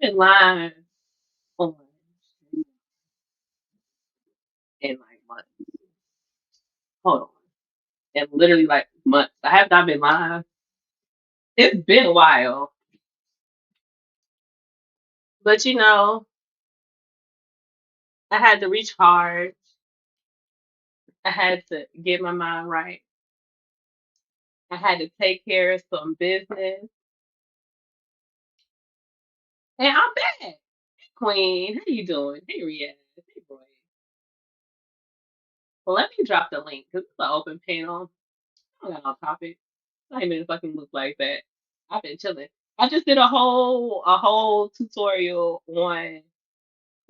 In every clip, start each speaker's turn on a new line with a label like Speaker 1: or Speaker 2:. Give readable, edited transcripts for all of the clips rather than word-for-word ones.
Speaker 1: been live on in like months. Hold on. In literally like months. I have not been live. It's been a while. But I had to recharge. I had to get my mind right. I had to take care of some business. And I'm back. Queen, how you doing? Hey Riaz. Hey Roy. Well, let me drop the link because it's an open panel. I don't got no topic. I ain't even fucking look like that. I've been chilling. I just did a whole tutorial on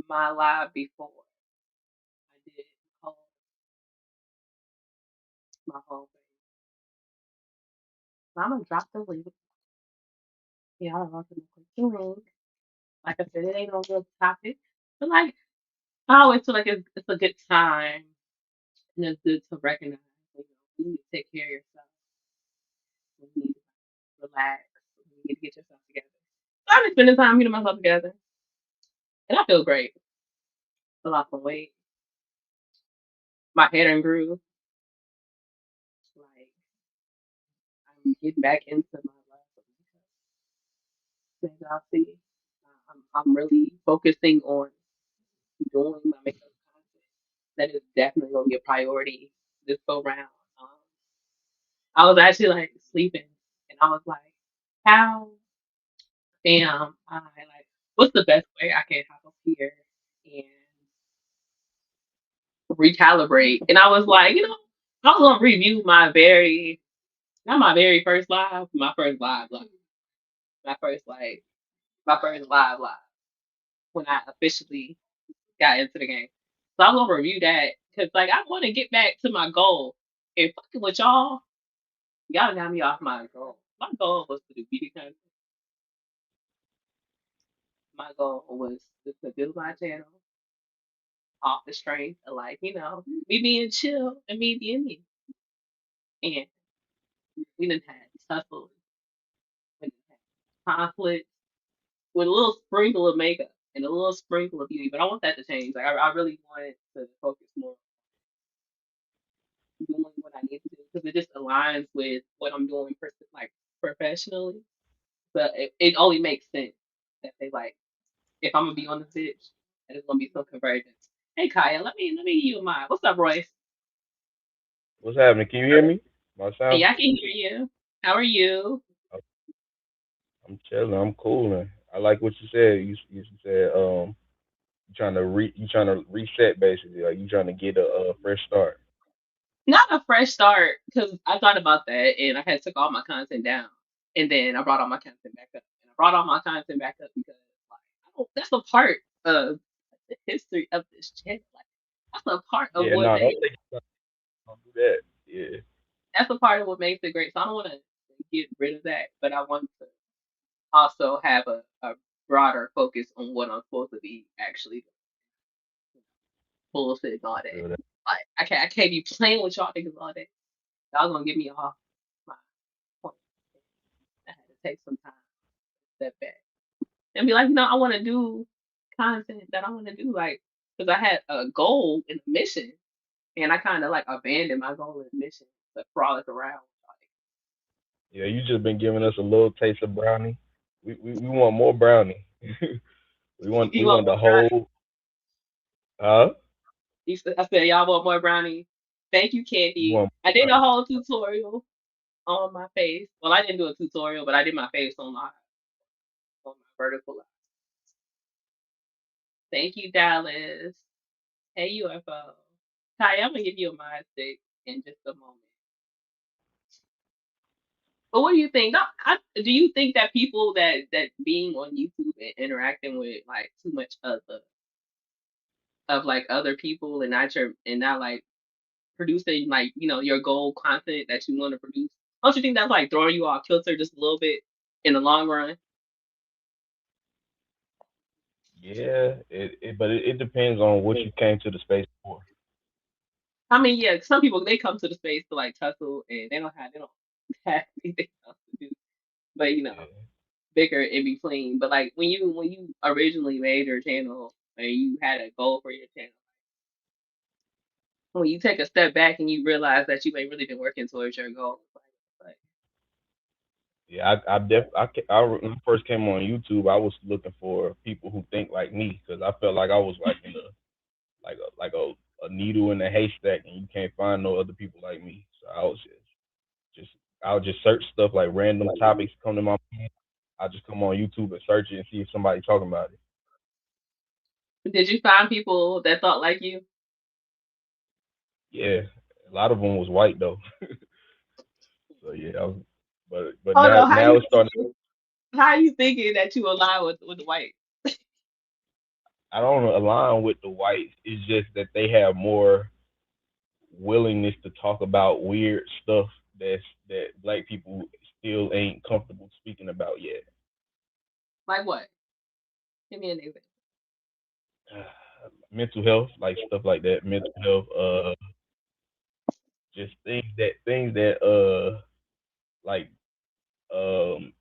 Speaker 1: my live before. I did whole, my whole thing. So I'm gonna drop the link. Y'all are welcome to click the link. Like I said, it ain't no real topic, but like I always feel like it's a good time and it's good to recognize. You need to take care of yourself. You need to relax. You need to get yourself together. So I've been spending time getting myself together, and I feel great. I lost some weight. My hair done grew. Like I'm getting back into my life. As y'all see, I'm really focusing on doing my makeup content. That is definitely gonna be a priority this go round. Um, I was actually like sleeping, and I was like, how am I like? What's the best way I can hop up here and recalibrate? And I was like, I was gonna review my very not my very first live, my first live, my first like my first live when I officially got into the game. So I'm gonna review that because like I want to get back to my goal. And fucking with y'all got me off my goal. My goal was to do beauty content. My goal was to build my channel off the strength of like, me being chill and me being me. And we done had tussles, we done had conflicts with a little sprinkle of makeup and a little sprinkle of beauty. But I want that to change. Like I really wanted to focus more on doing what I need to do because it just aligns with what I'm doing like professionally. But it only makes sense that they like if I'm gonna be on the pitch, and it's gonna be some convergence. Hey Kaya, let me give you a mind. What's up, Royce?
Speaker 2: What's happening? Can you hear me? My
Speaker 1: Hey,
Speaker 2: sound?
Speaker 1: I can hear you. How are you?
Speaker 2: I'm chilling. I'm cooling. I like what you said. You said you trying to reset basically. Like you trying to get a fresh start.
Speaker 1: Not a fresh start, because I thought about that and I had took all my content down. And then I brought all my content back up. And I brought all my content back up because like that's a part of the history of this channel. Like that's a part of
Speaker 2: Yeah,
Speaker 1: what
Speaker 2: no,
Speaker 1: makes
Speaker 2: don't do that. Yeah,
Speaker 1: that's a part of what makes it great. So I don't wanna get rid of that, but I want to also have a broader focus on what I'm supposed to be actually bullshit all day.
Speaker 2: feel that.
Speaker 1: Like I can't be playing with y'all niggas all day. Y'all gonna get me off my point. I had to take some time, step back, and be like, I want to do content that I want to do, like because I had a goal and a mission, and I kind of like abandoned my goal and mission to frolic around.
Speaker 2: Yeah, you just been giving us a little taste of brownie. We want more brownie. We
Speaker 1: You want
Speaker 2: want the
Speaker 1: more brownie?
Speaker 2: whole. Huh?
Speaker 1: I said y'all want more brownie. Thank you,
Speaker 2: We
Speaker 1: Candy.
Speaker 2: want
Speaker 1: I
Speaker 2: more
Speaker 1: did a whole tutorial on my face. Well, I didn't do a tutorial, but I did my face on my vertical line. Thank you, Dallas. Hey, UFO. Ty, I'm gonna give you a mind stick in just a moment. But what do you think? Do you think that people that being on YouTube and interacting with like too much of like other people and not like producing like your goal content that you want to produce? Don't you think that's like throwing you off kilter just a little bit in the long run?
Speaker 2: Yeah, but it depends on what you came to the space for.
Speaker 1: I mean, yeah, some people they come to the space to like tussle and they don't have anything else to do. But
Speaker 2: Yeah.
Speaker 1: bicker in between. But like when you originally made your channel and you had a goal for your channel, when you take a step back and you realize that you ain't really been working towards your goal, like
Speaker 2: Yeah, when I first came on YouTube, I was looking for people who think like me because I felt like I was like in a a needle in a haystack, and you can't find no other people like me. So just I would just search stuff like random topics come to my mind. I just come on YouTube and search it and see if somebody talking about it.
Speaker 1: did you find people that thought like you?
Speaker 2: Yeah, a lot of them was white though. So yeah, but
Speaker 1: Hold
Speaker 2: now
Speaker 1: on,
Speaker 2: now it's starting.
Speaker 1: how you thinking that you align with the white?
Speaker 2: I don't align with the whites. It's just that they have more willingness to talk about weird stuff that black people still ain't comfortable speaking about yet.
Speaker 1: Like what? Give me an example.
Speaker 2: Mental health, like stuff like that. Mental health, just things that like um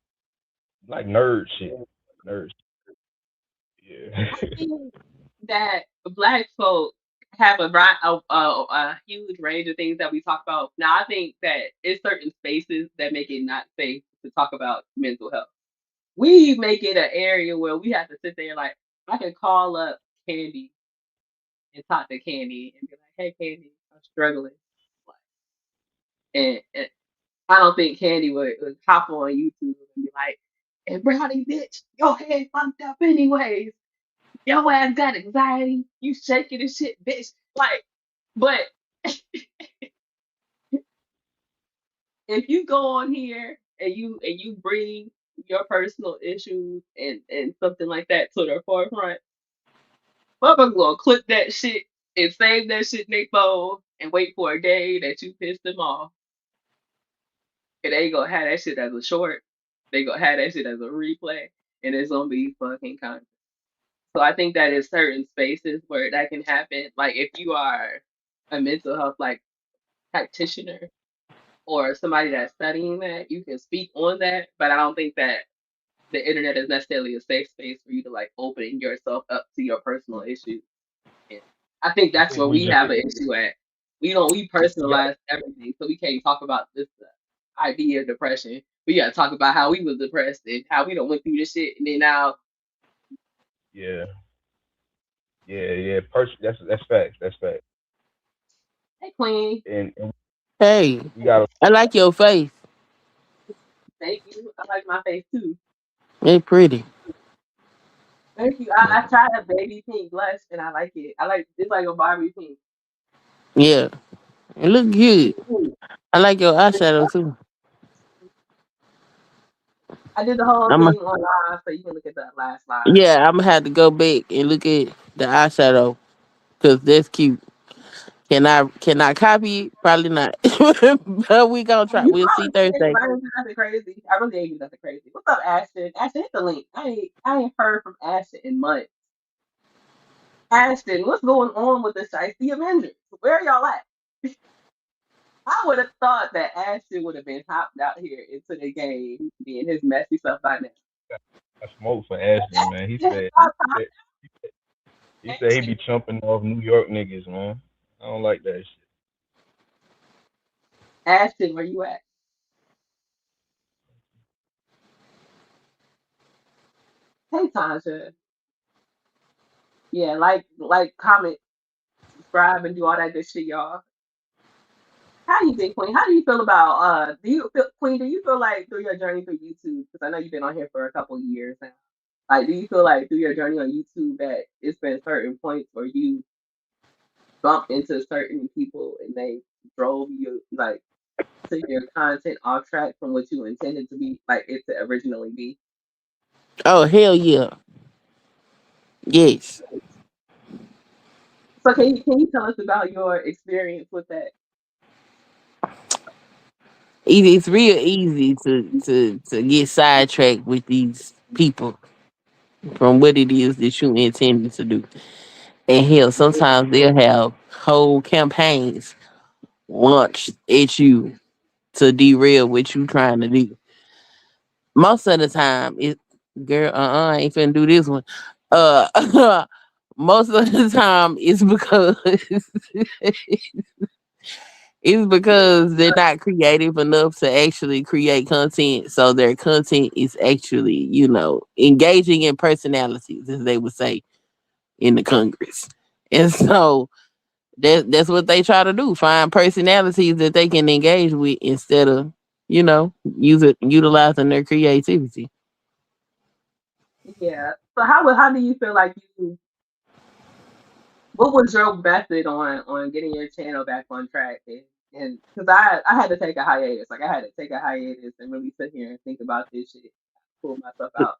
Speaker 2: like nerd shit. Nerd.
Speaker 1: I
Speaker 2: Yeah.
Speaker 1: think that black folk have a huge range of things that we talk about. Now, I think that it's certain spaces that make it not safe to talk about mental health. We make it an area where we have to sit there like I can call up Candy and talk to Candy and be like, "Hey, Candy, I'm struggling," like, and I don't think Candy would hop on YouTube and be like, "And Brownie, bitch, your head fucked up anyways. Your ass got anxiety. You shaking and shit, bitch." Like, but if you go on here and you bring your personal issues and something like that to the forefront, motherfuckers gonna clip that shit and save that shit in their phone and wait for a day that you piss them off. And they gonna have that shit as a short. They gonna have that shit as a replay, and it's gonna be fucking content. So I think that in certain spaces where that can happen, like if you are a mental health like practitioner or somebody that's studying that, you can speak on that. But I don't think that the internet is necessarily a safe space for you to like open yourself up to your personal issues. And I think
Speaker 2: I
Speaker 1: that's
Speaker 2: think
Speaker 1: where
Speaker 2: we
Speaker 1: we
Speaker 2: just
Speaker 1: have an issue at. We
Speaker 2: we got
Speaker 1: personalize everything, so we can't talk about this idea of depression. We gotta talk about how we was depressed and how we don't went through this shit, and then now,
Speaker 2: yeah yeah. That's facts. That's facts.
Speaker 1: hey Queen,
Speaker 2: And
Speaker 3: Hey,
Speaker 2: we got
Speaker 3: I like your face.
Speaker 1: thank you. I like my face too.
Speaker 3: It's pretty.
Speaker 1: Thank you. I tried a baby pink blush and I like it. I like it's like a Barbie pink.
Speaker 3: Yeah, it look good. I like your eyeshadow too.
Speaker 1: I did the whole
Speaker 3: I'm a,
Speaker 1: thing online, so you can look at the last live.
Speaker 3: yeah, I'm gonna have to go back and look at the eyeshadow because that's cute. Can I copy it? Probably not. But we gonna try.
Speaker 1: You
Speaker 3: We'll see
Speaker 1: probably can if
Speaker 3: Thursday.
Speaker 1: I didn't do nothing crazy. I really ain't do nothing crazy. What's up, Ashton? Ashton, hit the link. I ain't heard from Ashton in months. Ashton, what's going on with the Shiesty Avengers? Where are y'all at? I would have thought that Ashton would have been hopped out here into the game, being his messy stuff by now.
Speaker 2: a smoke for Ashton, man. He said he be chumping off New York niggas, man. I don't like that shit.
Speaker 1: Ashton, where you at? Hey, Tasha. Yeah, comment, subscribe, and do all that good shit, y'all. How do you think, Queen? How do you feel about do you feel Queen, do you feel like through your journey through YouTube, because I know you've been on here for a couple years now. Like, do you feel like through your journey on YouTube that it's been certain points where you bumped into certain people and they drove you like to your content off track from what you intended to be like it to originally be?
Speaker 3: Oh hell yeah, yes.
Speaker 1: So can you tell us about your experience with that?
Speaker 3: It's real easy to get sidetracked with these people from what it is that you intended to do. And hell, sometimes they'll have whole campaigns launched at you to derail what you trying to do. Most of the time, girl, I ain't finna do this one. Uh, most of the time it's because it's because they're not creative enough to actually create content. So their content is actually, engaging in personalities, as they would say in the Congress. And so that's what they try to do. Find personalities that they can engage with instead of, utilizing their creativity.
Speaker 1: Yeah. So how do you feel like you what was your method on getting your channel back on track? And because I had to take a hiatus, like I had to take a hiatus and really sit here and think about this shit, pull myself out,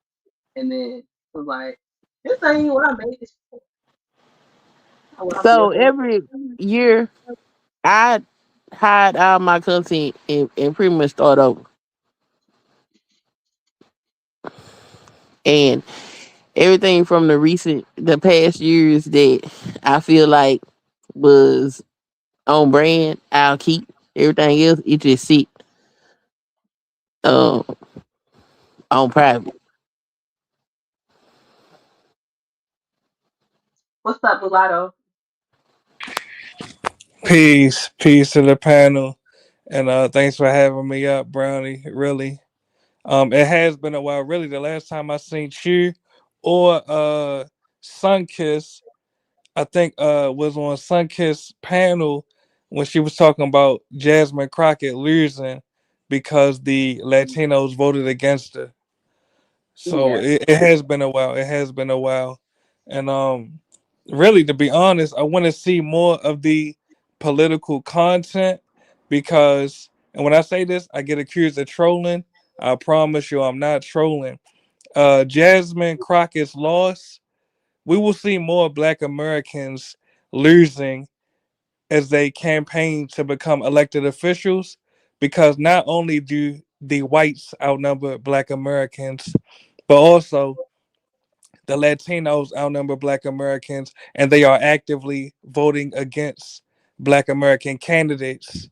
Speaker 1: and then was like, this ain't what I made this for. What I'm here
Speaker 3: So
Speaker 1: for.
Speaker 3: every year I hide all my content and pretty much start over. And everything from the past years that I feel like was on brand, I'll keep. Everything else, it just sit uh, on private.
Speaker 1: What's up, Mulatto?
Speaker 4: Peace to the panel, and thanks for having me up, Brownie. Really, it has been a while. Really, the last time I seen you or Sunkiss, I think was on Sunkiss panel when she was talking about Jasmine Crockett losing because the Latinos voted against her. So
Speaker 1: Yeah.
Speaker 4: it has been a while. It has been a while, and really, to be honest, I want to see more of the political content because, and when I say this, I get accused of trolling. I promise you, I'm not trolling. Jasmine Crockett's loss. We will see more Black Americans losing as they campaign to become elected officials because not only do the whites outnumber Black Americans, but also the Latinos outnumber Black Americans, and they are actively voting against Black American candidates.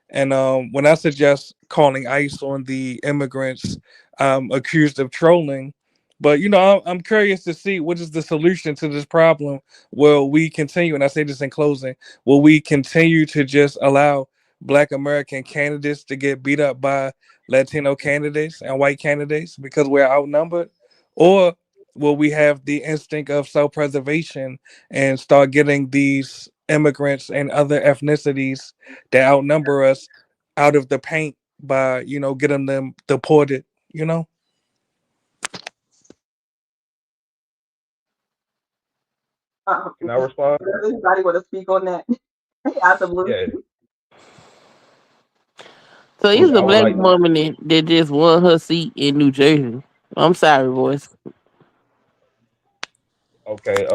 Speaker 4: And when I suggest calling ICE on the immigrants accused of trolling, but I'm curious to see what is the solution to this problem. Will we continue? And I say this in closing: will we continue to just allow Black American candidates to get beat up by Latino candidates and white candidates because we're outnumbered, or will we have the instinct of self-preservation and start getting these immigrants and other ethnicities that outnumber us out of the paint by getting them deported. You know.
Speaker 2: Can I respond?
Speaker 1: Does anybody want to speak on that? Out the blue.
Speaker 2: Yeah,
Speaker 3: So
Speaker 2: yeah.
Speaker 3: here's
Speaker 2: I
Speaker 3: a
Speaker 2: would
Speaker 3: black
Speaker 2: like to.
Speaker 3: woman that just won her seat in New Jersey. I'm sorry, boys.
Speaker 2: Okay.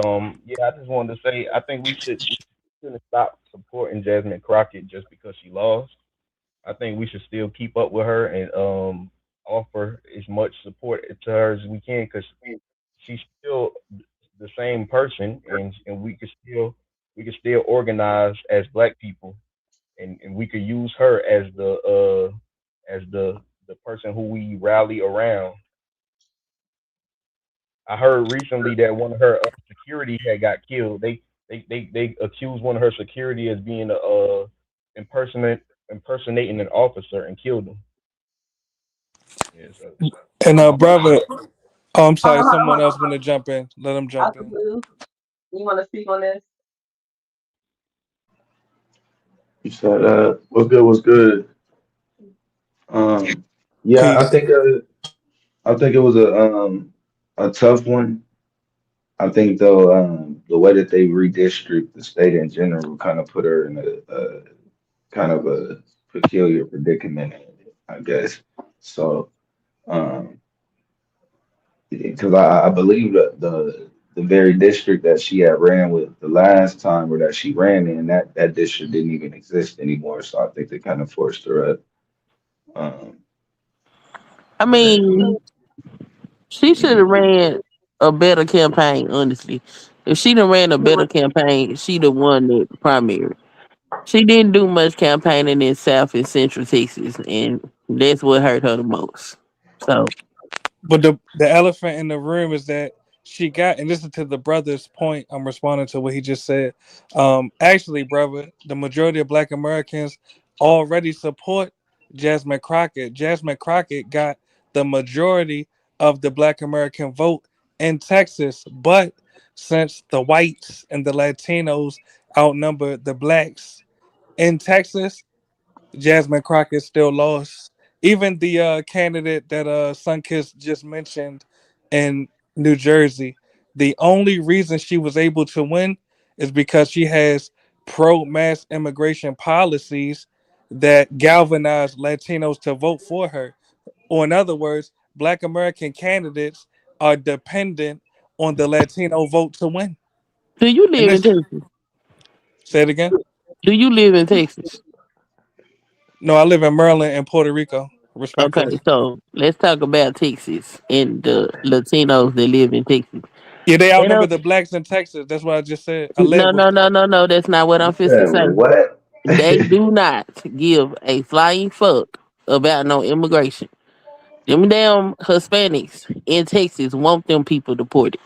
Speaker 2: Yeah, I just wanted to say I think we shouldn't stop supporting Jasmine Crockett just because she lost. I think we should still keep up with her and offer as much support to her as we can because she's still the same person, and we could still organize as Black people, and we could use her as the person who we rally around. I heard recently that one of her security had got killed. They accused one of her security as being a impersonating an officer and killed him. Yeah, so
Speaker 4: And
Speaker 2: my
Speaker 4: brother, oh, I'm sorry, someone else want
Speaker 1: Out
Speaker 4: to jump in. Let them jump
Speaker 1: the
Speaker 4: in.
Speaker 1: blue. You want to speak on this?
Speaker 5: You said, what's good, what's good? Um, yeah,
Speaker 4: Peace.
Speaker 5: I think it was a tough one. I think though, the way that they redistrict the state in general kind of put her in a kind of a peculiar predicament, I guess. So, um, because I believe that the very district that she had ran with the last time or that she ran in, that district didn't even exist anymore. So I think they kind of forced her up. Um,
Speaker 3: I
Speaker 5: and
Speaker 3: mean, she should have
Speaker 5: mhm.
Speaker 3: ran a better campaign, honestly. If she'd have ran a better campaign, she'd have won the primary. She didn't do much campaigning in South and Central Texas, and that's what hurt her the most. So,
Speaker 4: But the elephant in the room is that she got, and this is to the brother's point. I'm responding to what he just said. Actually, brother, the majority of Black Americans already support Jasmine Crockett. Jasmine Crockett got the majority of the Black American vote in Texas, but since the whites and the Latinos outnumber the blacks in Texas, Jasmine Crockett still lost. Even the candidate that Sunkiss just mentioned in New Jersey, the only reason she was able to win is because she has pro mass immigration policies that galvanize Latinos to vote for her. Or, in other words, Black American candidates are dependent on the Latino vote to win.
Speaker 3: Do you
Speaker 4: And
Speaker 3: live in
Speaker 4: this,
Speaker 3: Texas?
Speaker 4: say it again.
Speaker 3: Do you live in Texas?
Speaker 4: No, I live in Maryland and Puerto Rico,
Speaker 3: Okay,
Speaker 4: respectfully.
Speaker 3: so let's talk about Texas and the Latinos that live in Texas.
Speaker 4: Yeah, they
Speaker 3: They
Speaker 4: outnumber
Speaker 3: don't.
Speaker 4: the blacks in Texas. That's what I just said. I led
Speaker 3: No,
Speaker 4: with
Speaker 3: no,
Speaker 4: it.
Speaker 3: no, no, no. That's not what
Speaker 5: You
Speaker 3: I'm fixing to
Speaker 5: said
Speaker 3: say.
Speaker 5: what?
Speaker 3: They do not give a flying fuck about no immigration. Them damn Hispanics in Texas want them people deported.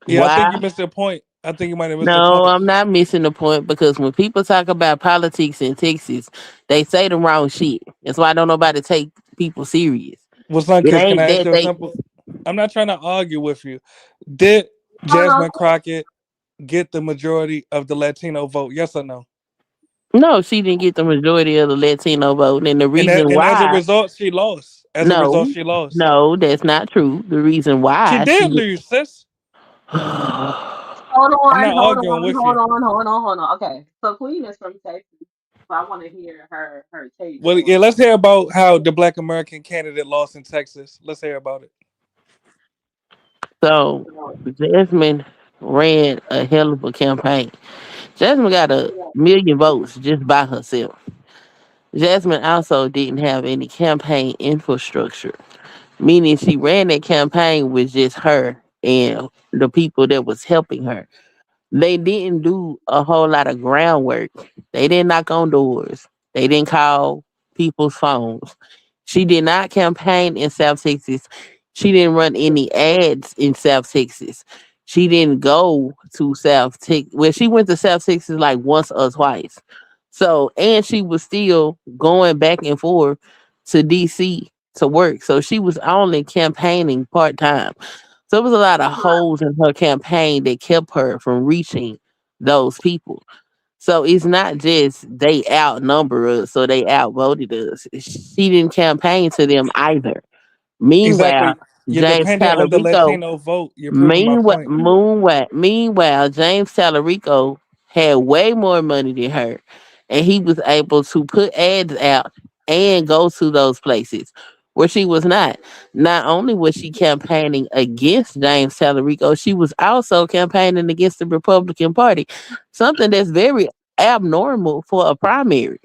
Speaker 4: Yeah, I think
Speaker 3: Why?
Speaker 4: you missed the point. I think you might have missed the
Speaker 3: No,
Speaker 4: point.
Speaker 3: I'm not missing the point because when people talk about politics in Texas, they say the wrong shit. That's why don't nobody take people serious.
Speaker 4: Well, son,
Speaker 3: It
Speaker 4: kids, can
Speaker 3: ain't
Speaker 4: I ask
Speaker 3: that
Speaker 4: you a
Speaker 3: they.
Speaker 4: simple? I'm not trying to argue with you. Did
Speaker 1: Hold on.
Speaker 4: Jasmine Crockett get the majority of the Latino vote? Yes or no?
Speaker 3: No, she didn't get the majority of the Latino vote, and the
Speaker 4: And
Speaker 3: reason
Speaker 4: and as a
Speaker 3: why.
Speaker 4: result, she lost. As a result,
Speaker 3: No,
Speaker 4: she lost.
Speaker 3: no, that's not true. The reason
Speaker 4: She
Speaker 3: why
Speaker 4: did
Speaker 3: she.
Speaker 4: lose, sis.
Speaker 1: Hold
Speaker 4: I'm
Speaker 1: on,
Speaker 4: not
Speaker 1: hold
Speaker 4: arguing
Speaker 1: on,
Speaker 4: with
Speaker 1: hold
Speaker 4: you.
Speaker 1: on, hold on, hold on. Okay, so Queen is from Texas, so I want to hear her take
Speaker 4: Well,
Speaker 1: on.
Speaker 4: yeah, let's hear about how the Black American candidate lost in Texas. Let's hear about it.
Speaker 3: So Jasmine ran a hell of a campaign. Jasmine got 1 million votes just by herself. Jasmine also didn't have any campaign infrastructure, meaning she ran that campaign with just her and the people that was helping her. They didn't do a whole lot of groundwork. They didn't knock on doors. They didn't call people's phones. She did not campaign in South Texas. She didn't run any ads in South Texas. She didn't go to South Texas. Well, she went to South Texas like once or twice. So, and she was still going back and forth to DC to work. So she was only campaigning part time. So there was a lot of holes in her campaign that kept her from reaching those people. So it's not just they outnumber us, so they outvoted us. She didn't campaign to them either. Meanwhile,
Speaker 4: Exactly. You're
Speaker 3: James
Speaker 4: dependent on the
Speaker 3: Talerico
Speaker 4: Latino vote. You're proving my point.
Speaker 3: Meanwhile, James Talarico had way more money than her, and he was able to put ads out and go to those places where she was not. Not only was she campaigning against James Talarico, she was also campaigning against the Republican Party, something that's very abnormal for a primary.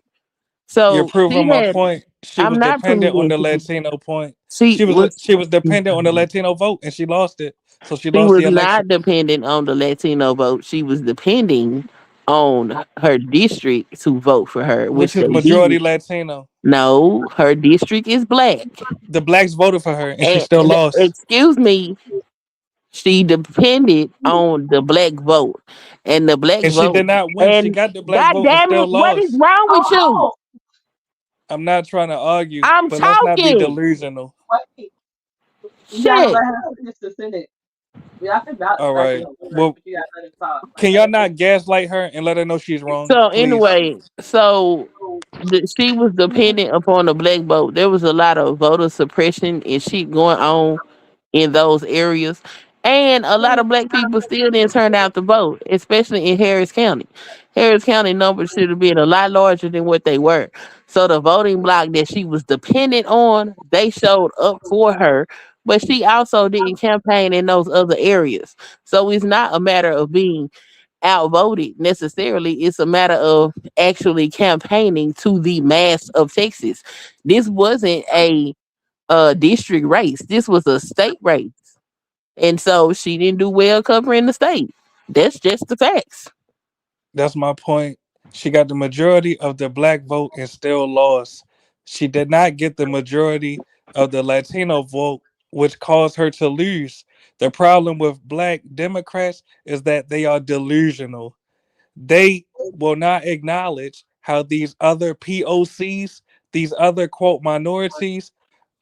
Speaker 4: You're
Speaker 3: So she
Speaker 4: proving my
Speaker 3: had.
Speaker 4: point. She
Speaker 3: I'm
Speaker 4: was
Speaker 3: not
Speaker 4: dependent on
Speaker 3: proving
Speaker 4: the
Speaker 3: it.
Speaker 4: Latino point.
Speaker 3: She was.
Speaker 4: She was dependent on the Latino vote and she lost it. So she
Speaker 3: She
Speaker 4: lost
Speaker 3: was
Speaker 4: the election,
Speaker 3: not dependent on the Latino vote. She was depending on her district to vote for her,
Speaker 4: which
Speaker 3: which
Speaker 4: is
Speaker 3: they
Speaker 4: majority
Speaker 3: did.
Speaker 4: Latino.
Speaker 3: No, her district is black.
Speaker 4: The blacks voted for her and she
Speaker 3: And
Speaker 4: still lost.
Speaker 3: excuse me, she depended on the black vote, and the black
Speaker 4: And she did
Speaker 3: vote.
Speaker 4: not win. She
Speaker 3: And
Speaker 4: got the black
Speaker 3: God
Speaker 4: vote and
Speaker 3: damn
Speaker 4: still
Speaker 3: it, what is
Speaker 4: lost.
Speaker 3: wrong with you?
Speaker 1: Oh,
Speaker 4: I'm not trying to argue,
Speaker 3: I'm
Speaker 4: but let's not be
Speaker 3: talking.
Speaker 4: delusional.
Speaker 1: wait, you gotta
Speaker 3: Shit.
Speaker 1: let her finish the sentence. Y'all can
Speaker 4: All
Speaker 1: back it
Speaker 4: right.
Speaker 1: up,
Speaker 4: Well,
Speaker 1: but you gotta let her talk. Like,
Speaker 4: can
Speaker 1: let
Speaker 4: y'all
Speaker 1: her finish.
Speaker 4: not gaslight her and let her know she's wrong,
Speaker 3: So
Speaker 4: please?
Speaker 3: anyway, she was dependent upon the black vote. There was a lot of voter suppression and shit going on in those areas. And a lot of black people still didn't turn out to vote, especially in Harris County. Harris County numbers should have been a lot larger than what they were. So the voting bloc that she was dependent on, they showed up for her, but she also didn't campaign in those other areas. So it's not a matter of being outvoted necessarily. It's a matter of actually campaigning to the mass of Texas. This wasn't a district race. This was a state race. And so she didn't do well covering the state. That's just the facts.
Speaker 4: That's my point. She got the majority of the black vote and still lost. She did not get the majority of the Latino vote which caused her to lose. The problem with black Democrats is that they are delusional. They will not acknowledge how these other POCs, these other quote minorities,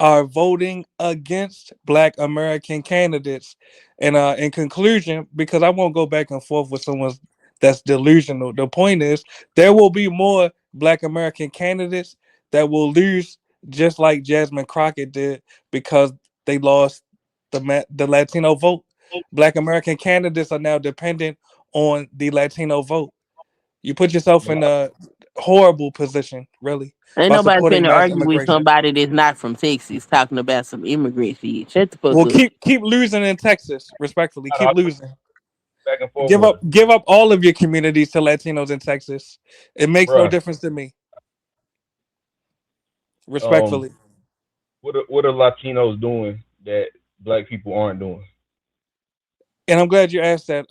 Speaker 4: are voting against Black American candidates. And in conclusion, because I won't go back and forth with someone that's delusional, the point is there will be more Black American candidates that will lose, just like Jasmine Crockett did, because they lost the Latino vote. Black American candidates are now dependent on the Latino vote. You put yourself
Speaker 2: But
Speaker 4: in a horrible position, really,
Speaker 3: Ain't
Speaker 4: by
Speaker 3: nobody
Speaker 4: supporting
Speaker 3: finna
Speaker 4: mass
Speaker 3: argue with
Speaker 4: immigration.
Speaker 3: somebody that's not from Texas talking about some immigrant shit. Shut the fuck
Speaker 4: Well,
Speaker 3: up.
Speaker 4: keep losing in Texas, respectfully.
Speaker 2: I
Speaker 4: Keep losing.
Speaker 2: back and forth with her,
Speaker 4: Give up all of your communities to Latinos in Texas. It makes no
Speaker 2: bruh.
Speaker 4: difference to me,
Speaker 2: Um,
Speaker 4: respectfully.
Speaker 2: what are Latinos doing that black people aren't doing?
Speaker 4: And I'm glad you asked that.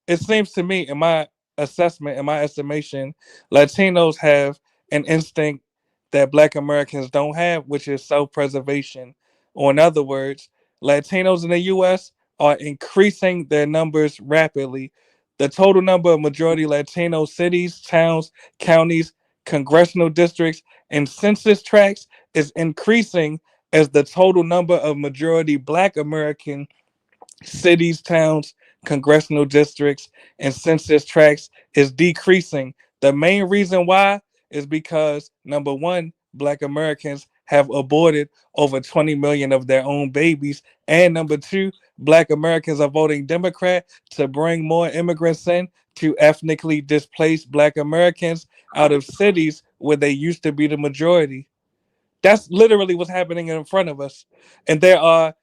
Speaker 4: It seems to me, in my assessment, in my estimation, Latinos have an instinct that Black Americans don't have, which is self-preservation. Or in other words, Latinos in the U.S. are increasing their numbers rapidly. The total number of majority Latino cities, towns, counties, congressional districts, and census tracts is increasing as the total number of majority Black American cities, towns, congressional districts, and census tracts is decreasing. The main reason why is because number one, Black Americans have aborted over 20 million of their own babies. And number two, Black Americans are voting Democrat to bring more immigrants in to ethnically displace Black Americans out of cities where they used to be the majority. That's literally what's happening in front of us. And there are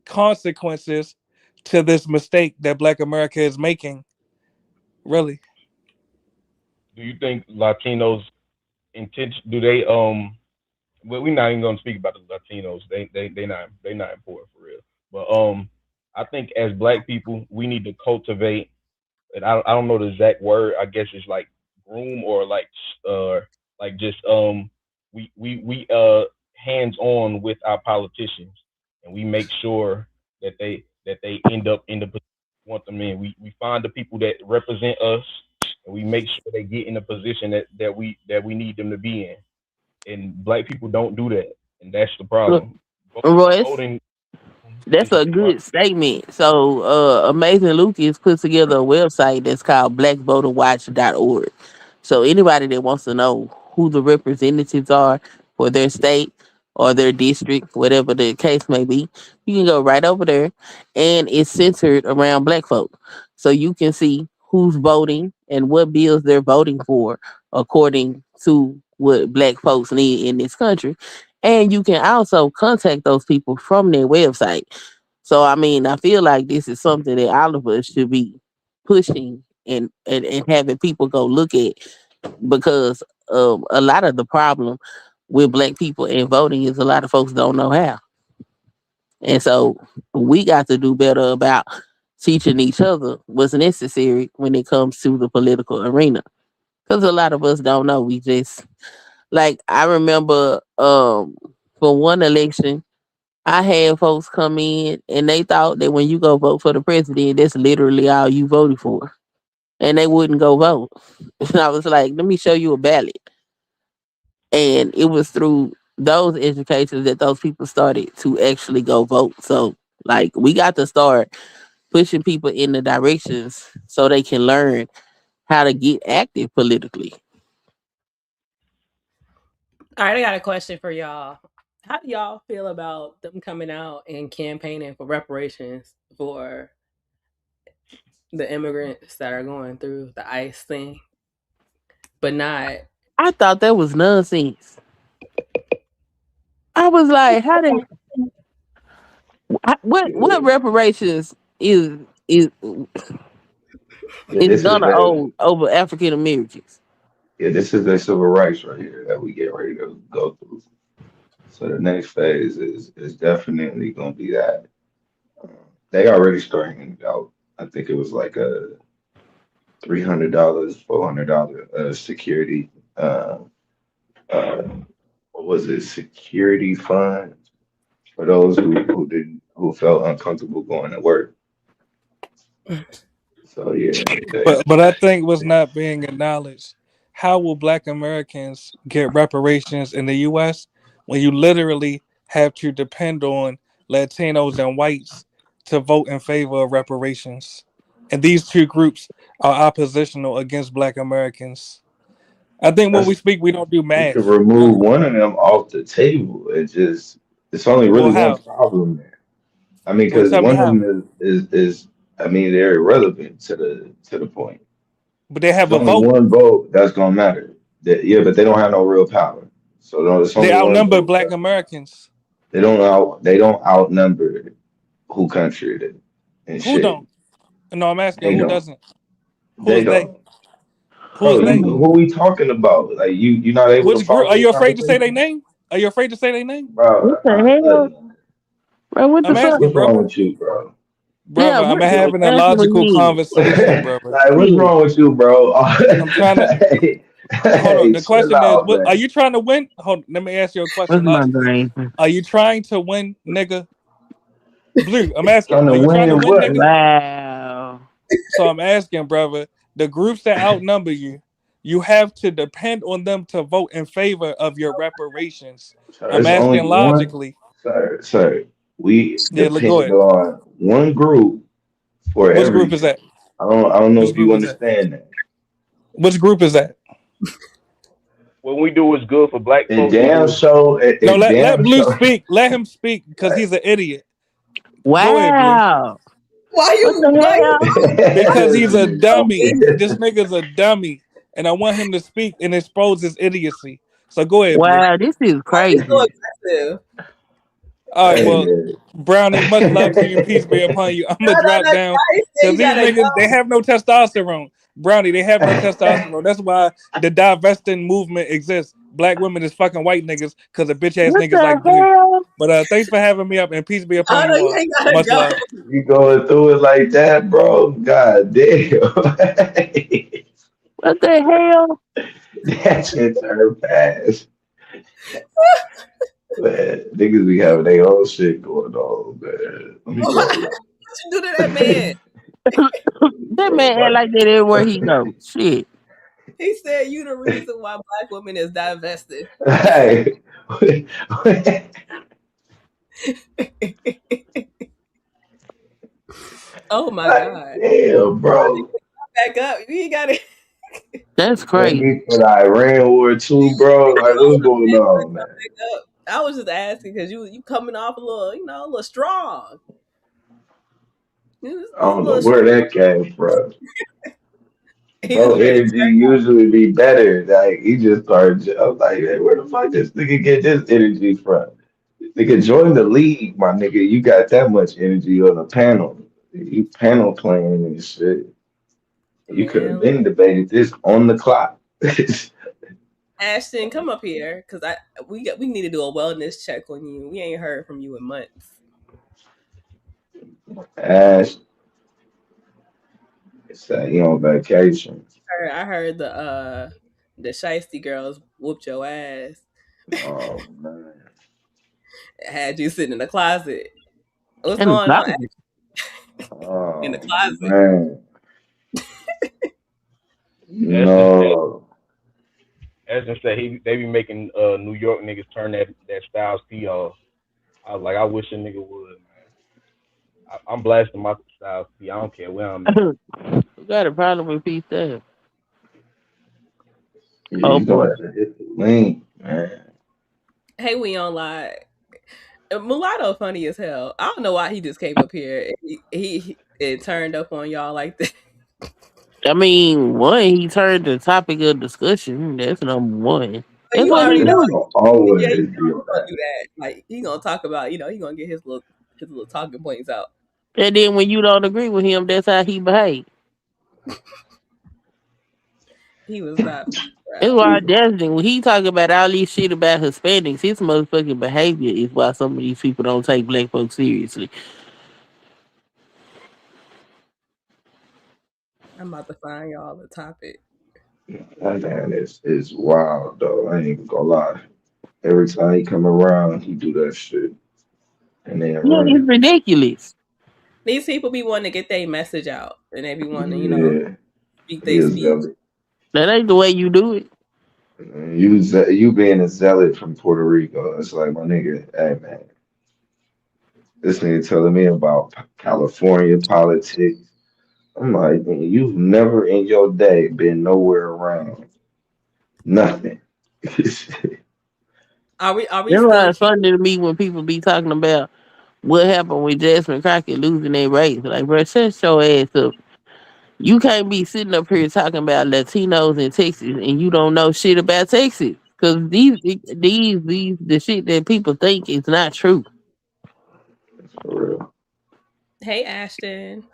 Speaker 4: consequences to this mistake that Black America is making. Really,
Speaker 2: Do you think Latinos intention? Do they Well, we're not even gonna speak about the Latinos. They not important for real. But I think as black people, we need to cultivate. And I don't know the exact word. I guess it's like groom or uh like just we hands on with our politicians, and we make sure that they end up in the position we want them in. We find the people that represent us, and we make sure they get in the position that we need them to be in. And black people don't do that, and that's the
Speaker 3: Look,
Speaker 2: problem.
Speaker 3: Royce,
Speaker 2: Voting
Speaker 3: that's
Speaker 2: is a
Speaker 3: a
Speaker 2: part.
Speaker 3: good statement. So, Amazing Lucas put together a website that's called blackvoterwatch.org. So, anybody that wants to know who the representatives are for their state or their district, whatever the case may be, you can go right over there, and it's centered around black folk. So, you can see who's voting and what bills they're voting for according to what black folks need in this country. And you can also contact those people from their website. So I mean, I feel like this is something that all of us should be pushing and having people go look at, because a lot of the problem with black people in voting is a lot of folks don't know how. And so we got to do better about teaching each other what's necessary when it comes to the political arena. Because a lot of us don't know. We just, like, I remember for one election, I had folks come in and they thought that when you go vote for the president, that's literally all you voted for. And they wouldn't go vote. And I was like, let me show you a ballot. And it was through those educations that those people started to actually go vote. So, like, we got to start pushing people in the directions so they can learn how to get active politically.
Speaker 1: All right, I got a question for y'all. How do y'all feel about them coming out and campaigning for reparations for the immigrants that are going through the ICE thing, but not?
Speaker 3: I thought that was nonsense. I was like, how did what reparations is
Speaker 5: Yeah,
Speaker 3: is
Speaker 5: this is
Speaker 3: gonna
Speaker 5: the
Speaker 3: owe over African Americans?
Speaker 5: yeah, this is the civil rights right here that we get ready to go through. So the next phase is definitely going to be that. Um, they already starting handing out. I think it was like a $300, $400 security. Uh, what was it? Security fund. for those who felt uncomfortable going to work. So yeah,
Speaker 4: But I think what's not being acknowledged, how will black Americans get reparations in the US when you literally have to depend on Latinos and whites to vote in favor of reparations? And these two groups are oppositional against black Americans. I think when we
Speaker 5: that's
Speaker 4: speak we don't do
Speaker 5: we could
Speaker 4: math.
Speaker 5: remove one of them off the table. It's only
Speaker 4: Well
Speaker 5: really one
Speaker 4: how?
Speaker 5: problem there. I mean,
Speaker 4: Well
Speaker 5: because
Speaker 4: tell me
Speaker 5: one of
Speaker 4: how.
Speaker 5: them is I mean they're irrelevant to the point.
Speaker 4: But they
Speaker 5: There's
Speaker 4: have a
Speaker 5: only
Speaker 4: vote.
Speaker 5: one vote that's gonna matter. Yeah, but they don't have no real power. So no, it's
Speaker 4: They
Speaker 5: only one
Speaker 4: outnumber
Speaker 5: vote.
Speaker 4: black Americans.
Speaker 5: They don't outnumber who country it is and
Speaker 4: Who
Speaker 5: shit.
Speaker 4: don't? No, I'm asking
Speaker 5: They
Speaker 4: who
Speaker 5: don't.
Speaker 4: doesn't? Who
Speaker 5: They
Speaker 4: is they?
Speaker 5: don't.
Speaker 4: Who
Speaker 5: Bro,
Speaker 4: is they?
Speaker 5: who we talking about? Like you're not able to
Speaker 4: Which group?
Speaker 5: follow
Speaker 4: Are
Speaker 5: the
Speaker 4: you afraid to say their
Speaker 5: conversation,
Speaker 4: name? Are you afraid to say their name?
Speaker 5: bro.
Speaker 3: What the hell,
Speaker 5: Look,
Speaker 3: bro? What the
Speaker 4: I'm
Speaker 3: fuck?
Speaker 4: asking,
Speaker 5: what's wrong
Speaker 4: brother.
Speaker 5: with you, bro?
Speaker 3: Yeah,
Speaker 4: Brother, I'm
Speaker 3: what?
Speaker 4: having a
Speaker 3: Ask him
Speaker 4: logical
Speaker 3: again.
Speaker 4: conversation, brother.
Speaker 5: Like, what's
Speaker 3: Shit.
Speaker 5: wrong with you, bro?
Speaker 4: I'm trying to
Speaker 5: Hey,
Speaker 4: hold on.
Speaker 5: hey,
Speaker 4: The
Speaker 5: chill
Speaker 4: question is,
Speaker 5: out,
Speaker 4: what are
Speaker 5: man.
Speaker 4: you trying to win? Hold on, let me ask you a
Speaker 3: What's
Speaker 4: question
Speaker 3: my
Speaker 4: logically.
Speaker 3: brain?
Speaker 4: Are you trying to win, nigga? Blue, I'm asking.
Speaker 5: Trying to
Speaker 4: Are you trying
Speaker 5: win
Speaker 4: to
Speaker 5: and
Speaker 4: win,
Speaker 5: what?
Speaker 4: nigga?
Speaker 3: Wow.
Speaker 4: So I'm asking, brother, the groups that outnumber you, you have to depend on them to vote in favor of your reparations.
Speaker 5: Sir,
Speaker 4: I'm
Speaker 5: it's only
Speaker 4: asking
Speaker 5: one,
Speaker 4: logically.
Speaker 5: sir. We
Speaker 4: Yeah, go
Speaker 5: depend
Speaker 4: ahead.
Speaker 5: on one group for
Speaker 4: Which group is
Speaker 5: everything.
Speaker 4: that?
Speaker 5: I don't know
Speaker 4: Which
Speaker 5: if you
Speaker 4: group is that?
Speaker 5: understand that.
Speaker 4: Which group is that?
Speaker 2: What we do is good for black folks. We do is
Speaker 4: No,
Speaker 5: It
Speaker 4: let
Speaker 5: damn
Speaker 4: Blue
Speaker 5: show.
Speaker 4: speak. Let him speak because he's an idiot. Go ahead, Blue.
Speaker 3: Wow.
Speaker 6: Why
Speaker 3: What
Speaker 6: you?
Speaker 3: the
Speaker 6: Why you?
Speaker 3: hell?
Speaker 4: Because he's a dummy.
Speaker 6: He
Speaker 4: This nigga's a dummy, and I want him to speak and expose his idiocy. So go ahead, Blue.
Speaker 3: Wow, this is
Speaker 6: why you so
Speaker 3: crazy.
Speaker 6: aggressive?
Speaker 4: All right,
Speaker 5: Hey,
Speaker 4: well, Brownie, much love to you. Peace be upon you. I'm
Speaker 6: No,
Speaker 4: gonna
Speaker 6: no,
Speaker 4: drop
Speaker 6: no.
Speaker 4: down
Speaker 6: Why you say
Speaker 4: because
Speaker 6: you
Speaker 4: these
Speaker 6: gotta
Speaker 4: niggas they
Speaker 6: go?
Speaker 4: have no testosterone. Brownie, they have no testosterone. That's why the divesting movement exists. Black women is fucking white niggas because of bitch ass
Speaker 3: What
Speaker 4: niggas
Speaker 3: the
Speaker 4: like Blue.
Speaker 3: hell?
Speaker 4: But thanks for having me up and peace be upon
Speaker 6: Oh no,
Speaker 4: you
Speaker 6: you
Speaker 4: all.
Speaker 6: ain't gotta
Speaker 4: Much
Speaker 6: go.
Speaker 4: love.
Speaker 5: you going through it like that, bro? God damn.
Speaker 3: What the hell?
Speaker 5: That shit's her pass. Man, niggas be having their own shit going on, man. Let me
Speaker 6: What
Speaker 5: roll up.
Speaker 6: you do to that man?
Speaker 3: That man act like that everywhere he goes. Shit.
Speaker 6: He said you the reason why black women is divested.
Speaker 5: Hey,
Speaker 6: Oh my
Speaker 5: like,
Speaker 6: god.
Speaker 5: damn, bro.
Speaker 6: Back up. You ain't gotta
Speaker 3: That's
Speaker 5: That
Speaker 3: crazy.
Speaker 5: be for the Iran war too, bro. Like, what's going on, man?
Speaker 6: back up. I was just asking because you coming off a little, a little strong.
Speaker 5: I
Speaker 6: It's a
Speaker 5: don't know
Speaker 6: little
Speaker 5: where that came from.
Speaker 6: he was
Speaker 5: Bro,
Speaker 6: ready to
Speaker 5: energy usually be better. Like, he just started. I was like, hey, where the fuck this nigga get this energy from? Nigga, join the league, my nigga. You got that much energy on the panel. You panel playing and shit. You could have
Speaker 6: man.
Speaker 5: been debated this on the clock.
Speaker 6: Ashton, come up here because we need to do a wellness check on you. We ain't heard from you in months.
Speaker 5: Ash, say he on vacation.
Speaker 6: I heard the Shiesty girls whooped your ass.
Speaker 5: Oh man.
Speaker 6: Had you sitting in the closet. What's
Speaker 3: And the
Speaker 6: going on
Speaker 3: closet.
Speaker 6: in the
Speaker 5: Oh
Speaker 6: closet?
Speaker 5: man.
Speaker 2: Essence said.
Speaker 5: No.
Speaker 2: Essence said they be making New York niggas turn that Styles P off. I was like, I wish a nigga would, man. I'm blasting my Styles P. I don't care where I'm at.
Speaker 3: We got a problem with P stuff. Oh
Speaker 5: You
Speaker 3: boy.
Speaker 5: gonna have to hit the link, man.
Speaker 6: Hey, we on live. Mulatto funny as hell. I don't know why he just came up here. And turned up on y'all like that.
Speaker 3: I mean, one, he turned the topic of discussion. That's number one.
Speaker 6: But
Speaker 3: That's
Speaker 6: you
Speaker 3: what he
Speaker 6: already know.
Speaker 5: It's
Speaker 3: do.
Speaker 5: gonna
Speaker 6: Yeah,
Speaker 5: always
Speaker 6: you
Speaker 5: be
Speaker 6: know
Speaker 5: a
Speaker 6: he gonna
Speaker 5: fact.
Speaker 6: do that. Like he gonna talk about, he gonna get his little talking points out.
Speaker 3: And then when you don't agree with him, that's how he behave.
Speaker 6: He was not
Speaker 3: That's
Speaker 6: proud.
Speaker 3: why Destiny, when he talk about all this shit about Hispanics, his motherfucking behavior is why some of these people don't take black folks seriously.
Speaker 6: I'm about to find y'all the topic.
Speaker 5: That man is wild though. I ain't even gonna lie. Every time he come around, he do that shit. and then
Speaker 3: Yeah,
Speaker 5: run
Speaker 3: it's
Speaker 5: it.
Speaker 3: ridiculous.
Speaker 6: These people be wanting to get their message out, and they be wanting to,
Speaker 5: Yeah,
Speaker 6: speak
Speaker 5: he
Speaker 6: their
Speaker 5: a
Speaker 6: speech.
Speaker 5: zealot.
Speaker 3: That ain't the way you do it.
Speaker 5: You being a zealot from Puerto Rico, it's like my nigga, hey man, this nigga telling me about California politics. I'm like, nigga, you've never in your day been nowhere around nothing.
Speaker 6: Are we
Speaker 3: That's
Speaker 6: still
Speaker 3: why it's
Speaker 6: keep
Speaker 3: funny to me when people be talking about what happened with Jasmine Crockett losing their race. Like, bro, shut your ass up. You can't be sitting up here talking about Latinos in Texas and you don't know shit about Texas. Cause the shit that people think is not true.
Speaker 5: For real.
Speaker 6: Hey Ashton.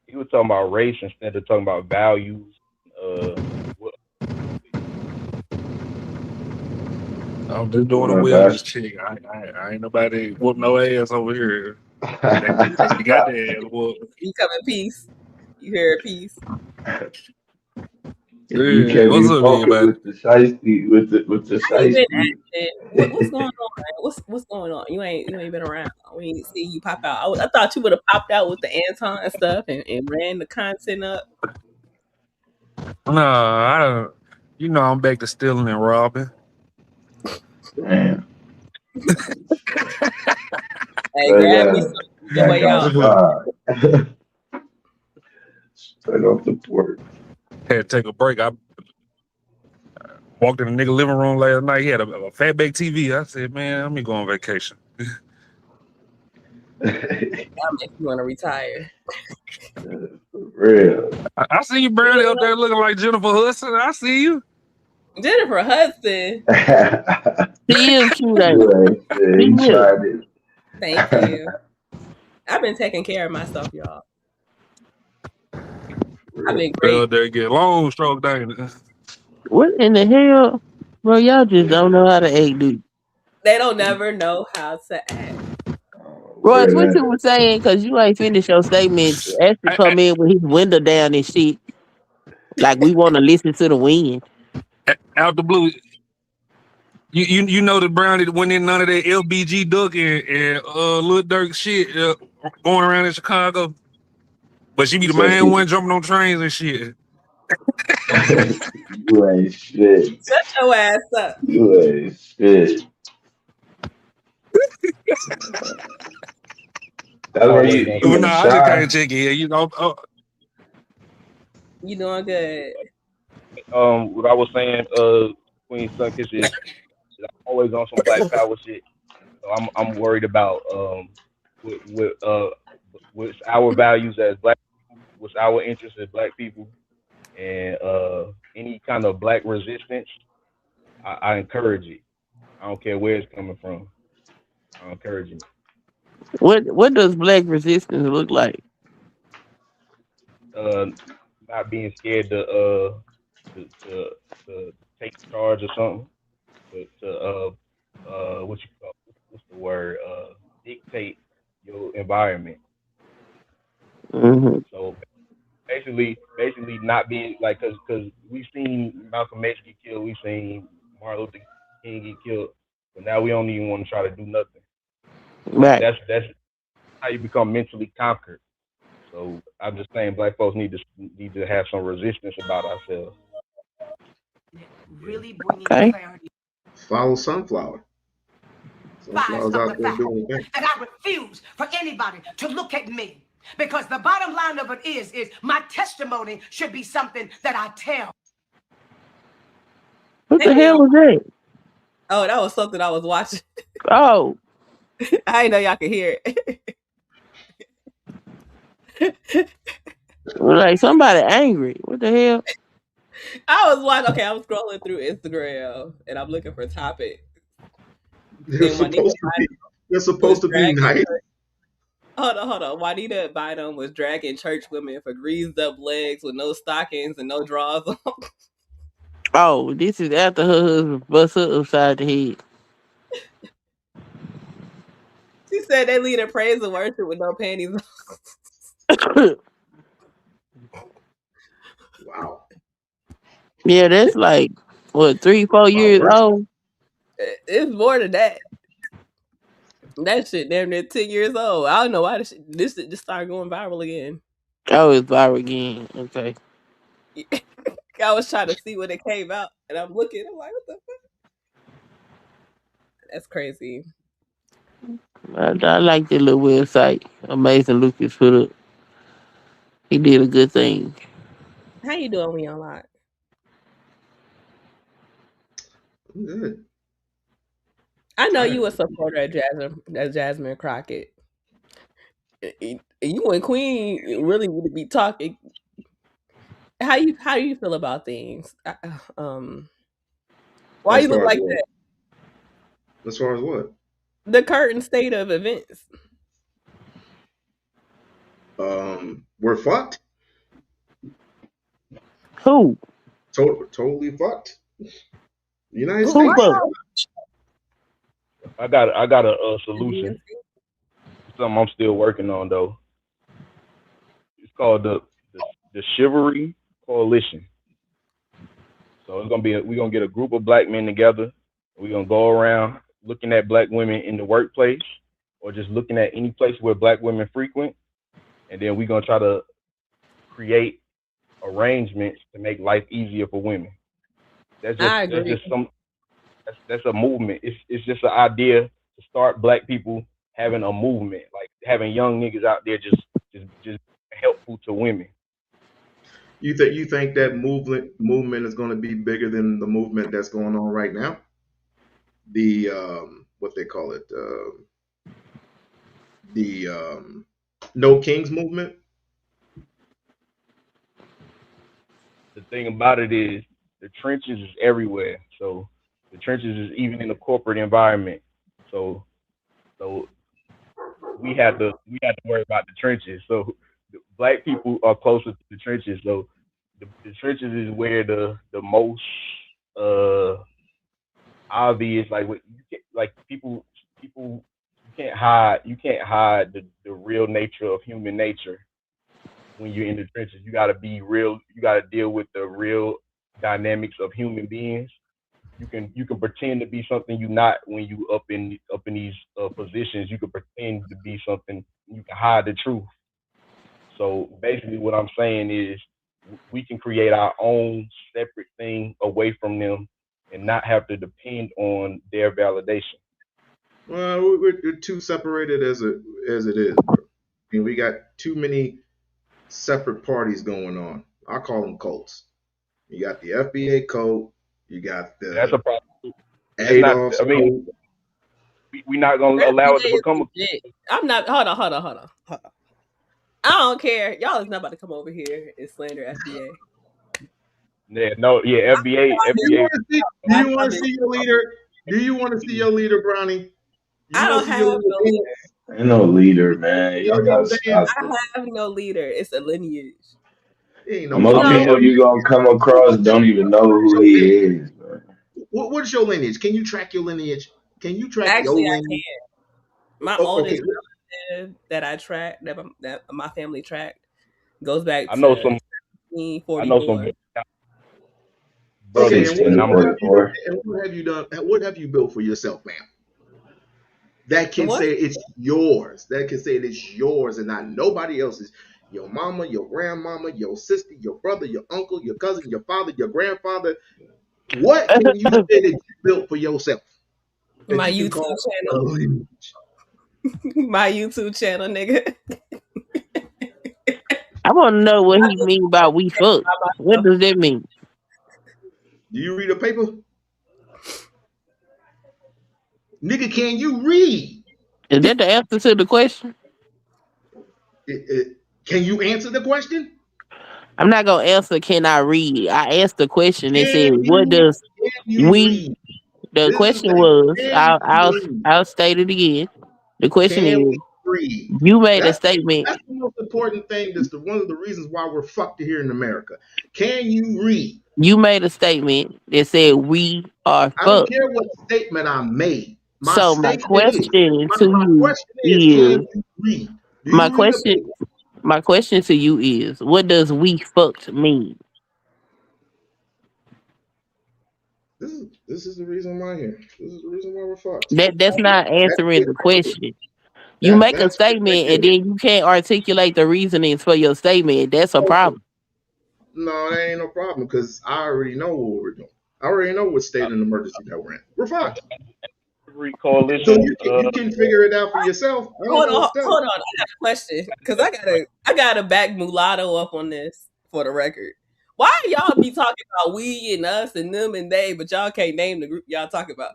Speaker 2: You were talking about race instead of talking about values. What,
Speaker 7: I'm just doing a
Speaker 5: My
Speaker 7: wellness
Speaker 5: gosh.
Speaker 7: check. I ain't nobody whoop no ass over here. They got their ass whooped.
Speaker 6: You come in peace. You hear a peace.
Speaker 5: You
Speaker 7: Yeah,
Speaker 5: can't
Speaker 7: what's
Speaker 5: be
Speaker 7: up,
Speaker 5: fucking
Speaker 7: everybody?
Speaker 5: with the shiesty with the
Speaker 6: How you been,
Speaker 5: shiesty.
Speaker 6: Ashton? What's going on? What's going on? You ain't been around. We ain't see you pop out. I thought you would have popped out with the Anton and stuff and ran the content up.
Speaker 7: No, I don't. I'm back to stealing and robbing.
Speaker 5: Damn.
Speaker 6: Hey,
Speaker 5: Straight
Speaker 6: grab me
Speaker 5: up.
Speaker 6: something on your
Speaker 5: Back
Speaker 6: way out.
Speaker 5: outside. Straight off the porch.
Speaker 7: Had to take a break. I walked in the nigga living room last night. He had a fat big TV. I said, man, let me go on vacation.
Speaker 6: That makes you want to retire.
Speaker 5: For real.
Speaker 7: I see you,
Speaker 6: You
Speaker 7: Brownie,
Speaker 6: ain't
Speaker 7: up there looking like Jennifer Hudson. I see you.
Speaker 6: Jennifer Hudson.
Speaker 3: She is cute, ain't
Speaker 5: You ain't shit.
Speaker 3: she?
Speaker 5: He
Speaker 3: She is.
Speaker 5: tried
Speaker 6: Thank you. I've been taking care of myself, y'all. I've
Speaker 5: it.
Speaker 6: been
Speaker 7: Well,
Speaker 6: great.
Speaker 7: there get long stroke, ain't it?
Speaker 3: What in the hell? Bro, y'all just don't know how to act, dude.
Speaker 6: They don't never know how to act.
Speaker 3: Royce,
Speaker 5: Wear
Speaker 3: what you
Speaker 5: that.
Speaker 3: was saying? Cause you ain't finished your statement. Ashton
Speaker 7: I,
Speaker 3: come in with his window down and shit. Like we want to listen to the wind.
Speaker 7: out the blue, you know that Brownie went in none of that LBG Duck and Lil Durk shit going around in Chicago. But she be the
Speaker 5: So
Speaker 7: main
Speaker 5: she,
Speaker 7: one jumping on trains and shit.
Speaker 5: you ain't shit.
Speaker 6: Shut your ass up.
Speaker 5: You ain't shit. That's where
Speaker 2: always
Speaker 5: you
Speaker 2: on
Speaker 7: But
Speaker 5: you in
Speaker 7: no,
Speaker 5: the
Speaker 7: I just can't
Speaker 5: shy.
Speaker 7: check it.
Speaker 6: You doing good.
Speaker 2: what I was saying, Queen Sunkist is I'm always on some Black Power shit. So I'm worried about what what's our values as Black people, what's our interests as Black people, and any kind of Black resistance. I encourage it. I don't care where it's coming from. I encourage it.
Speaker 3: What does black resistance look like?
Speaker 2: Uh, Not being scared to to, to take charge of something. What you call what's the word? Dictate your environment.
Speaker 3: Hmm.
Speaker 2: So basically not being like because we've seen Malcolm X get killed, we've seen Martin Luther King get killed, but now we don't even want to try to do nothing. So
Speaker 3: Right.
Speaker 2: that's how you become mentally conquered. So I'm just saying, black folks need to have some resistance about ourselves. Yeah.
Speaker 8: Really bringing
Speaker 3: Okay.
Speaker 8: clarity.
Speaker 9: Follow Sunflower.
Speaker 8: Advised
Speaker 9: Sunflower's
Speaker 8: of
Speaker 9: out
Speaker 8: the
Speaker 9: there
Speaker 8: fact
Speaker 9: doing that.
Speaker 8: that I refuse for anybody to look at me. Because the bottom line of it is my testimony should be something that I tell.
Speaker 3: What the
Speaker 6: Hey,
Speaker 3: hell
Speaker 6: y'all.
Speaker 3: was that?
Speaker 6: Oh, that was something I was watching.
Speaker 3: Oh,
Speaker 6: I didn't know y'all could hear it.
Speaker 3: like somebody angry. What the hell?
Speaker 6: I was watching. Okay, I was scrolling through Instagram and I'm looking for topics.
Speaker 9: They're
Speaker 6: And Juanita
Speaker 9: supposed to be.
Speaker 6: Bynum
Speaker 9: They're
Speaker 6: was
Speaker 9: supposed to be
Speaker 6: dragging.
Speaker 9: nice.
Speaker 6: Hold on. Juanita Bynum was dragging church women for greased up legs with no stockings and no drawers on.
Speaker 3: Oh, this is after her husband bust her upside the head.
Speaker 6: She said they lead a praise and worship with no panties on.
Speaker 9: Wow.
Speaker 3: Yeah, that's like what 3, 4
Speaker 9: Wow.
Speaker 3: years
Speaker 9: Worship.
Speaker 3: old.
Speaker 6: It's more than that. That shit damn near 10 years old. I don't know why this shit just started going viral again.
Speaker 3: Oh, it's viral again. Okay.
Speaker 6: I was trying to see when it came out, and I'm looking. I'm like, what the fuck? That's crazy.
Speaker 3: I like that little website. Amazing Lucas put up. He did a good thing.
Speaker 6: How you doing when you're online?
Speaker 9: I'm good.
Speaker 6: I know you
Speaker 9: Tired.
Speaker 6: a supporter of Jasmine Crockett. You and Queen really need to be talking. How you feel about things? Why
Speaker 9: As
Speaker 6: you look
Speaker 9: far as
Speaker 6: like
Speaker 9: what?
Speaker 6: that?
Speaker 9: As far as what?
Speaker 6: The current state of events.
Speaker 9: We're fucked.
Speaker 3: Who?
Speaker 9: Totally fucked. United
Speaker 6: Who?
Speaker 3: Who
Speaker 9: States.
Speaker 3: fuck?
Speaker 2: I got a solution. Something I'm still working on though. It's called the Chivalry Coalition. So it's gonna be we're gonna get a group of black men together. We're gonna go around looking at black women in the workplace or just looking at any place where black women frequent, and then we're gonna try to create arrangements to make life easier for women.
Speaker 6: I
Speaker 2: That's
Speaker 6: agree.
Speaker 2: just some that's a movement. It's just an idea to start black people having a movement, like having young niggas out there just helpful to women.
Speaker 9: You think that movement is going to be bigger than the movement that's going on right now? The what they call it, the No Kings movement.
Speaker 2: The thing about it is the trenches is everywhere. So the trenches is even in the corporate environment. So so we have to worry about the trenches. So the black people are closer to the trenches. So the trenches is where the most uh obvious like people you can't hide the real nature of human nature when you're in the trenches. You gotta be real, you gotta deal with the real dynamics of human beings. You can pretend to be something you're not when you up in these positions. You can pretend to be something. You can hide the truth. So basically, what I'm saying is we can create our own separate thing away from them and not have to depend on their validation.
Speaker 9: Well, we're too separated as it is, bro. I mean, we got too many separate parties going on. I call them cults. You got the FBA cult. You got
Speaker 2: That's
Speaker 9: the
Speaker 2: a problem. That's not.
Speaker 9: Adolf's
Speaker 2: I mean,
Speaker 9: cult.
Speaker 2: we're not gonna allow it to
Speaker 6: FBA is
Speaker 2: become a.
Speaker 6: legit. I'm not. Hold on. I don't care. Y'all is not about to come over here and slander FBA.
Speaker 2: Yeah, no, yeah, FBA,
Speaker 9: Do you
Speaker 2: FBA.
Speaker 9: want to see? Do
Speaker 6: I
Speaker 9: you want to see your leader? Do you want to see your leader, Brownie? You want
Speaker 6: don't
Speaker 9: to see
Speaker 6: have
Speaker 9: your
Speaker 6: no
Speaker 9: leader?
Speaker 6: leader.
Speaker 5: Ain't no leader, man.
Speaker 9: You
Speaker 5: Y'all
Speaker 9: know what
Speaker 5: gotta
Speaker 9: I'm saying?
Speaker 5: stop it.
Speaker 6: I have no leader. It's a lineage.
Speaker 9: Ain't no
Speaker 5: Most
Speaker 2: I
Speaker 9: leader.
Speaker 2: mean,
Speaker 5: people
Speaker 6: No,
Speaker 5: you gonna come across don't even know
Speaker 9: What is
Speaker 5: who
Speaker 9: your
Speaker 5: he
Speaker 9: lineage?
Speaker 5: is, bro.
Speaker 9: What is your lineage? Can you track your lineage? Can you track your
Speaker 6: actually, I
Speaker 9: lineage?
Speaker 6: can't. My
Speaker 9: Okay,
Speaker 6: oldest relative that I tracked, that my family tracked, goes back
Speaker 2: I know
Speaker 6: to
Speaker 2: some. I know some
Speaker 6: 1944.
Speaker 9: okay,
Speaker 2: brothers,
Speaker 9: and
Speaker 2: and I'm
Speaker 9: what have you done?
Speaker 5: 1644.
Speaker 9: And what have you done? What have you built for yourself, ma'am? That can
Speaker 6: What?
Speaker 9: say it's yours. That can say it's yours and not nobody else's. Your mama, your grandmama, your sister, your brother, your uncle, your cousin, your father, your grandfather. What can you say that you built for yourself that
Speaker 6: My
Speaker 9: you can
Speaker 6: YouTube
Speaker 9: call a
Speaker 6: channel.
Speaker 9: lineage?
Speaker 6: My YouTube channel, nigga.
Speaker 3: I want to know what
Speaker 6: I
Speaker 3: he
Speaker 6: just
Speaker 3: mean by we fuck.
Speaker 6: by
Speaker 3: What
Speaker 6: myself.
Speaker 3: does that mean?
Speaker 9: Do you read a paper? Nigga, can you read?
Speaker 3: Is that the answer to the question?
Speaker 9: Can you answer the question?
Speaker 3: I'm not gonna answer. Can I read? I asked the question and said, "What does
Speaker 9: Can you
Speaker 3: we?"
Speaker 9: read?
Speaker 3: The
Speaker 9: This is the
Speaker 3: question
Speaker 9: thing.
Speaker 3: was,
Speaker 9: Can you read?
Speaker 3: I'll state it again. The question
Speaker 9: Can
Speaker 3: is,
Speaker 9: we read?
Speaker 3: you made a
Speaker 9: That's
Speaker 3: statement.
Speaker 9: that's the most important thing. That's one of the reasons why we're fucked here in America. Can you read?
Speaker 3: You made a statement that said we are
Speaker 9: I don't
Speaker 3: fucked.
Speaker 9: care what statement I made. My
Speaker 3: So my
Speaker 9: statement is,
Speaker 3: question
Speaker 9: my,
Speaker 3: to
Speaker 9: my
Speaker 3: you
Speaker 9: question is, can
Speaker 3: is,
Speaker 9: you read? Do
Speaker 3: my
Speaker 9: you read a
Speaker 3: question,
Speaker 9: paper?
Speaker 3: my question to you is, what does we fucked mean?
Speaker 9: This is This is the reason why here. This is the reason why we're fucked.
Speaker 3: That's not
Speaker 9: That's
Speaker 3: answering
Speaker 9: it
Speaker 3: the
Speaker 9: right there.
Speaker 3: question. You make a
Speaker 9: That's it right
Speaker 3: statement and
Speaker 9: there.
Speaker 3: then you can't articulate the reasonings for your statement. That's a
Speaker 9: Okay.
Speaker 3: problem.
Speaker 9: No, that ain't no problem because I already know what we're doing. I already know what state of emergency that we're in. We're fine.
Speaker 2: Free
Speaker 9: So
Speaker 2: coalition.
Speaker 9: you can figure it out for yourself. I don't know what to tell you.
Speaker 6: Hold on. I got a question because I gotta back Mulatto up on this for the record. Why y'all be talking about we and us and them and they, but y'all can't name the group y'all talk about?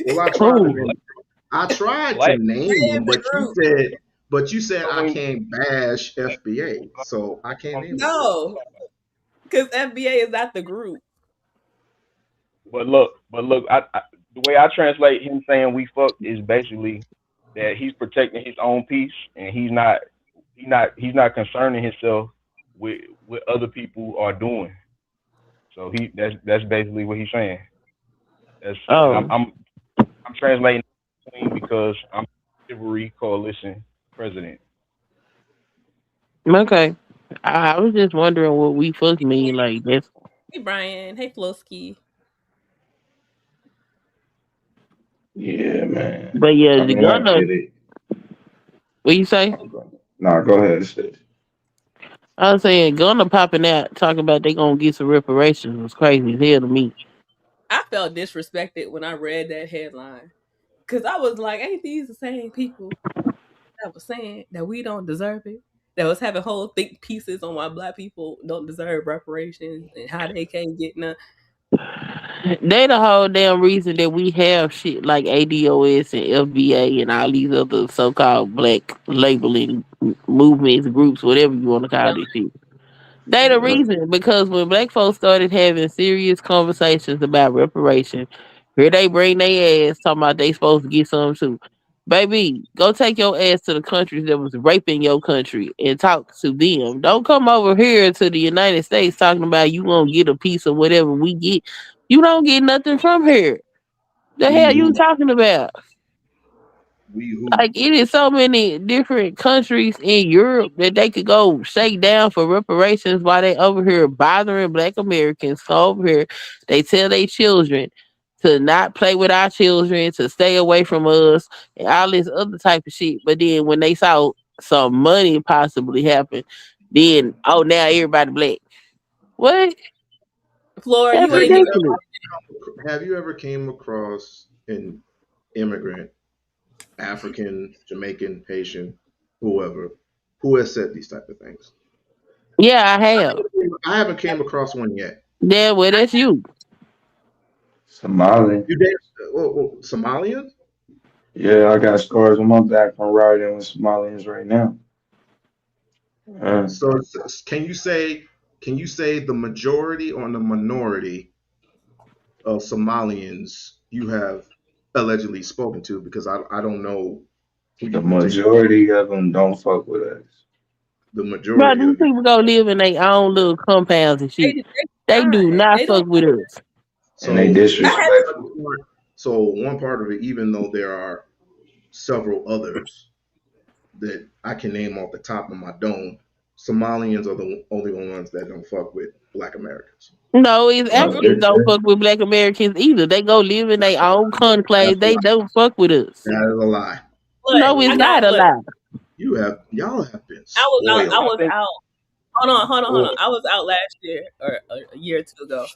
Speaker 9: Well,
Speaker 3: Cool.
Speaker 9: I tried to
Speaker 2: Like,
Speaker 9: name
Speaker 6: Name
Speaker 9: them,
Speaker 6: the group.
Speaker 9: but you said I
Speaker 2: so
Speaker 9: can't bash FBA, so I can't name the group.
Speaker 6: No, because FBA is not the group.
Speaker 2: but look, the way I translate him saying we fuck is basically that he's protecting his own peace and he's not concerning himself with what other people are doing. So that's basically what he's saying. And
Speaker 3: Oh,
Speaker 2: I'm translating because I'm Chivalry Coalition president.
Speaker 3: okay. I was just wondering what we fuck mean. Like that's,
Speaker 6: Hey Brian. Hey Flosky.
Speaker 5: Yeah, man.
Speaker 3: but yeah,
Speaker 5: I
Speaker 3: the
Speaker 5: mean, I
Speaker 3: gunner.
Speaker 5: get it.
Speaker 3: What you say?
Speaker 5: Nah, go ahead, sis.
Speaker 3: I was saying gunner popping out talking about they gonna get some reparations was crazy as hell to me.
Speaker 6: I felt disrespected when I read that headline because I was like, "Ain't these the same people that was saying that we don't deserve it? That was having whole think pieces on why black people don't deserve reparations and how they can't get none."
Speaker 3: They the whole damn reason that we have shit like ADOS and FBA and all these other so called black labeling movements, groups, whatever you want to call this shit. They the
Speaker 5: Yeah.
Speaker 3: reason because when black folks started having serious conversations about reparation, here they bring their ass talking about they supposed to get some too. Baby, go take your ass to the countries that was raping your country and talk to them. Don't come over here to the United States talking about you gonna get a piece of whatever we get. You don't get nothing from here. The
Speaker 9: We
Speaker 3: hell you
Speaker 9: who?
Speaker 3: talking about?
Speaker 9: We who?
Speaker 3: Like it is so many different countries in Europe that they could go shake down for reparations while they over here bothering black Americans. So over here, they tell their children to not play with our children, to stay away from us, and all this other type of shit. But then when they saw some money possibly happen, then oh now everybody black. What?
Speaker 6: Flora,
Speaker 3: That's
Speaker 6: you
Speaker 9: Have
Speaker 6: ain't
Speaker 9: you
Speaker 6: even
Speaker 3: ridiculous.
Speaker 9: have you ever came across an immigrant, African, Jamaican, Haitian, whoever, who has said these type of things?
Speaker 3: Yeah, I have.
Speaker 9: I haven't came across one yet.
Speaker 3: Yeah, well that's you.
Speaker 5: Somali.
Speaker 9: You date Somalians?
Speaker 5: Yeah, I got scars on my back from riding with Somalians right now. Uh,
Speaker 9: So can you say the majority or the minority of Somalians you have allegedly spoken to? Because I don't know who
Speaker 5: the
Speaker 9: you particularly
Speaker 5: majority of them don't fuck with us.
Speaker 9: the
Speaker 3: Bro,
Speaker 9: majority
Speaker 3: these
Speaker 9: of you.
Speaker 3: people go live in their own little compounds and shit.
Speaker 6: they
Speaker 3: They do
Speaker 6: not.
Speaker 3: not
Speaker 6: They don't.
Speaker 3: fuck with us.
Speaker 5: And they
Speaker 9: So
Speaker 5: disrespectful.
Speaker 9: one part of it, even though there are several others that I can name off the top of my dome, Somalians are the only ones that don't fuck with Black Americans.
Speaker 3: No, it's Africans
Speaker 5: Yes,
Speaker 3: don't
Speaker 5: sir.
Speaker 3: fuck with black Americans either. They go live in their own
Speaker 9: That's
Speaker 3: conclave.
Speaker 9: a
Speaker 3: They
Speaker 9: lie.
Speaker 3: don't fuck with us.
Speaker 9: That is a lie.
Speaker 6: Look,
Speaker 3: No, it's
Speaker 6: I
Speaker 3: not
Speaker 6: got
Speaker 3: a
Speaker 6: look.
Speaker 3: lie.
Speaker 9: Y'all have been
Speaker 6: I
Speaker 9: spoiled.
Speaker 2: I
Speaker 6: was
Speaker 2: think
Speaker 6: out. Hold on.
Speaker 2: well,
Speaker 6: I was out last year or a year or two ago,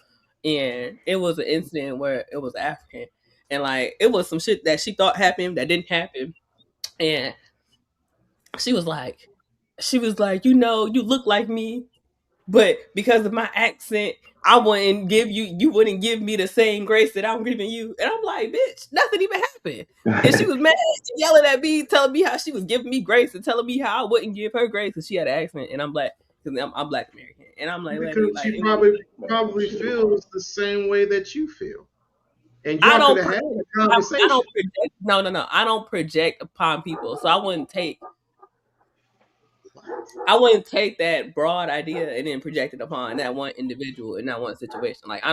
Speaker 6: and it was an incident where it was African, and like it was some shit that she thought happened that didn't happen, and she was like, you know, you look like me, but because of my accent, you wouldn't give me the same grace that I'm giving you. And I'm like, bitch, nothing even happened. And she was mad, yelling at me, telling me how she was giving me grace and telling me how I wouldn't give her grace because she had an accent and I'm black because I'm Black American. And I'm like, lady,
Speaker 9: Because
Speaker 6: like
Speaker 9: she
Speaker 6: it was.
Speaker 5: Man,
Speaker 9: probably
Speaker 5: shit, bro.
Speaker 9: feels the same way that you feel. And
Speaker 6: I
Speaker 9: y'all could
Speaker 6: don't.
Speaker 9: have had a
Speaker 6: I
Speaker 9: conversation.
Speaker 6: don't project. No. I don't project upon people, so I wouldn't take that broad idea and then project it upon that one individual in that one situation. Like I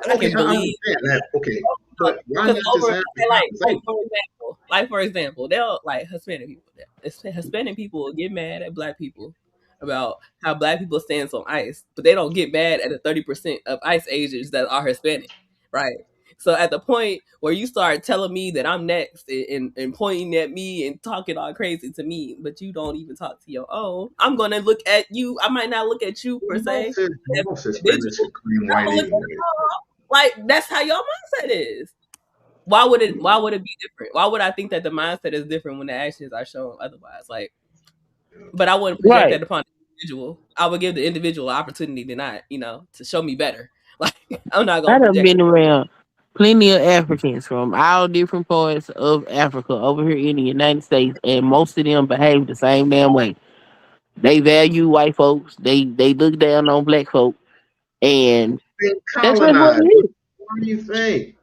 Speaker 9: Okay,
Speaker 6: can
Speaker 9: I
Speaker 6: believe
Speaker 9: understand that. Okay, but why
Speaker 6: because
Speaker 9: not just
Speaker 6: over
Speaker 9: have the
Speaker 6: like
Speaker 9: conversation?
Speaker 6: for example, they'll like Hispanic people. Hispanic people will get mad at black people about how black people stand on ICE, but they don't get mad at the 30% of ICE agents that are Hispanic, right? So at the point where you start telling me that I'm next and pointing at me and talking all crazy to me, but you don't even talk to your own, I'm gonna look at you. I might not look at you per se as an
Speaker 9: Most Hispanics
Speaker 6: individual.
Speaker 9: are clean
Speaker 6: I'm
Speaker 9: white
Speaker 6: gonna look
Speaker 9: anyway.
Speaker 6: at y'all. Like that's how your mindset is. Why would it be different? Why would I think that the mindset is different when the actions are shown otherwise? Like, but I wouldn't project
Speaker 3: Right.
Speaker 6: that upon the individual. I would give the individual opportunity to not, to show me better. Like I'm not
Speaker 3: I
Speaker 6: gonna
Speaker 3: done
Speaker 6: project
Speaker 3: been
Speaker 6: it.
Speaker 3: around plenty of Africans from all different parts of Africa over here in the United States, and most of them behave the same damn way. They value white folks. They look down on black folk, and
Speaker 9: Been
Speaker 3: that's just what
Speaker 9: colonized.
Speaker 3: it is.
Speaker 9: What do you think?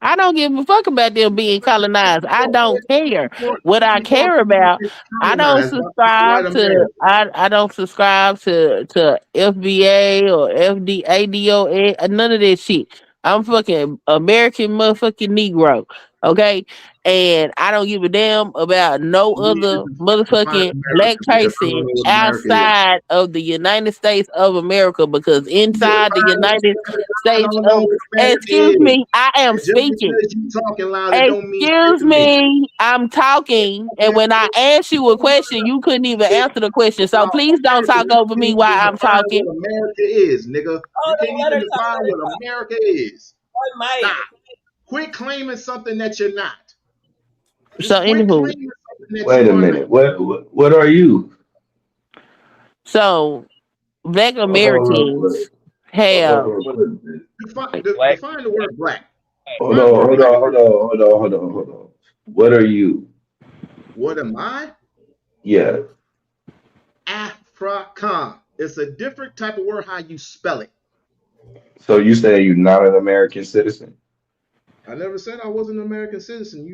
Speaker 3: I don't give a fuck about them being colonized. I don't care. What I
Speaker 9: You talking
Speaker 3: care
Speaker 9: about
Speaker 3: about,
Speaker 9: being
Speaker 3: I don't
Speaker 9: colonized by white
Speaker 3: subscribe to
Speaker 9: America.
Speaker 3: I don't subscribe to FBA or FDADO, none of that shit. I'm fucking American motherfucking Negro. Okay? And I don't give a damn about no
Speaker 9: You need
Speaker 3: other
Speaker 9: to define
Speaker 3: motherfucking
Speaker 9: America
Speaker 3: black
Speaker 9: because I don't
Speaker 3: person
Speaker 9: know what America is.
Speaker 3: outside of the United States of America, because inside the United
Speaker 9: I
Speaker 3: States
Speaker 9: don't know
Speaker 3: of,
Speaker 9: what America
Speaker 3: excuse
Speaker 9: is.
Speaker 3: me, I am
Speaker 9: And just
Speaker 3: speaking.
Speaker 9: because you talking loud, it don't mean shit
Speaker 3: Excuse
Speaker 9: to me.
Speaker 3: me, I'm talking. And when I asked you a question, you couldn't even answer the question. So please don't
Speaker 9: America,
Speaker 3: talk
Speaker 9: you
Speaker 3: over
Speaker 9: can't
Speaker 3: me while
Speaker 9: even
Speaker 3: I'm
Speaker 9: define
Speaker 3: talking.
Speaker 9: what America is, nigga. You
Speaker 6: Oh,
Speaker 9: can't
Speaker 6: don't let
Speaker 9: even
Speaker 6: her talk.
Speaker 9: define
Speaker 6: Let her
Speaker 9: what
Speaker 6: talk.
Speaker 9: America is.
Speaker 6: I might.
Speaker 9: Stop. Quit claiming something that you're not.
Speaker 3: So
Speaker 9: Just quit
Speaker 3: anywho,
Speaker 9: claiming something that
Speaker 5: Wait
Speaker 9: you
Speaker 5: a
Speaker 9: are not.
Speaker 5: minute. What are you?
Speaker 3: so black
Speaker 5: Hold on.
Speaker 3: Americans have
Speaker 2: What black?
Speaker 9: Define the word black.
Speaker 5: Hold
Speaker 9: Define the
Speaker 5: on.
Speaker 9: word
Speaker 5: Hold
Speaker 9: black.
Speaker 5: on. Hold on. Hold on. Hold on. Hold on. What are you?
Speaker 9: What am I?
Speaker 5: Yeah.
Speaker 9: African. It's a different type of word how you spell it.
Speaker 5: So you say you're not an American citizen?
Speaker 9: I never said I wasn't an American citizen.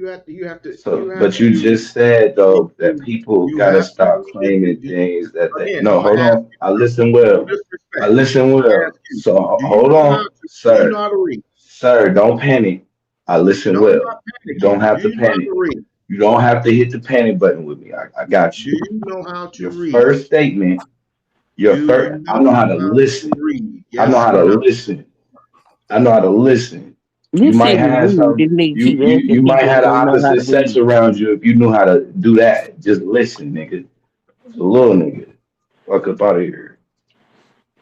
Speaker 5: So, but you just said though that people
Speaker 9: you
Speaker 5: gotta
Speaker 9: have
Speaker 5: stop
Speaker 9: to
Speaker 5: claiming things that they.
Speaker 9: again,
Speaker 5: No,
Speaker 9: I'm gonna
Speaker 5: hold
Speaker 9: ask
Speaker 5: on. I listen well.
Speaker 9: no
Speaker 5: I
Speaker 9: disrespect.
Speaker 5: listen
Speaker 9: I'm gonna ask
Speaker 5: well.
Speaker 9: you,
Speaker 5: So
Speaker 9: do you
Speaker 5: hold
Speaker 9: know how
Speaker 5: on,
Speaker 9: to do you know
Speaker 5: sir.
Speaker 9: how to read?
Speaker 5: Sir, don't panic. I listen
Speaker 9: No, I'm
Speaker 5: well.
Speaker 9: not
Speaker 5: You don't
Speaker 9: panicking. Do
Speaker 5: have to
Speaker 9: you know how
Speaker 5: panic.
Speaker 9: to read?
Speaker 5: You don't have to hit the panic button with me. I got
Speaker 9: Do
Speaker 5: you.
Speaker 9: you know how to
Speaker 5: Your
Speaker 9: read?
Speaker 5: first statement. Your
Speaker 9: Do you
Speaker 5: first. I
Speaker 9: know
Speaker 5: know how to
Speaker 9: how to
Speaker 5: listen.
Speaker 9: read?
Speaker 5: I know
Speaker 9: Yes
Speaker 5: how
Speaker 9: or
Speaker 5: to
Speaker 9: no?
Speaker 5: listen. I know how to listen. You
Speaker 3: this
Speaker 5: might
Speaker 3: shit is
Speaker 5: have
Speaker 3: weird.
Speaker 5: some.
Speaker 3: This nigga
Speaker 5: You
Speaker 3: keep
Speaker 5: you
Speaker 3: asking
Speaker 5: you might
Speaker 3: people if
Speaker 5: have the
Speaker 3: they know how
Speaker 5: opposite
Speaker 3: to
Speaker 5: sex
Speaker 3: read.
Speaker 5: around you if you knew how to do that. Just listen, nigga. It's a little nigga. Fuck up out of here.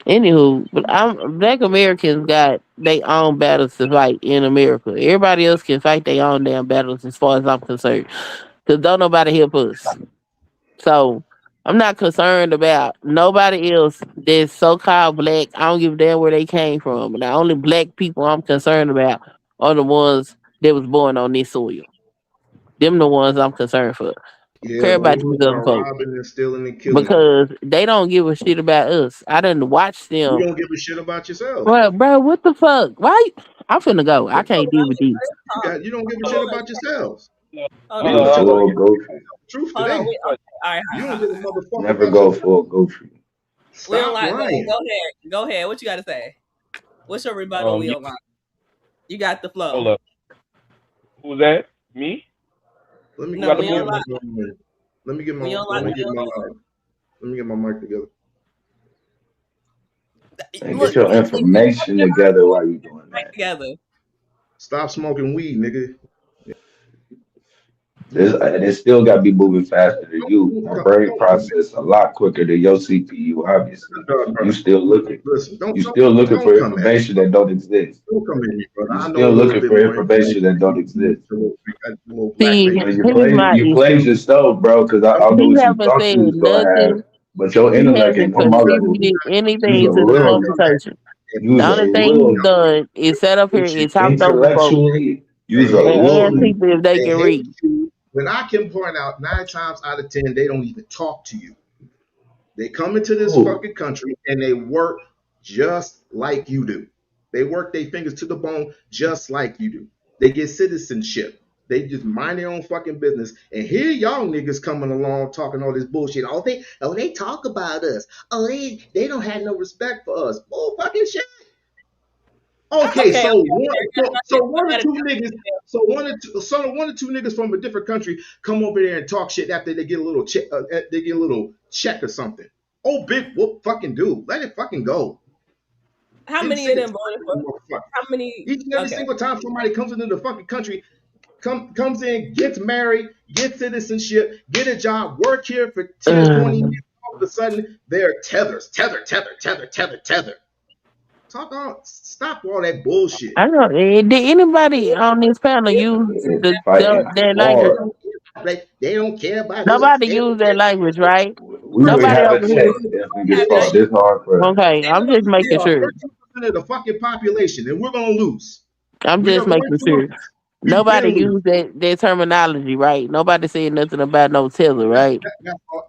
Speaker 3: Anywho, but black Americans got their own battles to fight in America. Everybody else can fight their own damn battles as far as I'm concerned. Cause don't nobody help us. So I'm not concerned about nobody else that's so called black. I don't give a damn where they came from. The only black people I'm concerned about are the ones that was born on this soil. Them the ones I'm concerned for.
Speaker 9: Yeah,
Speaker 3: Care
Speaker 9: those
Speaker 3: about these
Speaker 9: who
Speaker 3: other
Speaker 9: are
Speaker 3: folks
Speaker 9: robbing and stealing and killing.
Speaker 3: because they don't give a shit about us. I didn't watch
Speaker 9: You
Speaker 3: them.
Speaker 9: don't give a shit about yourself.
Speaker 3: Bro, what the fuck? Why? I'm finna go. I
Speaker 6: Oh,
Speaker 3: can't deal with this.
Speaker 9: You don't give a
Speaker 6: hold
Speaker 9: shit
Speaker 6: on.
Speaker 9: about yourselves.
Speaker 6: Hold
Speaker 5: You
Speaker 9: Be
Speaker 5: a
Speaker 6: on.
Speaker 9: with your
Speaker 5: full
Speaker 9: fucking
Speaker 5: goofy.
Speaker 9: truth
Speaker 6: Hold on.
Speaker 9: today.
Speaker 6: Okay. All right.
Speaker 9: You don't give a motherfucker
Speaker 5: Never
Speaker 9: about
Speaker 5: go
Speaker 9: yourself.
Speaker 5: full goofy.
Speaker 6: We don't
Speaker 9: Stop
Speaker 6: like.
Speaker 9: lying.
Speaker 6: Go ahead. Go ahead. What you got to say? What's your rebuttal? We
Speaker 2: You
Speaker 6: don't like. You got the
Speaker 2: hold
Speaker 6: flow.
Speaker 2: up. Who's that? Me?
Speaker 9: Let me
Speaker 2: Who
Speaker 6: No,
Speaker 2: got
Speaker 9: let
Speaker 2: the
Speaker 6: we
Speaker 9: me
Speaker 6: don't
Speaker 9: get
Speaker 2: floor?
Speaker 9: my
Speaker 6: like.
Speaker 9: let me get my
Speaker 6: We don't
Speaker 9: let
Speaker 6: like.
Speaker 9: me
Speaker 2: Oh,
Speaker 6: We
Speaker 9: get
Speaker 6: don't
Speaker 9: my
Speaker 6: like.
Speaker 9: let me get my mic together.
Speaker 5: And get
Speaker 6: Look,
Speaker 5: your information together while you doing
Speaker 6: back
Speaker 5: that.
Speaker 6: together.
Speaker 9: Stop smoking weed, nigga.
Speaker 5: And it still got to be moving faster than you. My brain
Speaker 9: Don't come
Speaker 5: process a lot quicker than your CPU, obviously. You
Speaker 9: brother.
Speaker 5: still looking.
Speaker 9: Listen,
Speaker 5: You still looking for
Speaker 9: don't come at me.
Speaker 5: information that don't exist.
Speaker 9: Don't come at me, brother.
Speaker 5: You
Speaker 9: I know
Speaker 5: still
Speaker 9: a little
Speaker 5: looking
Speaker 9: bit
Speaker 5: for
Speaker 9: more
Speaker 5: information
Speaker 9: information
Speaker 5: that
Speaker 9: than
Speaker 5: don't
Speaker 9: you
Speaker 5: exist.
Speaker 9: little black
Speaker 3: See,
Speaker 9: baby.
Speaker 5: Well,
Speaker 3: here's my
Speaker 5: you played
Speaker 3: issue.
Speaker 5: yourself, bro, because I
Speaker 9: Don't
Speaker 5: know
Speaker 3: He
Speaker 5: what you
Speaker 3: haven't
Speaker 5: thought you
Speaker 3: said
Speaker 5: was gonna have,
Speaker 3: nothing.
Speaker 5: but your
Speaker 3: He
Speaker 5: intellect ain't
Speaker 3: hasn't
Speaker 5: on my level.
Speaker 3: contributed
Speaker 5: You was
Speaker 3: anything
Speaker 5: a
Speaker 3: to the
Speaker 5: little
Speaker 9: come
Speaker 5: nigga.
Speaker 9: at
Speaker 3: conversation.
Speaker 9: me
Speaker 5: You
Speaker 9: and
Speaker 5: was
Speaker 3: The
Speaker 5: a
Speaker 9: bullshit.
Speaker 3: only thing
Speaker 5: little
Speaker 3: he's
Speaker 5: nigga.
Speaker 3: done is sat up here and talked over folks
Speaker 5: Intellectually, you was a
Speaker 3: and
Speaker 5: little
Speaker 3: asked
Speaker 5: nigga.
Speaker 3: people if they
Speaker 9: They
Speaker 3: can
Speaker 9: hate
Speaker 3: read.
Speaker 9: you when I can point out 9 times out of 10 they don't even talk to you. They come into this
Speaker 5: Cool.
Speaker 9: fucking country and they work just like you do. They work their fingers to the bone just like you do. They get citizenship. They just mind their own fucking business. And here y'all niggas coming along talking all this bullshit. They talk about us. They don't have no respect for us. Bull fucking shit. Okay,
Speaker 6: Okay.
Speaker 9: so
Speaker 6: I got it.
Speaker 9: one or two niggas from a different country come over there and talk shit after they get a little check. They get a little check or something. Oh, big whoop fucking dude. Let it fucking go.
Speaker 6: How
Speaker 9: Getting
Speaker 6: many
Speaker 9: sick
Speaker 6: of
Speaker 9: and
Speaker 6: them
Speaker 9: tired
Speaker 6: voted
Speaker 9: of
Speaker 6: for?
Speaker 9: this motherfucker.
Speaker 6: How many?
Speaker 9: Each and every
Speaker 6: Okay.
Speaker 9: single time somebody comes into the fucking country, comes in, gets married, gets citizenship, get a job, work here for 10, 20 years, all of a sudden they're tether. Stop all that bullshit.
Speaker 3: I don't. Did anybody on this panel use
Speaker 5: Fighting
Speaker 3: that language?
Speaker 5: hard.
Speaker 9: They don't care about us.
Speaker 3: Nobody used that language, right?
Speaker 5: We would
Speaker 3: Nobody
Speaker 5: have a
Speaker 3: over here.
Speaker 5: check if we get
Speaker 6: Have that.
Speaker 5: fought this hard for us.
Speaker 3: Okay, I'm just making
Speaker 9: We are
Speaker 3: sure.
Speaker 9: 13% of the fucking population, and we're gonna lose.
Speaker 3: I'm
Speaker 9: We
Speaker 3: just
Speaker 9: are going
Speaker 3: making
Speaker 9: to
Speaker 3: sure.
Speaker 9: lose. We've been
Speaker 3: Nobody
Speaker 9: losing.
Speaker 3: used that terminology, right? Nobody said nothing about no tether, right?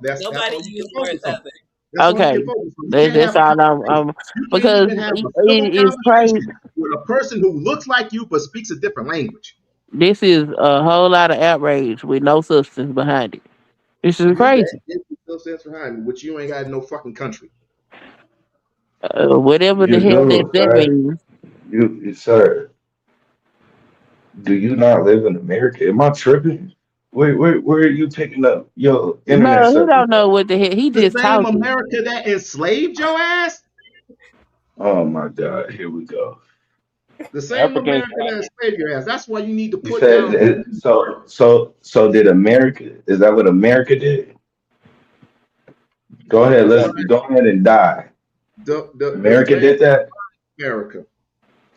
Speaker 9: That's
Speaker 6: Nobody
Speaker 9: all you can
Speaker 6: used the word
Speaker 9: focus on.
Speaker 6: tether.
Speaker 9: That's all you
Speaker 3: Okay,
Speaker 9: can focus on. You can't
Speaker 3: that's
Speaker 9: have a
Speaker 3: all
Speaker 9: conversation. You can't
Speaker 3: because
Speaker 9: even have a civil
Speaker 3: it's crazy.
Speaker 9: conversation with a person who looks like you but speaks a different language.
Speaker 3: This is a whole lot of outrage with no substance behind it. This is
Speaker 9: That
Speaker 3: crazy.
Speaker 9: is no sense behind me, which you ain't got no fucking country.
Speaker 3: Whatever the
Speaker 5: You
Speaker 3: hell
Speaker 5: do,
Speaker 3: that
Speaker 5: sir.
Speaker 3: means.
Speaker 5: Sir, do you not live in America? Am I tripping? Where are you picking up your internet
Speaker 3: No, he
Speaker 5: service
Speaker 3: don't know
Speaker 5: at?
Speaker 3: what the hell. He
Speaker 9: The
Speaker 3: just
Speaker 9: same
Speaker 3: talking.
Speaker 9: America that enslaved your ass?
Speaker 5: Oh my God, here we go.
Speaker 9: The same
Speaker 2: Africans
Speaker 9: America that enslaved your ass. That's why you need to
Speaker 5: You
Speaker 9: put down
Speaker 5: said so did America, is that what America did? Go ahead, let's
Speaker 9: define
Speaker 5: go ahead and die.
Speaker 9: the
Speaker 5: America
Speaker 9: man
Speaker 5: did that?
Speaker 9: America.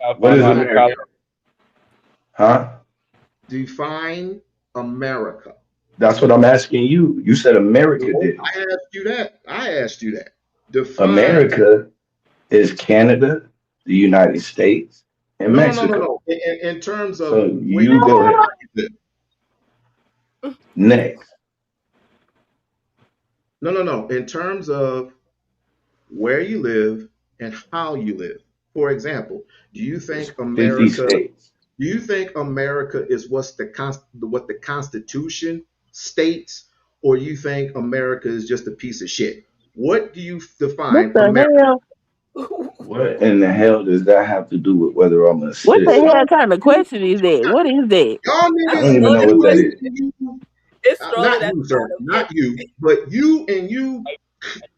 Speaker 2: South
Speaker 5: What is
Speaker 2: Carolina,
Speaker 5: America? Huh?
Speaker 9: Define America.
Speaker 5: That's what I'm asking you. You said America
Speaker 9: No,
Speaker 5: did it.
Speaker 9: I asked you that. Define.
Speaker 5: America is Canada, the United States, and Mexico.
Speaker 9: No. In terms of
Speaker 5: So
Speaker 9: where
Speaker 5: you go ahead.
Speaker 9: you live.
Speaker 5: Next.
Speaker 9: No. In terms of where you live and how you live. For example, do you
Speaker 5: It's
Speaker 9: think
Speaker 5: 50
Speaker 9: America?
Speaker 5: states.
Speaker 9: Do you think America is what the Constitution states, or you think America is just a piece of shit? What do you
Speaker 3: What
Speaker 9: define America?
Speaker 3: the hell?
Speaker 5: What in the hell does that have to do with whether I'm a
Speaker 3: What the
Speaker 5: citizen?
Speaker 3: hell kind of question is that? What is that?
Speaker 9: Y'all
Speaker 5: I
Speaker 6: That's
Speaker 9: niggas,
Speaker 5: don't even know
Speaker 6: loaded
Speaker 5: what that
Speaker 9: you
Speaker 6: question.
Speaker 5: is.
Speaker 9: and you,
Speaker 6: It's trolling
Speaker 9: not
Speaker 6: at
Speaker 9: you,
Speaker 6: the
Speaker 9: sir,
Speaker 6: bottom.
Speaker 9: not you, but you and you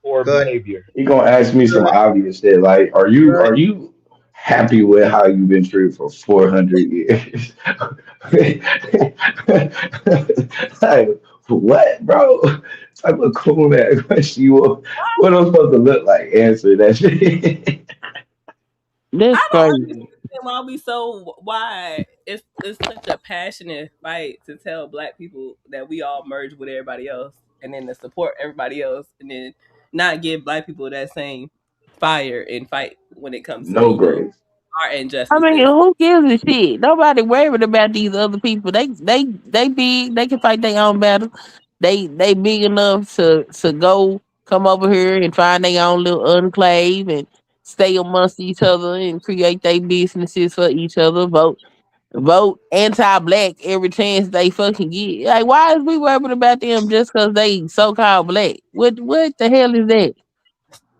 Speaker 2: poor
Speaker 9: cut,
Speaker 2: behavior.
Speaker 5: He gonna ask me some
Speaker 9: cut,
Speaker 5: obvious shit like, are you
Speaker 9: cut.
Speaker 5: are you happy with how you've been treated for 400 years? Like, what, bro? Type of cool ass question you want. What I'm supposed to look like? Answer that shit.
Speaker 3: That's
Speaker 6: I don't
Speaker 3: crazy.
Speaker 6: understand why it's such a passionate fight to tell black people that we all merge with everybody else and then to support everybody else and then not give black people that same fire and fight when it comes to,
Speaker 5: No grace.
Speaker 6: our
Speaker 3: I mean,
Speaker 6: injustices.
Speaker 3: who gives a shit? Nobody worried about these other people. They big. They can fight their own battles. They big enough to go come over here and find their own little enclave and stay amongst each other and create their businesses for each other. Vote anti-black every chance they fucking get. Like, why is we worried about them just because they so called black? What the hell is that?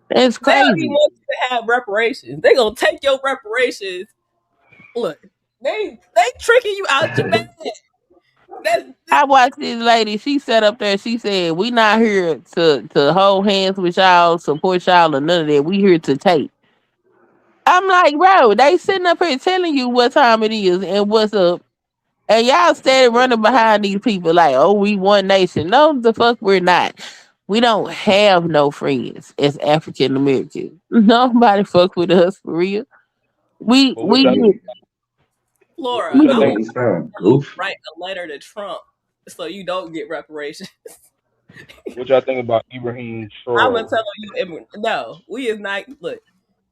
Speaker 3: That's
Speaker 6: They don't even
Speaker 3: crazy.
Speaker 6: want you to have reparations. They gonna take your reparations. Look, they tricking you out your bag. That's
Speaker 3: I watched this lady. She sat up there. She said, "We not here to hold hands with y'all, support y'all, or none of that. We here to take." I'm like, bro, they sitting up here telling you what time it is and what's up, and y'all steady running behind these people like, "Oh, we one nation." No, the fuck, we're not. We don't have no friends as African Americans. Nobody fuck with us for real. We
Speaker 2: But
Speaker 3: we get
Speaker 6: Flora.
Speaker 2: what
Speaker 3: we
Speaker 2: y'all
Speaker 6: I
Speaker 2: think?
Speaker 6: want
Speaker 5: You sound
Speaker 6: to
Speaker 5: goofy.
Speaker 6: write a letter to Trump so you don't get reparations.
Speaker 2: What y'all think about Ibrahim
Speaker 6: I'm gonna
Speaker 2: Traore?
Speaker 6: tell you, no, we is not. Look,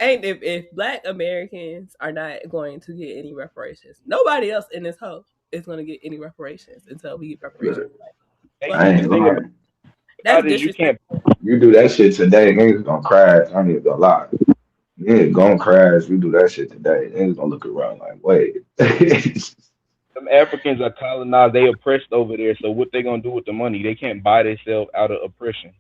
Speaker 6: ain't if Black Americans are not going to get any reparations, nobody else in this hoe is gonna get any reparations until we get reparations.
Speaker 5: Look,
Speaker 2: Hey,
Speaker 6: Fuck
Speaker 5: I
Speaker 6: it,
Speaker 2: the
Speaker 5: ain't
Speaker 2: thing about
Speaker 5: lying.
Speaker 6: that's
Speaker 2: it is you
Speaker 6: disrespect.
Speaker 2: can't.
Speaker 5: You do that shit today, niggas gonna crash. I ain't even gonna lie. Yeah, gonna crash. You do that shit today, niggas gonna look around like, wait.
Speaker 2: Some Africans are colonized. They oppressed over there. So what they gonna do with the money? They can't buy themselves out of oppression.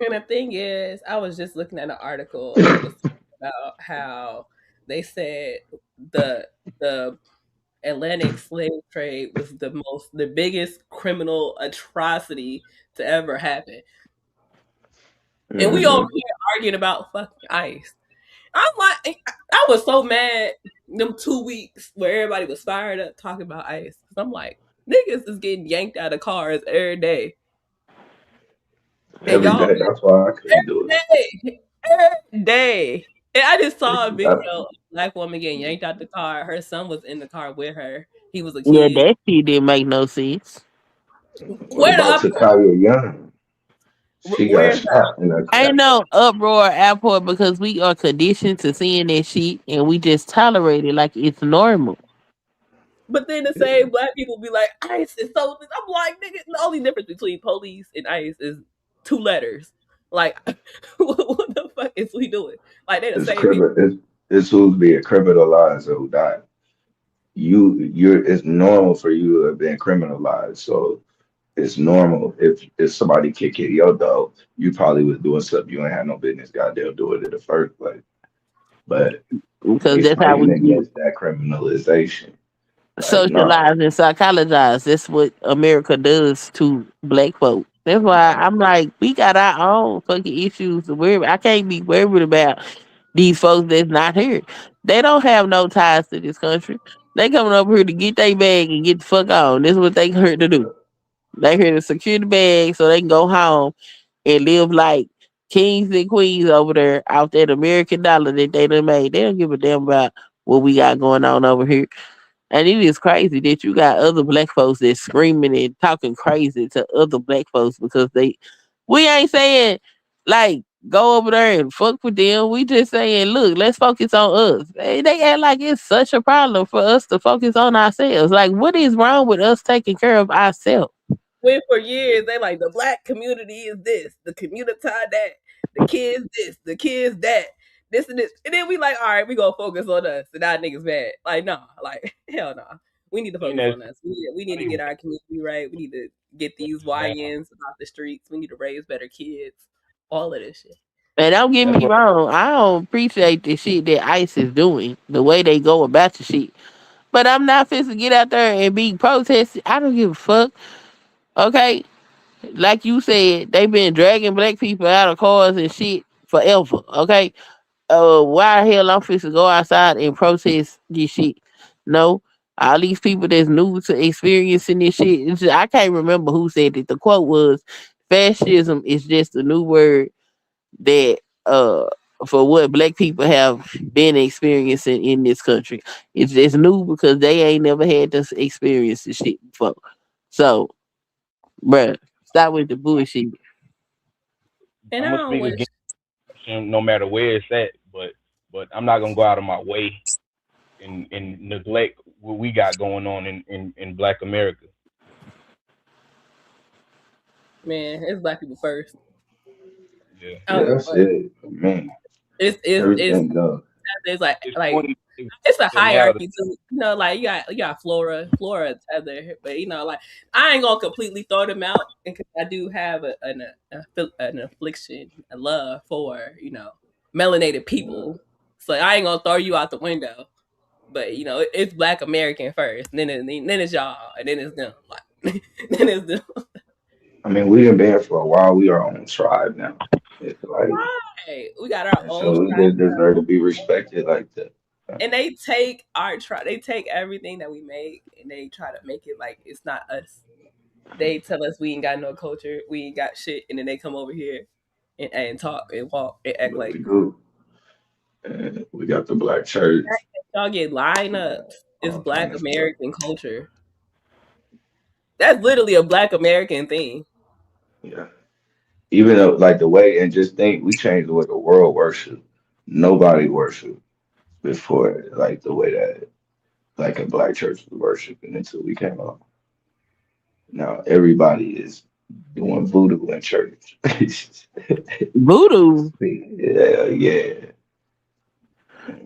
Speaker 6: And the thing is, I was just looking at an article and it was about how they said the the Atlantic slave trade was the biggest criminal atrocity to ever happen. and we over
Speaker 5: Mhm.
Speaker 6: here arguing about fucking ICE. I'm like, I was so mad them 2 weeks where everybody was fired up talking about ICE. I'm like, niggas is getting yanked out of cars every day, and
Speaker 5: Every
Speaker 6: y'all
Speaker 5: day. That's why I couldn't do it.
Speaker 6: every day. And I just saw a video
Speaker 5: That,
Speaker 6: of a black woman getting yanked out the car. Her son was in the car with her. He was a
Speaker 3: Yeah,
Speaker 6: kid.
Speaker 3: that shit didn't make no sense.
Speaker 5: what
Speaker 6: Where the
Speaker 5: about
Speaker 6: up?
Speaker 5: Takaya Young? She got
Speaker 6: Where's that?
Speaker 5: shot in a
Speaker 3: Ain't
Speaker 5: car.
Speaker 3: no uproar airport because we are conditioned to seeing that shit and we just tolerate it like it's normal.
Speaker 6: But then the same black people be like, ICE is so. I'm like, nigga, the only difference between police and ICE is 2 letters. Like, what the fuck is we doing? Like, they the
Speaker 5: It's
Speaker 6: same people.
Speaker 5: criminal. It's who's being criminalized or who died. You're. It's normal for you to have been criminalized. So it's normal if somebody kick your dog, you probably was doing something you ain't had no business goddamn doing in the first place. But
Speaker 3: Because
Speaker 5: they
Speaker 3: that's how
Speaker 5: fighting
Speaker 3: we get
Speaker 5: against that criminalization. Like, no,
Speaker 3: socialized and psychologized. That's what America does to black folk. That's why
Speaker 5: like,
Speaker 3: I'm like, we got our own fucking issues to worry about. I can't be worried about these folks that's not here. They don't have no ties to this country. They coming over here to get their bag and get the fuck on. This is what they here to do. They here to secure the bag so they can go home and live like kings and queens over there out that American dollar that they done made. They don't give a damn about what we got going on over here. And it is crazy that you got other black folks that screaming and talking crazy to other black folks because we ain't saying like go over there and fuck with them. We just saying, look, let's focus on us. They act like it's such a problem for us to focus on ourselves. Like, what is wrong with us taking care of ourselves?
Speaker 6: When for years they like the black community is this, the community that, the kids this, the kids that, this and this, and then we like, all right, we gonna focus on us, and now niggas bad. Like, nah, like hell nah. We need to
Speaker 2: And
Speaker 6: focus
Speaker 2: that's
Speaker 6: on us. We need
Speaker 2: not
Speaker 6: to
Speaker 2: even
Speaker 6: get our community right. We need to get these
Speaker 2: down.
Speaker 6: YNs off the streets. We need to raise better kids. All of this shit.
Speaker 3: And don't get
Speaker 2: That's
Speaker 3: me
Speaker 2: what
Speaker 3: wrong, I don't appreciate the shit that ICE is doing, the way they go about the shit. But I'm not fit to get out there and be protesting. I don't give a fuck. Okay? Like you said, they been dragging black people out of cars and shit forever. Okay? Why the hell I'm fit to go outside and protest this shit? No. All these people that's new to experiencing this shit. I can't remember who said it. The quote was fascism is just a new word that for what black people have been experiencing in this country. It's just new because they ain't never had this experience this shit before. So, bruh, stop with the bullshit.
Speaker 6: And
Speaker 2: I'm
Speaker 6: I
Speaker 2: gonna
Speaker 6: don't
Speaker 2: speak
Speaker 6: wish
Speaker 2: against him no matter where it's at, but I'm not gonna go out of my way and neglect what we got going on in Black America.
Speaker 6: man, it's black people first.
Speaker 2: Yeah,
Speaker 6: I
Speaker 5: yeah,
Speaker 6: don't give a
Speaker 5: that's
Speaker 6: fuck.
Speaker 5: it. Man,
Speaker 6: It's
Speaker 5: everything goes.
Speaker 6: it's
Speaker 2: it's
Speaker 6: like
Speaker 2: 20
Speaker 6: it's a
Speaker 2: now.
Speaker 6: hierarchy too. Like you got Flora Tether, but like I ain't gonna completely throw them out because I do have an affliction, a love for melanated people. So I ain't gonna throw you out the window. But it's Black American first, and then it's y'all, and then it's them. Like then it's them.
Speaker 5: I mean, we done been here for a while. We are on tribe now. It's like,
Speaker 6: Right. We got our
Speaker 5: and
Speaker 6: own
Speaker 5: so we
Speaker 6: tribe.
Speaker 5: just deserve to be respected like that.
Speaker 6: And they take our they take everything that we make and they try to make it like it's not us. They tell us we ain't got no culture, we ain't got shit, and then they come over here and talk and walk and act
Speaker 5: But we
Speaker 6: like
Speaker 5: do. And we got the black church,
Speaker 6: y'all get lineups. It's
Speaker 5: all kind
Speaker 6: Black
Speaker 5: of stuff.
Speaker 6: American culture. That's literally a Black American thing.
Speaker 5: Yeah. Even though, like the way, and just think, we changed the way the world worship. Nobody worshiped before, like the way that, like a black church was worshiping until we came along. Now everybody is doing voodoo in church.
Speaker 3: Voodoo.
Speaker 5: Yeah, yeah.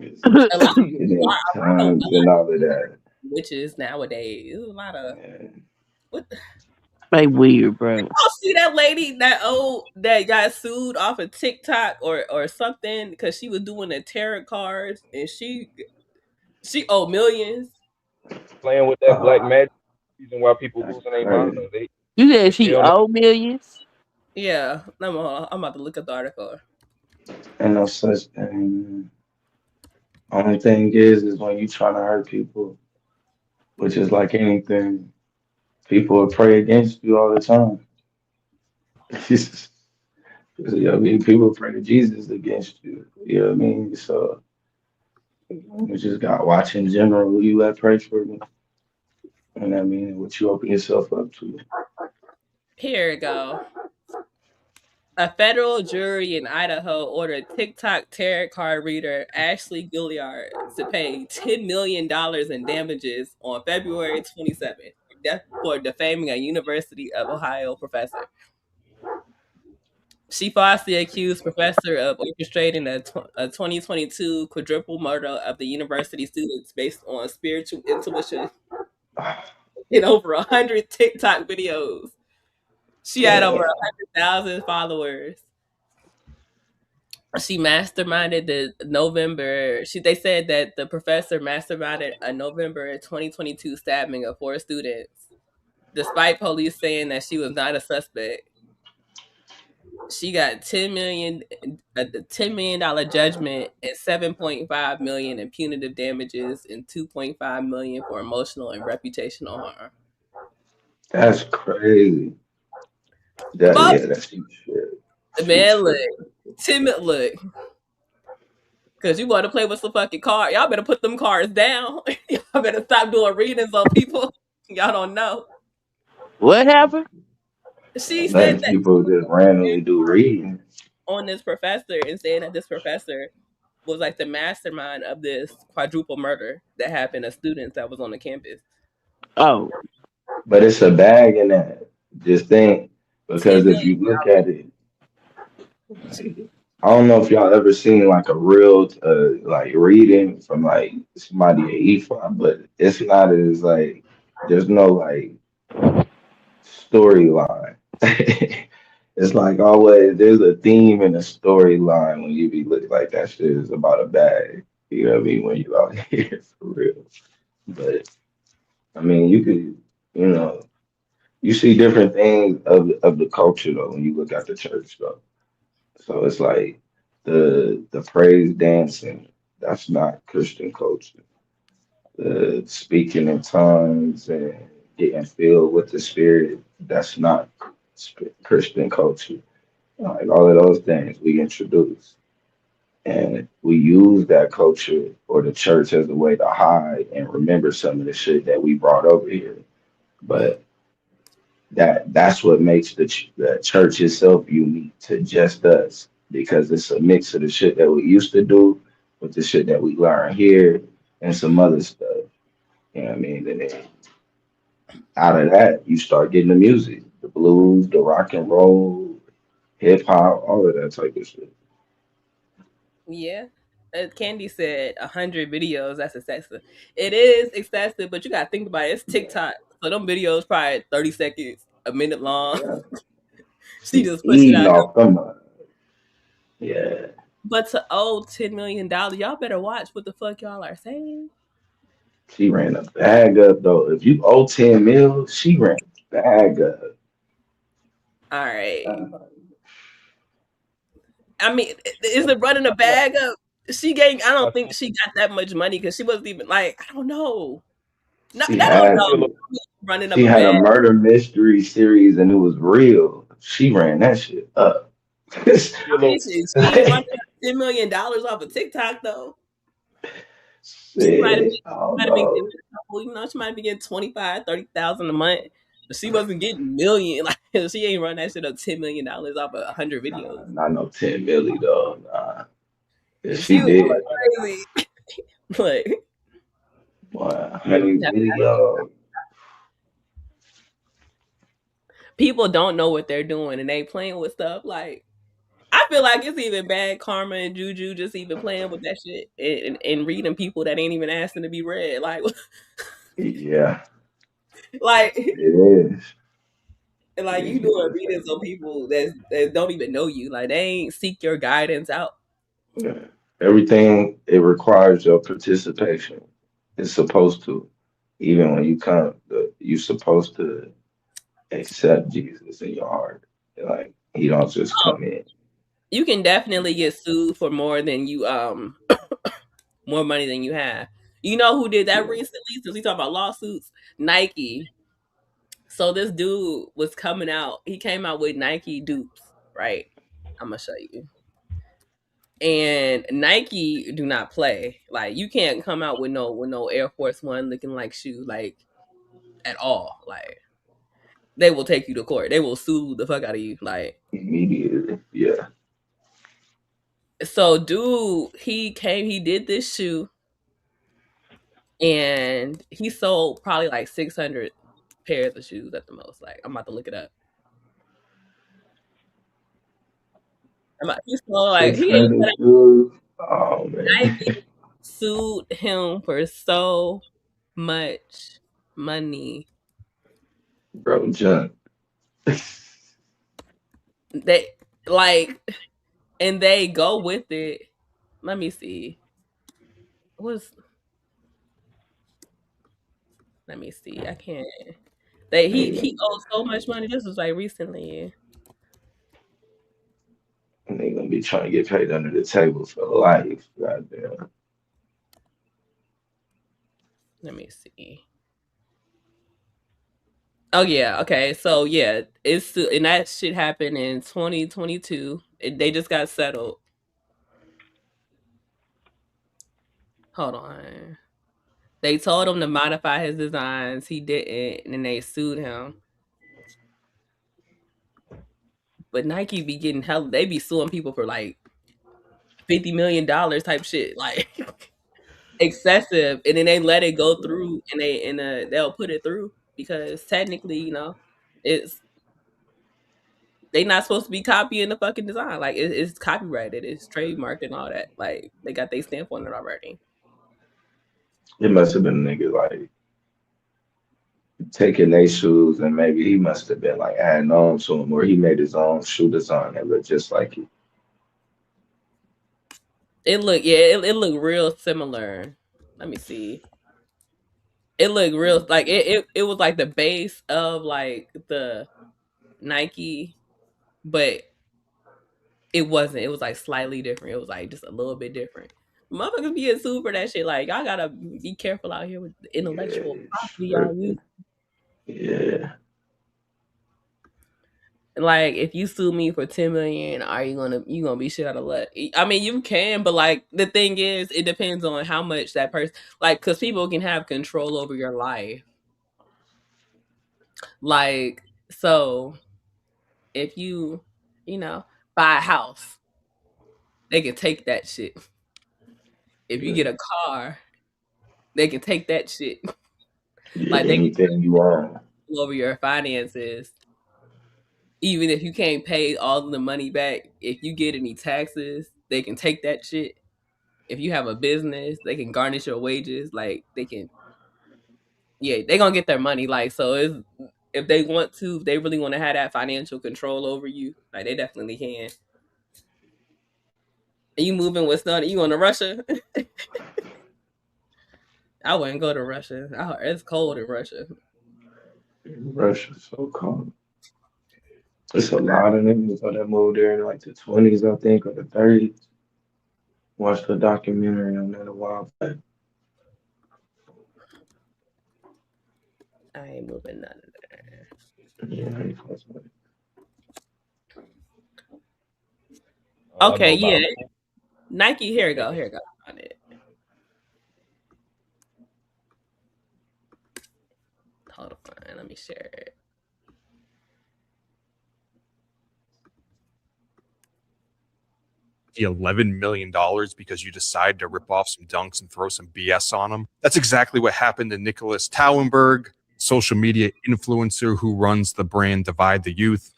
Speaker 5: It's
Speaker 6: A lot of
Speaker 5: pagan
Speaker 6: a lot
Speaker 5: times and all of that.
Speaker 6: of witches nowadays. There's a lot of
Speaker 5: And
Speaker 6: what.
Speaker 3: They weird, bro.
Speaker 6: Y'all see that lady that got sued off of TikTok or something because she was doing the tarot cards and she owed millions.
Speaker 2: Playing with that black
Speaker 5: uh,
Speaker 2: magic, reason why people
Speaker 5: that's
Speaker 2: losing their mind.
Speaker 5: crazy.
Speaker 2: They
Speaker 3: You said
Speaker 2: they
Speaker 3: she
Speaker 2: don't know.
Speaker 3: owe millions?
Speaker 6: Yeah, I'm about to look at the article.
Speaker 5: And no such thing. Only thing is when you trying to hurt people, which is like anything, people will pray against you all the time. You know what I mean? People pray to Jesus against you. You know what I mean? So you just got to watch in general who you let pray for you. And I mean, what you open yourself up to.
Speaker 6: Here we go. A federal jury in Idaho ordered TikTok tarot card reader Ashley Gilliard to pay $10 million in damages on February 27th for defaming a University of Ohio professor. She falsely accused professor of orchestrating a 2022 quadruple murder of the university students based on spiritual intuition in over 100 TikTok videos. She had over 100,000 followers. She masterminded the November. They said that the professor masterminded a November 2022 stabbing of 4 students, despite police saying that she was not a suspect. She got $10 million judgment and $7.5 million in punitive damages and $2.5 million for emotional and reputational harm.
Speaker 5: That's crazy. That's some shit.
Speaker 6: Man, look, look. Cause you want to play with some fucking card. Y'all better put them cards down. Y'all better stop doing readings on people. Y'all don't know.
Speaker 3: What happened?
Speaker 6: She said
Speaker 5: Letting
Speaker 6: that
Speaker 5: people just randomly do reading.
Speaker 6: on this professor and saying that this professor was like the mastermind of this quadruple murder that happened to students that was on the campus.
Speaker 3: Oh,
Speaker 5: But it's a bag in that. Just think, because if you look at it, I don't know if y'all ever seen like a real like reading from like somebody at EFI, but it's not as like there's no like storyline. It's like always there's a theme and a storyline when you be looking like that shit is about a bag. You know what I mean? When you out here for real. But I mean you could you know you see different things of the culture though when you look at the church though. So it's like the praise dancing, that's not Christian culture. The speaking in tongues and getting filled with the spirit, that's not Christian culture. Like all of those things we introduce. And we use that culture or the church as a way to hide and remember some of the shit that we brought over here. But that's what makes the church itself unique to just us because it's a mix of the shit that we used to do with the shit that we learn here and some other stuff. You know what I mean? And then out of that, you start getting the music, the blues, the rock and roll, hip hop, all of that type of shit.
Speaker 6: Yeah. Candy said 100 videos. That's excessive. It is excessive, but you gotta think about it. It's TikTok, so them videos probably 30 seconds, a minute long.
Speaker 5: Yeah.
Speaker 6: She
Speaker 5: She
Speaker 6: just pushed it
Speaker 5: eating
Speaker 6: out.
Speaker 5: off them. Yeah.
Speaker 6: But to owe $10 million, y'all better watch what the fuck y'all are saying.
Speaker 5: She ran a bag up though. If you owe 10 mil, she ran a bag up.
Speaker 6: All right. I mean, is it running a bag up? I don't think she got that much money because she wasn't even like, I don't know. No,
Speaker 5: She
Speaker 6: I don't
Speaker 5: had
Speaker 6: know.
Speaker 5: to.
Speaker 6: Running up
Speaker 5: She
Speaker 6: a
Speaker 5: had a
Speaker 6: bag.
Speaker 5: murder mystery series and it was real. She ran that shit up.
Speaker 6: I mean, she ain't running $10 million off of TikTok though. She might have
Speaker 5: Shit, I don't
Speaker 6: been
Speaker 5: know.
Speaker 6: getting, she might be getting 25, 30,000 a month. But she wasn't getting million. Like she ain't run that shit up $10 million off of 100 videos.
Speaker 5: Not no 10 milli though. Nah. If
Speaker 6: She
Speaker 5: she
Speaker 6: was
Speaker 5: did,
Speaker 6: going crazy. But
Speaker 5: boy, honey video.
Speaker 6: people don't know what they're doing and they playing with stuff like I feel like it's even bad karma and juju just even playing with that shit and reading people that ain't even asking to be read. Like,
Speaker 5: Yeah,
Speaker 6: like,
Speaker 5: it is.
Speaker 6: like you doing readings on people that don't even know you. Like, they ain't seek your guidance out.
Speaker 5: Yeah. Everything it requires your participation. It's supposed to. Even when you come, you're supposed to accept Jesus in your heart. Like He don't just come in.
Speaker 6: You can definitely get sued for more than you more money than you have. You know who did that recently? Since we talk about lawsuits, Nike. So this dude was coming out. He came out with Nike dupes, right? I'm gonna show you. And Nike do not play. Like you can't come out with no Air Force One looking like shoe like at all. Like they will take you to court. They will sue the fuck out of you. Like
Speaker 5: Immediately. Yeah.
Speaker 6: so, dude, he did this shoe, and he sold probably like 600 pairs of shoes at the most. Like I'm about to look it up. He sold like he ain't
Speaker 5: 600 shoes. Oh man.
Speaker 6: Nike sued him for so much money.
Speaker 5: Bro, junk.
Speaker 6: They like, and they go with it. Let me see. Let me see. I can't. He owed so much money. This was like recently.
Speaker 5: And they gonna be trying to get paid under the table for life. Goddamn.
Speaker 6: Let me see. Oh yeah, okay. So yeah, and that shit happened in 2022. They just got settled. Hold on. They told him to modify his designs. He didn't, and then they sued him. But Nike be getting hell. They be suing people for like $50 million type shit, like excessive. And then they let it go through, and they'll put it through because technically, it's they not supposed to be copying the fucking design. Like it's copyrighted, it's trademarked and all that. Like they got their stamp on it already.
Speaker 5: It must have been a nigga like taking their shoes and maybe he must have been like adding on to them or he made his own shoe design that looked just like it.
Speaker 6: It looked real similar. Let me see. It looked real like it was like the base of like the Nike, but it wasn't. It was like slightly different. It was like just a little bit different. Motherfuckers being sued for that shit. Like y'all gotta be careful out here with the intellectual property y'all use.
Speaker 5: Yeah.
Speaker 6: Like if you sue me for 10 million, are you gonna be shit out of luck? I mean, you can, but like the thing is, it depends on how much that person like, because people can have control over your life. Like so, if you buy a house, they can take that shit. If you get a car, they can take that shit.
Speaker 5: Yeah,
Speaker 6: Like they can
Speaker 5: anything you want.
Speaker 6: control over your finances. Even if you can't pay all of the money back, if you get any taxes, they can take that shit. If you have a business, they can garnish your wages. Like they gonna get their money. Like so, if they want to, if they really want to have that financial control over you, like they definitely can. Are you moving with Sonny? You going to Russia? I wouldn't go to Russia. It's cold in Russia.
Speaker 5: Russia's so cold. It's a lot of niggas that moved there in like the 20s, I think, or the 30s. Watched the documentary on that a while back.
Speaker 6: I ain't moving none of that.
Speaker 5: Yeah, I ain't close with it.
Speaker 6: Okay, yeah. Nike, here we go. On it. Hold on, let me share it.
Speaker 10: $11 million because you decide to rip off some dunks and throw some BS on them. That's exactly what happened to Nicholas Tauenberg, social media influencer who runs the brand Divide the Youth.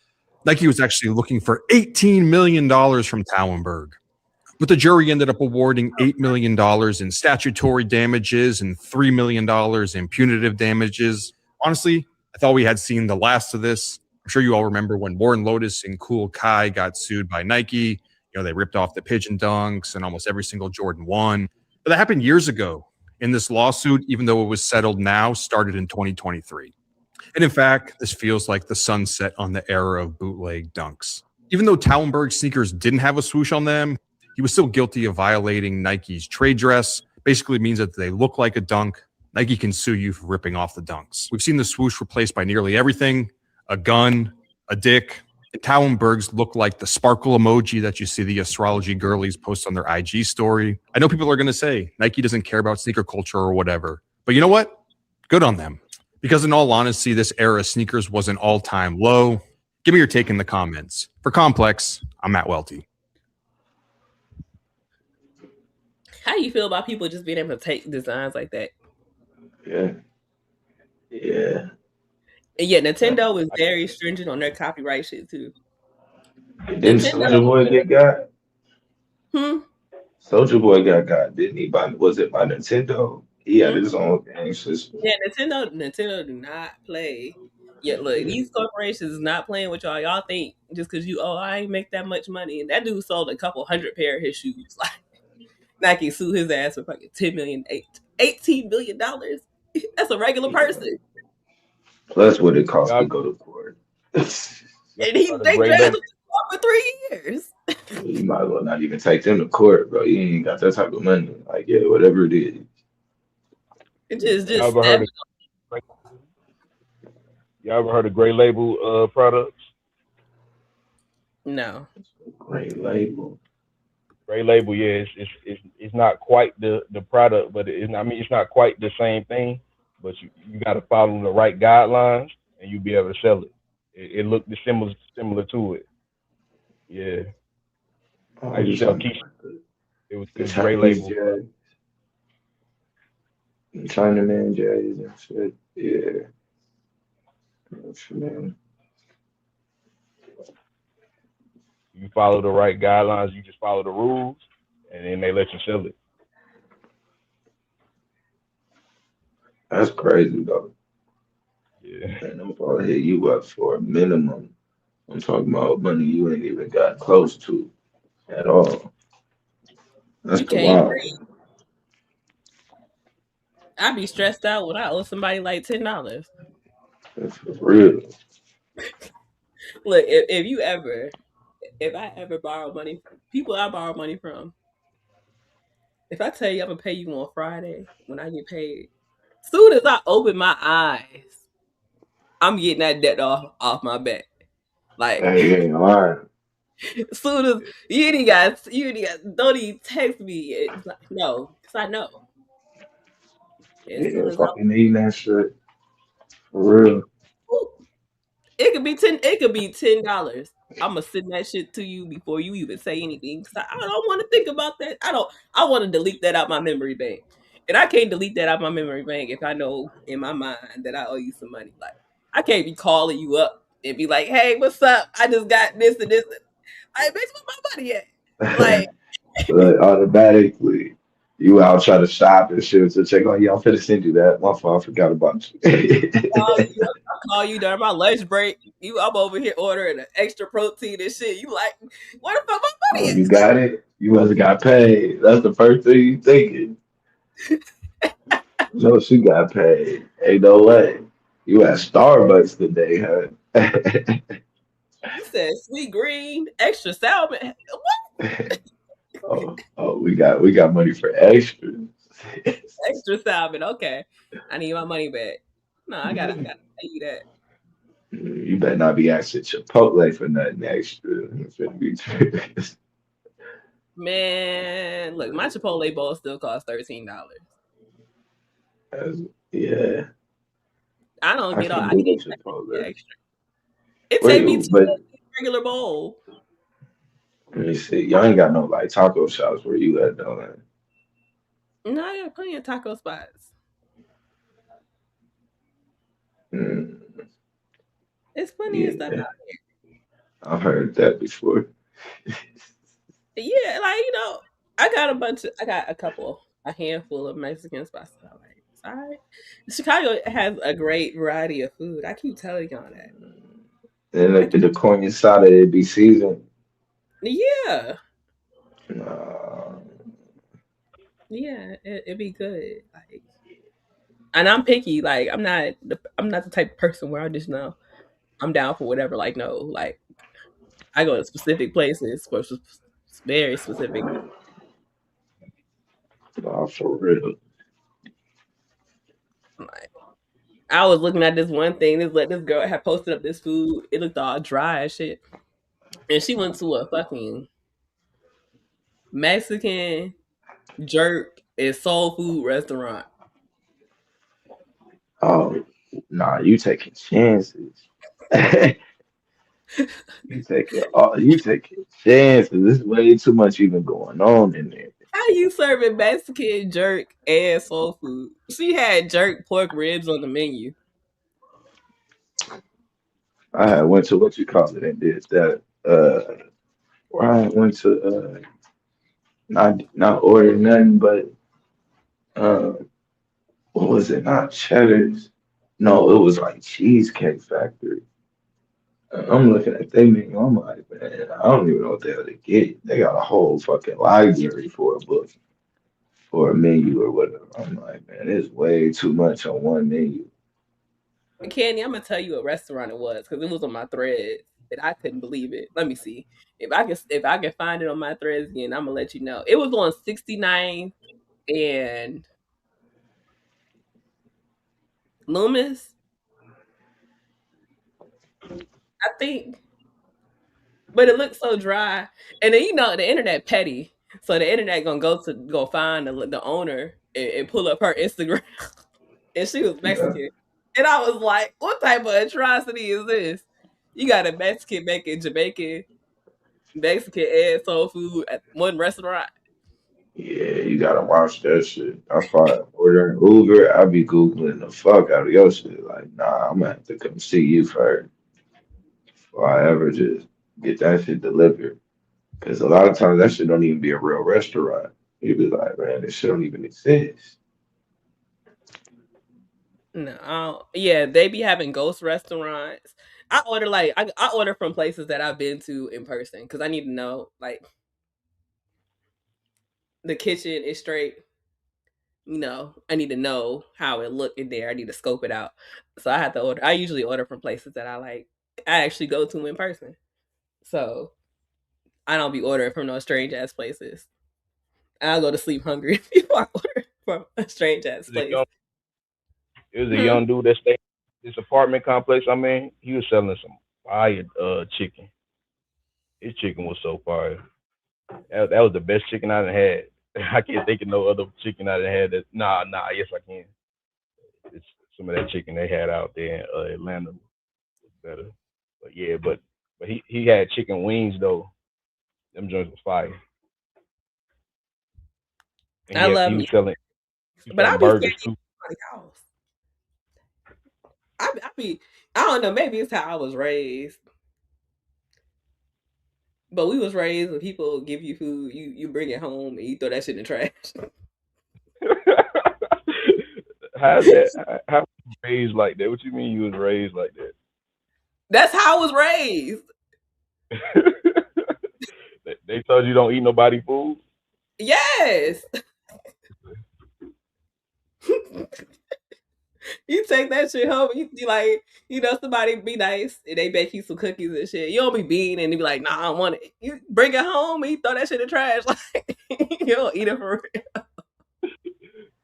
Speaker 10: Nike was actually looking for $18 million from Tauenberg. But the jury ended up awarding $8 million in statutory damages and $3 million in punitive damages. Honestly, I thought we had seen the last of this. I'm sure you all remember when Warren Lotus and Kool Kai got sued by Nike. They ripped off the pigeon dunks and almost every single Jordan 1. But that happened years ago. And this lawsuit, even though it was settled now, started in 2023. And in fact, this feels like the sunset on the era of bootleg dunks. Even though Tallenberg sneakers didn't have a swoosh on them, he was still guilty of violating Nike's trade dress. Basically means that they look like a dunk. Nike can sue you for ripping off the dunks. We've seen the swoosh replaced by nearly everything: a gun, a dick. And Tallenbergs look like the sparkle emoji that you see the astrology girlies post on their IG story. I know people are going to say Nike doesn't care about sneaker culture or whatever, but you know what? Good on them. Because in all honesty, this era of sneakers was an all-time low. Give me your take in the comments. For Complex, I'm Matt Welty.
Speaker 6: How do you feel about people just being able to take designs like that?
Speaker 5: Yeah.
Speaker 6: And yet Nintendo is very stringent on their copyright shit too.
Speaker 5: Didn't Soulja Boy get got? Soulja Boy got, didn't he? Was it by Nintendo? He had his own game system.
Speaker 6: Yeah, Nintendo do not play. Yeah, look, these corporations is not playing with y'all. Y'all think just because I ain't make that much money. And that dude sold a couple hundred pair of his shoes. Like, Nike sue his ass for fucking $18 million. That's a regular person.
Speaker 5: Plus what it costs to go to court.
Speaker 6: And they drafted him for 3 years.
Speaker 5: You might as well not even take them to court, bro. You ain't got that type of money. Like, yeah, whatever it is.
Speaker 2: Y'all ever heard of Gray Label products?
Speaker 6: No.
Speaker 5: Gray Label.
Speaker 2: Gray Label, yeah, it's not quite the product, but it's not quite the same thing. But you got to follow the right guidelines, and you'll be able to sell it. It looked similar to it. Yeah. I used to sell Keisha. It was Gray Label.
Speaker 5: Chinaman J's and shit. Yeah. Man.
Speaker 2: You follow the right guidelines, you just follow the rules, and then they let you sell it.
Speaker 5: That's crazy though.
Speaker 2: Yeah.
Speaker 5: And I'm gonna hit you up for a minimum. I'm talking about money you ain't even got close to at all. That's the wild.
Speaker 6: I'd be stressed out when I owe somebody like $10.
Speaker 5: That's for real.
Speaker 6: Look, if I ever borrow money from people I borrow money from, if I tell you I'm gonna pay you on Friday when I get paid, soon as I open my eyes, I'm getting that debt off my back. Like,
Speaker 5: hey, ain't lying.
Speaker 6: Soon as you ain't got, don't even text me. It's like, no, because I know.
Speaker 5: Yeah, fucking eating that shit. For real.
Speaker 6: It could be $10. I'm gonna send that shit to you before you even say anything. Cause I don't want to think about that. I want to delete that out my memory bank, and I can't delete that out my memory bank if I know in my mind that I owe you some money. Like, I can't be calling you up and be like, "Hey, what's up? I just got this and this." I bitch, where my money at? Like,
Speaker 5: automatically. You out trying to shop and shit to check on you. I'm finna send you that. My fault, I forgot about you.
Speaker 6: I call you during my lunch break. I'm over here ordering an extra protein and shit. You like, where the fuck my money is?
Speaker 5: You got it? You must have got paid. That's the first thing you thinking. No, she got paid. Ain't no way. You at Starbucks today, huh?
Speaker 6: You said sweet green, extra salmon. What?
Speaker 5: Oh, we got money for extras.
Speaker 6: Extra salmon. Okay, I need my money back. No, I gotta pay you that.
Speaker 5: You better not be asking Chipotle for nothing extra.
Speaker 6: Man, look, my Chipotle bowl still costs $13.
Speaker 5: Yeah.
Speaker 6: I don't get all. I need Chipotle extra. It
Speaker 5: Wait,
Speaker 6: take me to regular bowl.
Speaker 5: Let me see. Y'all ain't got no like taco shops where you at though, man.
Speaker 6: No, I got plenty of taco spots. There's plenty of stuff out here.
Speaker 5: I've heard that before.
Speaker 6: Yeah, like, I got a handful of Mexican spots that I like. It's all right. Chicago has a great variety of food. I keep telling y'all that.
Speaker 5: And the corn asada, it'd be seasoned.
Speaker 6: Yeah. Yeah, it'd be good. Like, and I'm picky. Like, I'm not the type of person where I just know I'm down for whatever. Like, no, like, I go to specific places for very specific.
Speaker 5: Nah, for real.
Speaker 6: Like, I was looking at this one thing. This girl had posted up this food. It looked all dry as shit, and she went to a fucking Mexican jerk and soul food restaurant.
Speaker 5: Oh, nah, you taking chances. You taking chances. There's way too much even going on in there.
Speaker 6: How you serving Mexican jerk and soul food? She had jerk pork ribs on the menu.
Speaker 5: I had went to what you call it and did that. Where I went to not order nothing, but uh, what was it? Not Cheddar's. No, it was like Cheesecake Factory. I'm looking at their menu. I'm like, man, I don't even know what the hell to get. They got a whole fucking library for a book, for a menu or whatever. I'm like, man, there's way too much on one menu.
Speaker 6: Candy, I'm gonna tell you what restaurant it was because it was on my thread and I couldn't believe it. Let me see if I can find it on my threads again. I'm gonna let you know. It was on 69 and Loomis, I think, but it looked so dry. And then the internet petty, so the internet gonna go find the owner and pull up her Instagram, and she was
Speaker 5: Yeah,
Speaker 6: Mexican, and I was like, what type of atrocity is this? You got a Mexican making Jamaican Mexican and soul food at one restaurant.
Speaker 5: yeah, you gotta watch that shit. That's why ordering Uber, I be Googling the fuck out of your shit. Like, nah, I'm gonna have to come see you first before I ever just get that shit delivered. Because a lot of times that shit don't even be a real restaurant. You be like, man, this shit don't even exist.
Speaker 6: No, yeah, they be having ghost restaurants. I order from places that I've been to in person because I need to know like the kitchen is straight. I need to know how it look in there. I need to scope it out. So I have to order. I usually order from places that I like. I actually go to in person. So I don't be ordering from no strange ass places. I'll go to sleep hungry before I order from a strange ass
Speaker 2: It was a
Speaker 6: place.
Speaker 2: young, it was a
Speaker 6: Hmm.
Speaker 2: young dude that stayed in this apartment complex. I mean, he was selling some fire chicken. His chicken was so fire. That was the best chicken I done had. I can't think of no other chicken I done had. That nah. Yes, I can. It's some of that chicken they had out there in Atlanta was better. But yeah, but he had chicken wings though. Them joints was fire, and
Speaker 6: I
Speaker 2: he
Speaker 6: love
Speaker 2: was
Speaker 6: me,
Speaker 2: selling
Speaker 6: but I be scared
Speaker 2: burgers
Speaker 6: to eat
Speaker 2: too.
Speaker 6: in somebody's house. I be I don't know. Maybe it's how I was raised, but we was raised when people give you food, you bring it home and you throw that shit in the trash.
Speaker 2: How's that? How was you raised like that? What you mean you was raised like
Speaker 6: That's how I was raised.
Speaker 2: that? They told you don't eat nobody food.
Speaker 6: Yes, you take that shit home. You like somebody be nice and they bake you some cookies and shit. You don't be being and you be like, nah, I don't want it. You bring it home and you throw that shit in the trash. Like you don't eat it for real.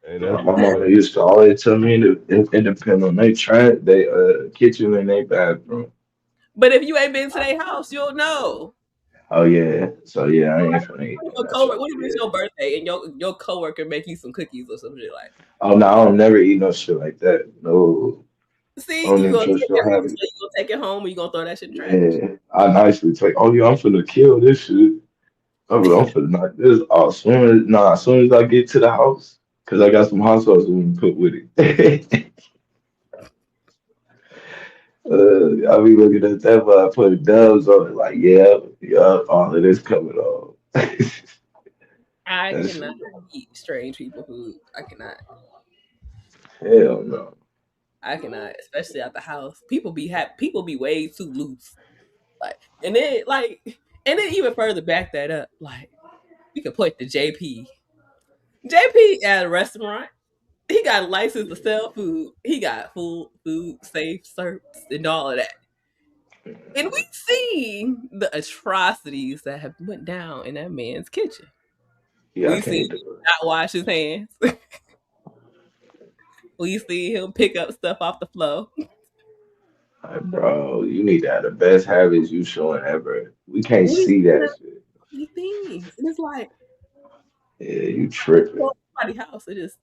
Speaker 2: And
Speaker 5: My
Speaker 2: that's
Speaker 5: mama used to always tell me it depends on they kitchen and they bathroom.
Speaker 6: But if you ain't been to their house, you'll know.
Speaker 5: Oh yeah, so yeah, I ain't finna eat none of that shit.
Speaker 6: What if it's
Speaker 5: Yeah.
Speaker 6: your birthday and your coworker make you some cookies or some shit like?
Speaker 5: Oh no, I don't never eat no shit like that. No, I
Speaker 6: See,
Speaker 5: don't
Speaker 6: you
Speaker 5: even
Speaker 6: gonna
Speaker 5: trust
Speaker 6: take
Speaker 5: your
Speaker 6: it home,
Speaker 5: habit.
Speaker 6: so you gonna take it home, or you gonna throw that shit in the trash?
Speaker 5: Yeah, I nicely take. Oh yeah, I'm finna kill this shit. I'm finna knock this off. As soon as I get to the house, cause I got some hot sauce we can put with it. I be looking at that, but I put dubs on it. Like, yeah, all of this coming off.
Speaker 6: I
Speaker 5: That's
Speaker 6: cannot eat strange people food. I cannot.
Speaker 5: hell no.
Speaker 6: I cannot, especially at the house. People be way too loose. Like, and then even further back that up. Like, we could point to JP. JP at a restaurant. He got a license to sell food. He got food safe certs and all of that. And we see the atrocities that have went down in that man's kitchen.
Speaker 5: Yeah, I
Speaker 6: We see
Speaker 5: can't
Speaker 6: him
Speaker 5: do it.
Speaker 6: not wash his hands. We see him pick up stuff off the floor.
Speaker 5: Like, bro, you need to have the best habits you showing ever. We can't
Speaker 6: We
Speaker 5: see
Speaker 6: see
Speaker 5: that
Speaker 6: the
Speaker 5: shit.
Speaker 6: things. And it's like,
Speaker 5: Yeah, you
Speaker 6: go
Speaker 5: tripping.
Speaker 6: to somebody's house and just,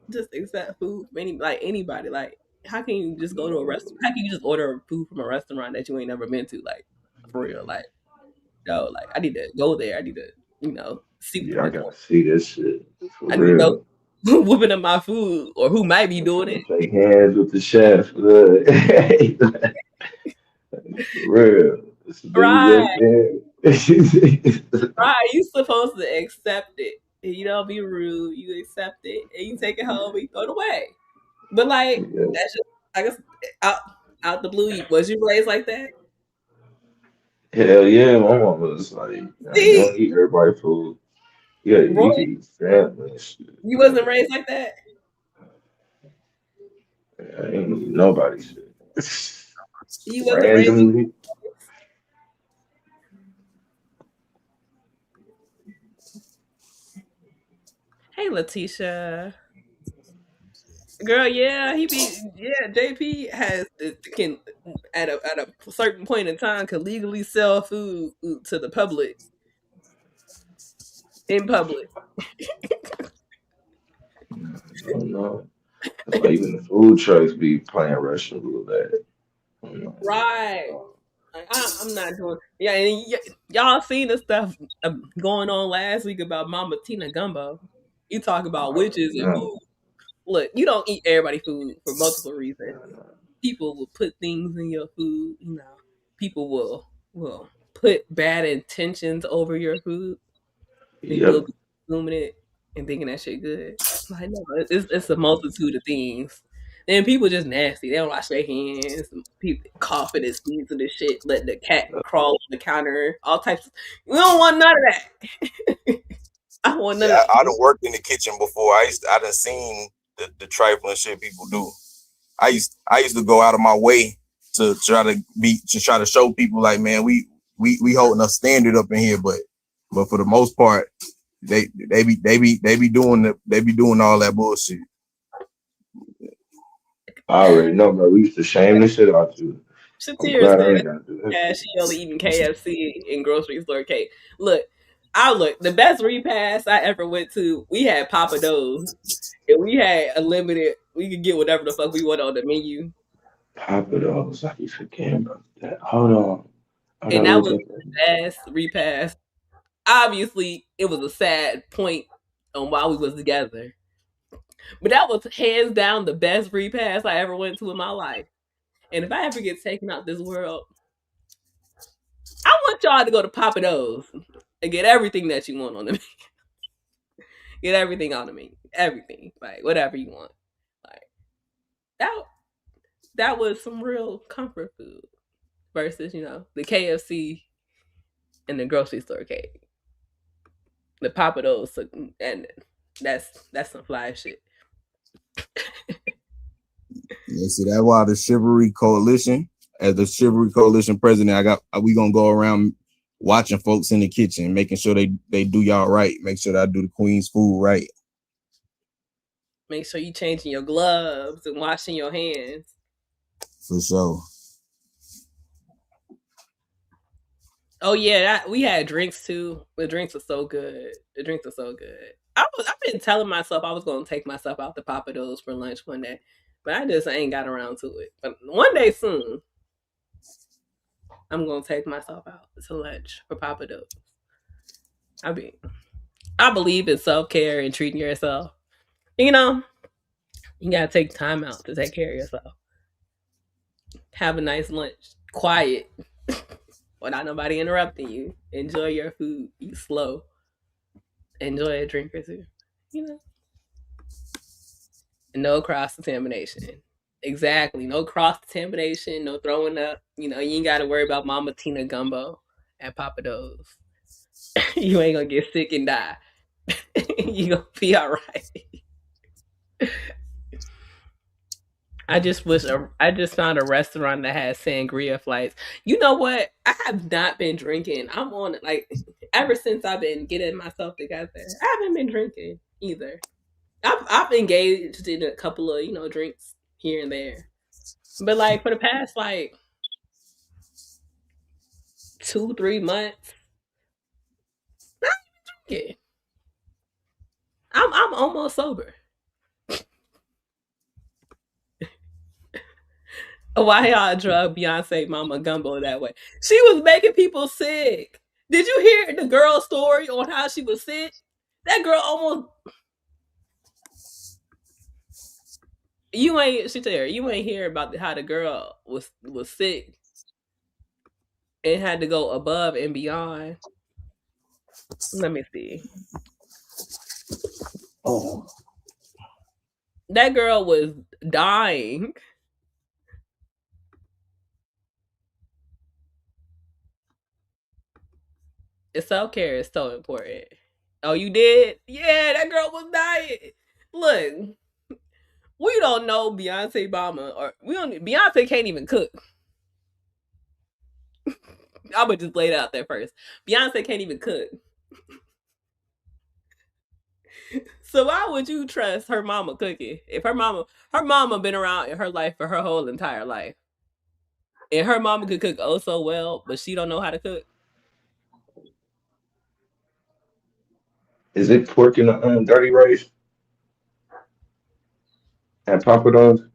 Speaker 6: just accept food from anybody. Like, how can you just go to a restaurant? How can you just order food from a restaurant that you ain't never been to? Like, for real. Like, no, like, I need to go there. I need to, see what the
Speaker 5: Yeah, I
Speaker 6: fuck going
Speaker 5: gotta see this shit for
Speaker 6: on. I need to know
Speaker 5: real.
Speaker 6: who whooping up my food or who might be
Speaker 5: I'm
Speaker 6: doing
Speaker 5: trying
Speaker 6: it.
Speaker 5: to shake hands with the chef. Look. For real. This is
Speaker 6: Right,
Speaker 5: WSN.
Speaker 6: right. You supposed to accept it. And you don't be rude. You accept it and you take it home and you throw it away. But like,
Speaker 5: Yeah.
Speaker 6: that's just, I guess, out out the blue. Was you raised like that?
Speaker 5: Hell yeah, my mom was like, you
Speaker 6: See,
Speaker 5: don't eat everybody food. Yeah,
Speaker 6: Roy,
Speaker 5: you can eat family and shit.
Speaker 6: you wasn't raised like that.
Speaker 5: I ain't eat nobody shit.
Speaker 6: You wasn't raised with.
Speaker 5: Randomly.
Speaker 6: Hey, Letitia, girl, yeah, JP can at a certain point in time can legally sell food to the public in public.
Speaker 5: I don't know. That's why even the food trucks be playing Russian roulette. I'm like,
Speaker 6: Right. Like, I'm not doing. Yeah, and y'all seen the stuff going on last week about Mama Tina Gumbo. You talk about witches and
Speaker 5: no.
Speaker 6: food. Look, you don't eat everybody food for multiple reasons. People will put things in your food. People will put bad intentions over your food, and you'll
Speaker 5: Yep.
Speaker 6: be consuming it and thinking that shit good. Like, no, it's a multitude of things. And people just nasty. They don't wash their hands. People coughing and sneezing and shit. Letting the cat crawl on the counter. All types. We don't want none of that. I don't want none of
Speaker 2: Yeah, I
Speaker 6: that.
Speaker 2: done worked in the kitchen before. I done seen the trifling shit people do. I used to go out of my way to try to show people like, man, we holding a standard up in here, but for the most part, they be doing all that bullshit.
Speaker 5: I already know, bro. We used to shame the shit out you. I'm
Speaker 6: Shatira
Speaker 5: glad I
Speaker 6: said,
Speaker 5: ain't gotta do that
Speaker 6: "Yeah,
Speaker 5: shit.
Speaker 6: she only eating KFC and grocery store cake." Look, the best repass I ever went to. We had Papa Do's, and we had a limited. We could get whatever the fuck we want on the menu,
Speaker 5: Papa Do's. I keep forgetting about that. Hold on. I
Speaker 6: and
Speaker 5: gotta
Speaker 6: that
Speaker 5: look
Speaker 6: was
Speaker 5: at
Speaker 6: the
Speaker 5: that.
Speaker 6: best repass. Obviously, it was a sad point on why we was together, but that was hands down the best repass I ever went to in my life. And if I ever get taken out this world, I want y'all to go to Papa Do's and get everything that you want on the get everything on me. Everything. Like whatever you want. Like that that was some real comfort food versus, the KFC and the grocery store cake. The Papa Do's and that's some fly shit.
Speaker 2: Yeah, see, that's why the Chivalry Coalition, as the Chivalry Coalition president, we gonna go around watching folks in the kitchen, making sure they do y'all right. Make sure that I do the Queen's food right.
Speaker 6: Make sure you changing your gloves and washing your hands.
Speaker 2: For sure.
Speaker 6: Oh yeah, we had drinks too. The drinks are so good. I've been telling myself I was gonna take myself out to Papa Do's for lunch one day, but I just ain't got around to it. But one day soon, I'm gonna take myself out to lunch for Papa Do's. I believe in self care and treating yourself. You gotta take time out to take care of yourself. Have a nice lunch, quiet, without nobody interrupting you. Enjoy your food. Eat slow. Enjoy a drink or two. No cross contamination. Exactly. No cross contamination. No throwing up. You ain't got to worry about Mama Tina Gumbo at Papa Do's. You ain't gonna get sick and die. You gonna be all right. I just wish I just found a restaurant that had sangria flights. You know what? I have not been drinking. I'm on like ever since I've been getting myself together. I haven't been drinking either. I've engaged in a couple of drinks here and there, but like for the past like 2-3 months, not drinking. I'm almost sober. Why y'all drug Beyonce Mama Gumbo that way? She was making people sick. Did you hear the girl's story on how she was sick? That girl almost you ain't she tell her, you ain't hear about how the girl was sick and had to go above and beyond. Let me see.
Speaker 5: Oh,
Speaker 6: That girl was dying. Self care is so important. Oh, you did? Yeah, that girl was dying. Look, we don't know Beyonce Mama, or we don't. Beyonce can't even cook. I'm gonna just lay it out there first. Beyonce can't even cook. So why would you trust her mama cooking? If her mama been around in her life for her whole entire life, and her mama could cook oh so well, but she don't know how to cook.
Speaker 5: is it pork and dirty rice and papados?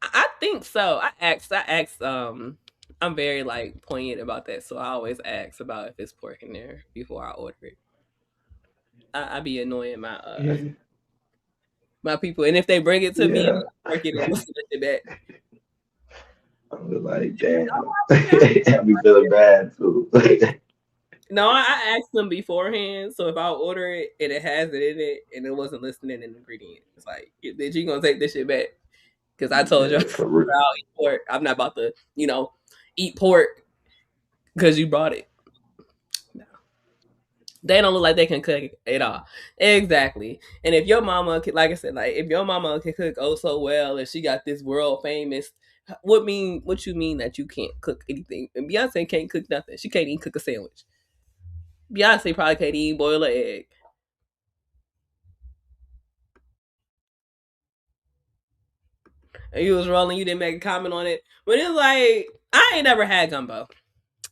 Speaker 6: I think so. I asked. I'm very like poignant about that, so I always ask about if it's pork in there before I order it. I be annoying
Speaker 5: Yeah,
Speaker 6: my people, and if they bring it to me,
Speaker 5: yeah.
Speaker 6: pork it, I'm gonna send it back.
Speaker 5: I'm like, damn. I be feeling bad too.
Speaker 6: No, I asked them beforehand, so if I order it and it has it in it and it wasn't listed in an ingredient, it's like, did you gonna take this shit back? Because I told you
Speaker 5: Yeah, for real.
Speaker 6: I'll eat pork. I'm not about to, eat pork because you brought it. No. They don't look like they can cook at all. Exactly. And if your mama, like I said, like if your mama can cook oh so well and she got this world famous, what you mean that you can't cook anything? And Beyonce can't cook nothing. She can't even cook a sandwich. Beyonce probably can't even boil an egg. And you was rolling, you didn't make a comment on it. But it's like, I ain't never had gumbo.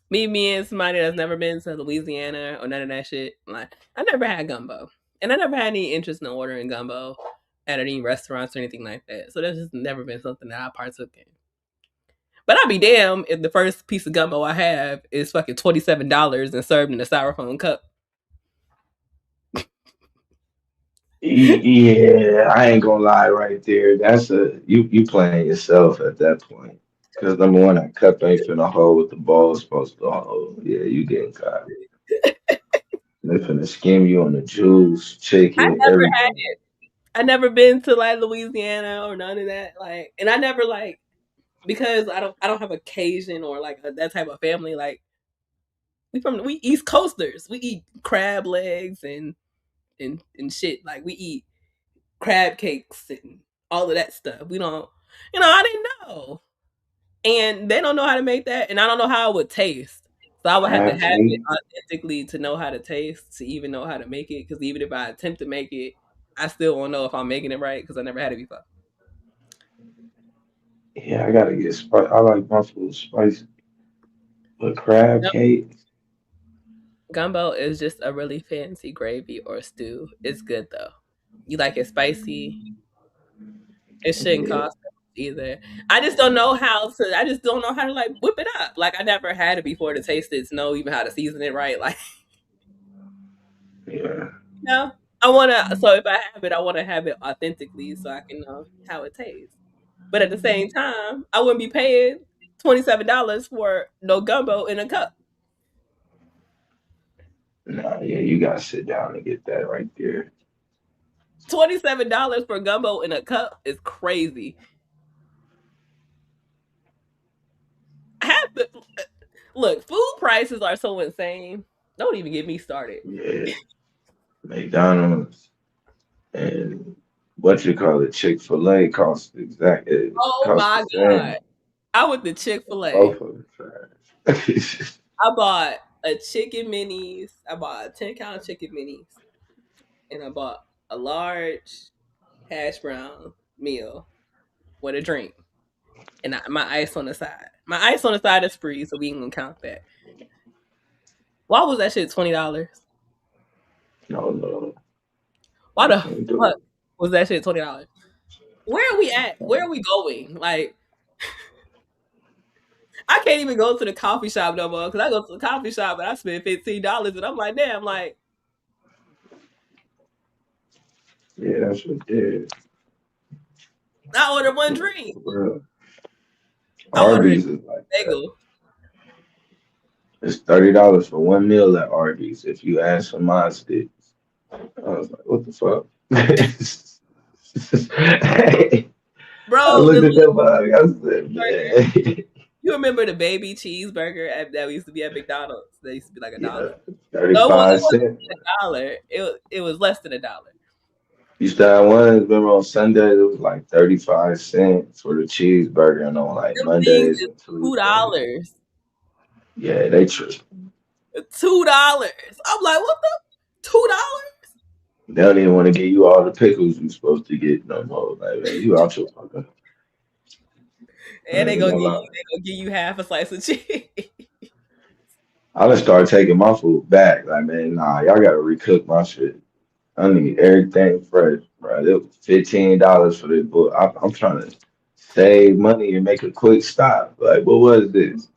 Speaker 6: Me and somebody that's never been to Louisiana or none of that shit. Like, I never had gumbo. And I never had any interest in ordering gumbo at any restaurants or anything like that. So that's just never been something that I partook in. But I'd be damn if the first piece of gumbo I have is fucking $27 and served in a styrofoam cup.
Speaker 5: Yeah, I ain't gonna lie right there. That's you playing yourself at that point. Because number one, that cup ain't finna hold what the ball's supposed to hold. Yeah, you getting caught. They finna skim you on the juice,
Speaker 6: I
Speaker 5: chicken,
Speaker 6: never had
Speaker 5: everything.
Speaker 6: it. I never been to like Louisiana or none of that. Like, and I never like because I don't have occasion or like that type of family. Like we East Coasters. We eat crab legs and shit. Like we eat crab cakes and all of that stuff. We don't. I didn't know, and they don't know how to make that, and I don't know how it would taste. So I would have to
Speaker 5: Crab
Speaker 6: have it
Speaker 5: cake.
Speaker 6: authentically to know how to taste, to even know how to make it. Because even if I attempt to make it, I still won't know if I'm making it right because I never had it before.
Speaker 5: Yeah, I gotta get spicy. I like my food spicy. But crab cake,
Speaker 6: Gumbo is just a really fancy gravy or stew. It's good though. You like it spicy. It shouldn't
Speaker 5: yeah,
Speaker 6: cost that much either. I just don't know how to like whip it up. Like I never had it before to taste it to know even how to season it right. Like
Speaker 5: yeah.
Speaker 6: no. So if I have it, I wanna have it authentically so I can know how it tastes. But at the same time, I wouldn't be paying $27 for no gumbo in a cup.
Speaker 5: Nah, yeah, you gotta sit down and get that right there.
Speaker 6: $27 for gumbo in a cup is crazy. Half the look, food prices are so insane. Don't even get me started.
Speaker 5: Yeah, McDonald's and what you call it, Chick-fil-A costs it
Speaker 6: Oh
Speaker 5: costs the
Speaker 6: my god!
Speaker 5: same.
Speaker 6: I went to Chick-fil-A.
Speaker 5: Both of them trash.
Speaker 6: I bought a chicken minis. I bought a 10-count chicken minis, and I bought a large hash brown meal with a drink, and my ice on the side. My ice on the side is free, so we ain't gonna count that. Why was that shit $20?
Speaker 5: No,
Speaker 6: Why
Speaker 5: you
Speaker 6: the
Speaker 5: can't do
Speaker 6: fuck
Speaker 5: it.
Speaker 6: was that shit $20? Where are we at? Where are we going? Like, I can't even go to the coffee shop no more because I go to the coffee shop and I spend $15, and I'm like, damn, like
Speaker 5: Yeah, that's what it is.
Speaker 6: I ordered one drink.
Speaker 5: For real.
Speaker 6: I ordered
Speaker 5: Arby's is like
Speaker 6: a
Speaker 5: that.
Speaker 6: bagel.
Speaker 5: It's $30 for one meal at Arby's. If you ask for my sticks, I was like, what the fuck? I
Speaker 6: Bro,
Speaker 5: looked at that bag. I said, man,
Speaker 6: you remember the baby cheeseburger that used to be at McDonald's? They used to be like
Speaker 5: yeah,
Speaker 6: $1. No, it
Speaker 5: 35
Speaker 6: wasn't
Speaker 5: cents.
Speaker 6: $1. It was less than $1.
Speaker 5: Used to have one, remember on Sundays, it was like 35 cents for the cheeseburger, and on like
Speaker 6: Them things
Speaker 5: Mondays
Speaker 6: is
Speaker 5: and
Speaker 6: $2.
Speaker 5: Tuesdays. Yeah, they tripped.
Speaker 6: $2. I'm like, what the $2?
Speaker 5: They don't even want to give you all the pickles you're supposed to get no more. Like, man, you out your fucking. I
Speaker 6: And
Speaker 5: ain't gonna lie.
Speaker 6: they gonna give you half a slice of cheese.
Speaker 5: I done started taking my food back. Like, man, nah, y'all gotta recook my shit. I need everything fresh, bro. It was $15 for this book. I'm trying to save money and make a quick stop. Like, what was this?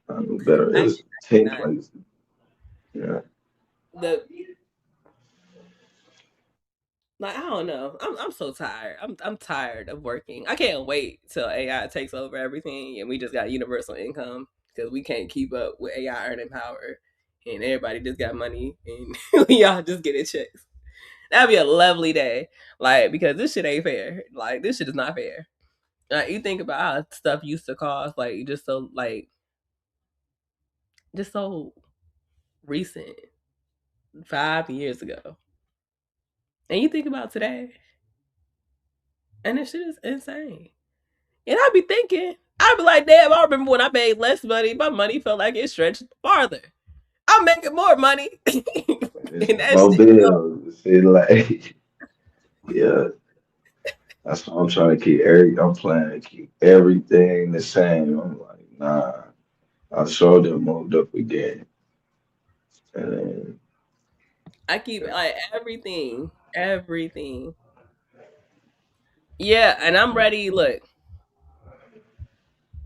Speaker 5: I knew better. It
Speaker 6: I
Speaker 5: was
Speaker 6: did
Speaker 5: 10
Speaker 6: not.
Speaker 5: places. Yeah.
Speaker 6: The Like, I don't know. I'm so tired. I'm tired of working. I can't wait till AI takes over everything and we just got universal income because we can't keep up with AI earning power and everybody just got money and we all just getting checks. That'd be a lovely day. Like, because this shit ain't fair. Like, this shit is not fair. Like, you think about how stuff used to cost, like, just so recent, 5 years ago. And you think about today, and this shit is insane. And I'd be thinking, I'd be like, damn, I remember when I made less money, my money felt like it stretched farther. I'm making more money. And
Speaker 5: It's
Speaker 6: that
Speaker 5: more
Speaker 6: shit,
Speaker 5: bills. It's like, yeah, that's why I'm trying to keep I'm planning to keep everything the same. I'm like, nah, I showed them moved up again. And then,
Speaker 6: I keep like everything. Yeah, and I'm ready. Look,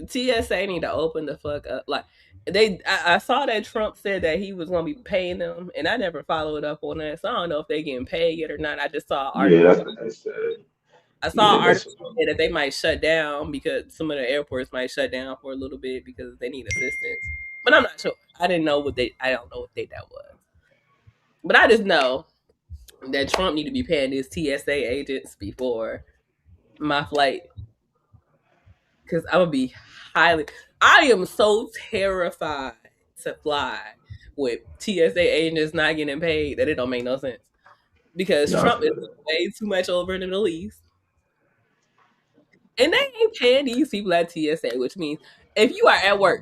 Speaker 6: TSA need to open the fuck up. Like I saw that Trump said that he was gonna be paying them, and I never followed up on that. So I don't know if they getting paid yet or not. I just saw an
Speaker 5: yeah,
Speaker 6: article.
Speaker 5: that's what I said.
Speaker 6: I saw
Speaker 5: Yeah,
Speaker 6: an
Speaker 5: that's
Speaker 6: article
Speaker 5: what
Speaker 6: that said that they might shut down because some of the airports might shut down for a little bit because they need assistance. But I'm not sure. I don't know what date that was. But I just know that Trump need to be paying his TSA agents before my flight because I'm gonna be highly. I am so terrified to fly with TSA agents not getting paid that it don't make no sense because
Speaker 5: no, I
Speaker 6: Trump is
Speaker 5: feel
Speaker 6: doing
Speaker 5: that.
Speaker 6: way too much over in the Middle East, and they ain't paying these people at TSA, which means if you are at work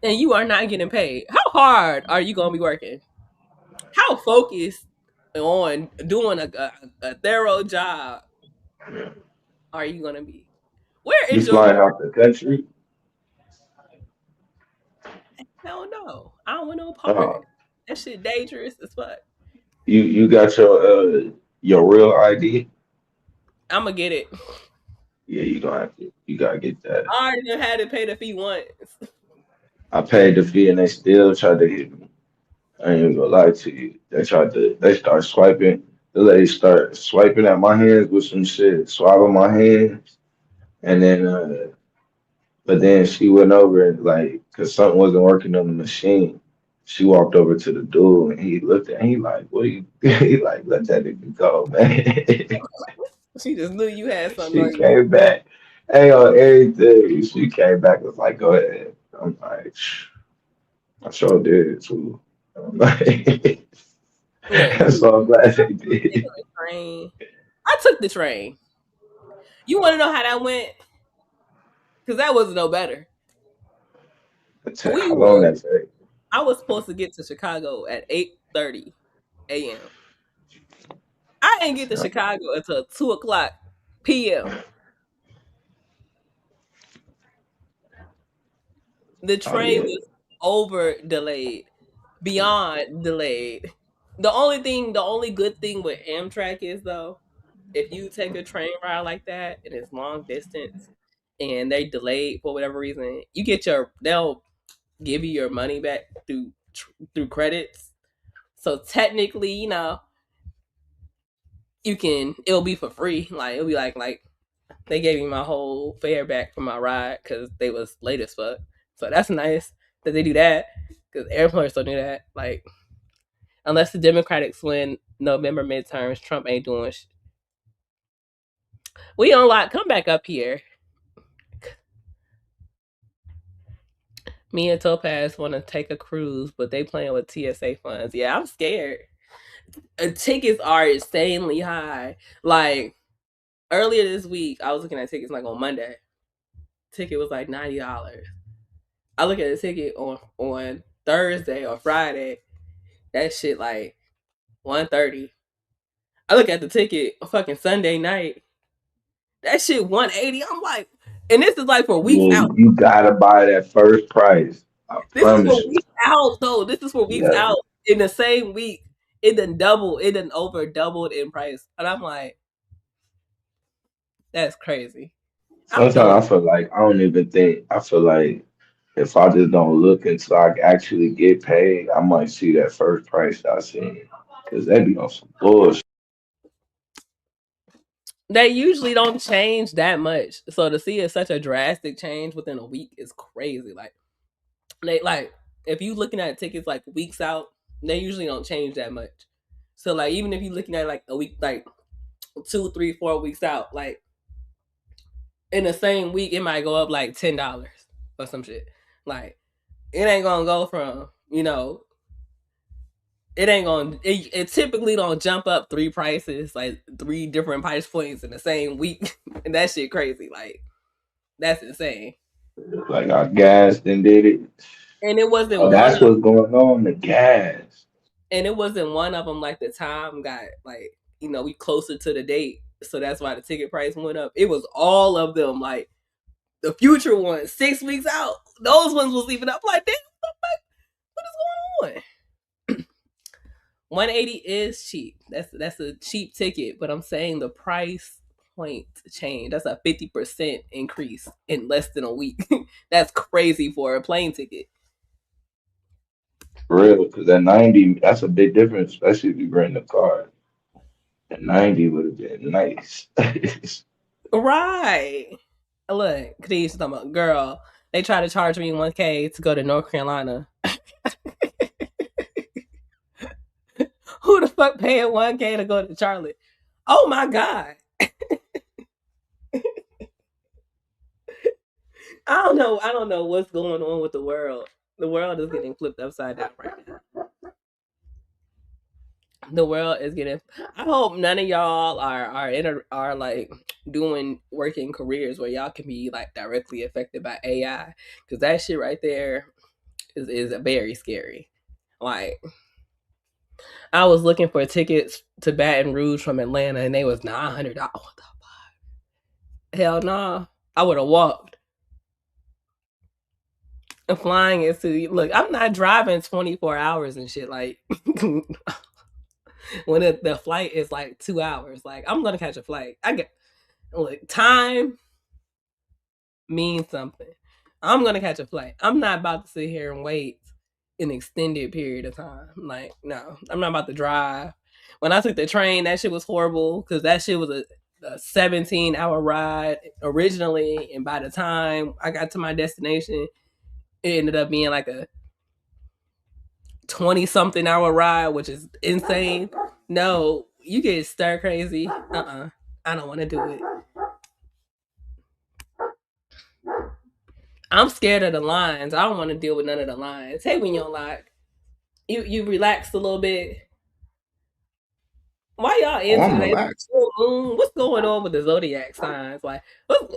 Speaker 6: and you are not getting paid, how hard are you gonna be working? How focused on doing a thorough job
Speaker 5: Yeah.
Speaker 6: are you gonna be? Where
Speaker 5: You
Speaker 6: is your
Speaker 5: flying out the country?
Speaker 6: hell no? I don't want no part.
Speaker 5: Oh,
Speaker 6: That shit dangerous as fuck.
Speaker 5: you got your real ID?
Speaker 6: I'm gonna get it.
Speaker 5: Yeah, you gonna have to. You gotta get that.
Speaker 6: I already done had to pay the fee once.
Speaker 5: I paid the fee and they still tried to hit me. I ain't even gonna lie to you. They start swiping. The lady start swiping at my hands with some shit, swabbing my hands, and then, but then she went over and like, cause something wasn't working on the machine. She walked over to the dude and he looked at, he like, what are you, he like, let that nigga go, man.
Speaker 6: She just knew you had something
Speaker 5: She
Speaker 6: on you.
Speaker 5: came back, hey, on everything. She came back, was like, go ahead. I'm like, I sure did too. I'm like,
Speaker 6: Look,
Speaker 5: So I'm glad they
Speaker 6: taking
Speaker 5: did.
Speaker 6: the train. I took the train. You want to know how that went? Because that wasn't no better.
Speaker 5: How long that take?
Speaker 6: I was supposed to get to Chicago at 8:30 a.m. I didn't get to Chicago until 2 o'clock p.m. The
Speaker 5: Oh
Speaker 6: train
Speaker 5: yeah.
Speaker 6: was over delayed, beyond delayed. The only good thing with Amtrak is though, if you take a train ride like that and it's long distance and they delayed for whatever reason, they'll give you your money back through credits. So technically, it'll be for free. Like it'll be like they gave me my whole fare back for my ride because they was late as fuck. So that's nice that they do that because airports don't do that. Like unless the Democrats win November midterms, Trump ain't doing. We on lock. Come back up here. Me and Topaz want to take a cruise, but they playing with TSA funds. Yeah, I'm scared. Tickets are insanely high. Like earlier this week, I was looking at tickets like on Monday. Ticket was like $90. I look at the ticket on Thursday or Friday. That shit like 130. I look at the ticket fucking Sunday night. That shit 180. I'm like, and this is like for weeks
Speaker 5: Yeah,
Speaker 6: out.
Speaker 5: you gotta buy that first price. I
Speaker 6: This is for
Speaker 5: promise you.
Speaker 6: weeks out though. This is for weeks
Speaker 5: Yeah.
Speaker 6: out. In the same week, it done doubled. It done over doubled in price. And I'm like, that's crazy. I'm
Speaker 5: Sometimes
Speaker 6: feeling
Speaker 5: I feel like I don't even think. I feel like if I just don't look until I actually get paid, I might see that first price I seen. Cause they be on some bullshit.
Speaker 6: they usually don't change that much. So to see such a drastic change within a week is crazy. Like if you looking at tickets like weeks out, they usually don't change that much. So like even if you're looking at like a week, like 2, 3, 4 weeks out, like in the same week, it might go up like $10 or some shit. Like it ain't gonna go from it typically don't jump up three prices, like three different price points in the same week. And that shit crazy. Like that's insane.
Speaker 5: Like our gas then did it.
Speaker 6: And it wasn't
Speaker 5: Oh,
Speaker 6: one
Speaker 5: that's
Speaker 6: of
Speaker 5: what's going on. The gas.
Speaker 6: and it wasn't one of them like the time got like, we closer to the date. So that's why the ticket price went up. It was all of them, like the future ones, 6 weeks out. Those ones was even up like, damn, what is going on? 180 is cheap. That's a cheap ticket, but I'm saying the price point change. That's a 50% increase in less than a week. That's crazy for a plane ticket.
Speaker 5: For real. Cause that 90, that's a big difference, especially if you rent a car. That 90 would have been nice.
Speaker 6: Right. Look, Khadijah talking about, girl, they try to charge me $1K to go to North Carolina. Who the fuck paying $1K to go to Charlotte? Oh my God. I don't know what's going on with the world. The world is getting flipped upside down right now. The world is getting. I hope none of y'all are like doing working careers where y'all can be like directly affected by AI, because that shit right there is very scary. Like I was looking for tickets to Baton Rouge from Atlanta, and they was $900. What the fuck? Hell no, I would have walked. And flying into look, I'm not driving 24 hours and shit. Like when the flight is like 2 hours, like I'm gonna catch a flight. Look, time means something. I'm gonna catch a flight. I'm not about to sit here and wait an extended period of time. Like, no, I'm not about to drive. When I took the train, that shit was horrible because that shit was a 17-hour ride originally, and by the time I got to my destination, it ended up being like a 20-something hour ride, which is insane. No, you get stir crazy. I don't want to do it. I'm scared of the lines. I don't want to deal with none of the lines. Hey, when you're like, you relaxed a little bit. Why y'all
Speaker 11: Oh,
Speaker 6: into
Speaker 11: I'm
Speaker 6: that?
Speaker 11: relaxed.
Speaker 6: What's going on with the zodiac signs? Like,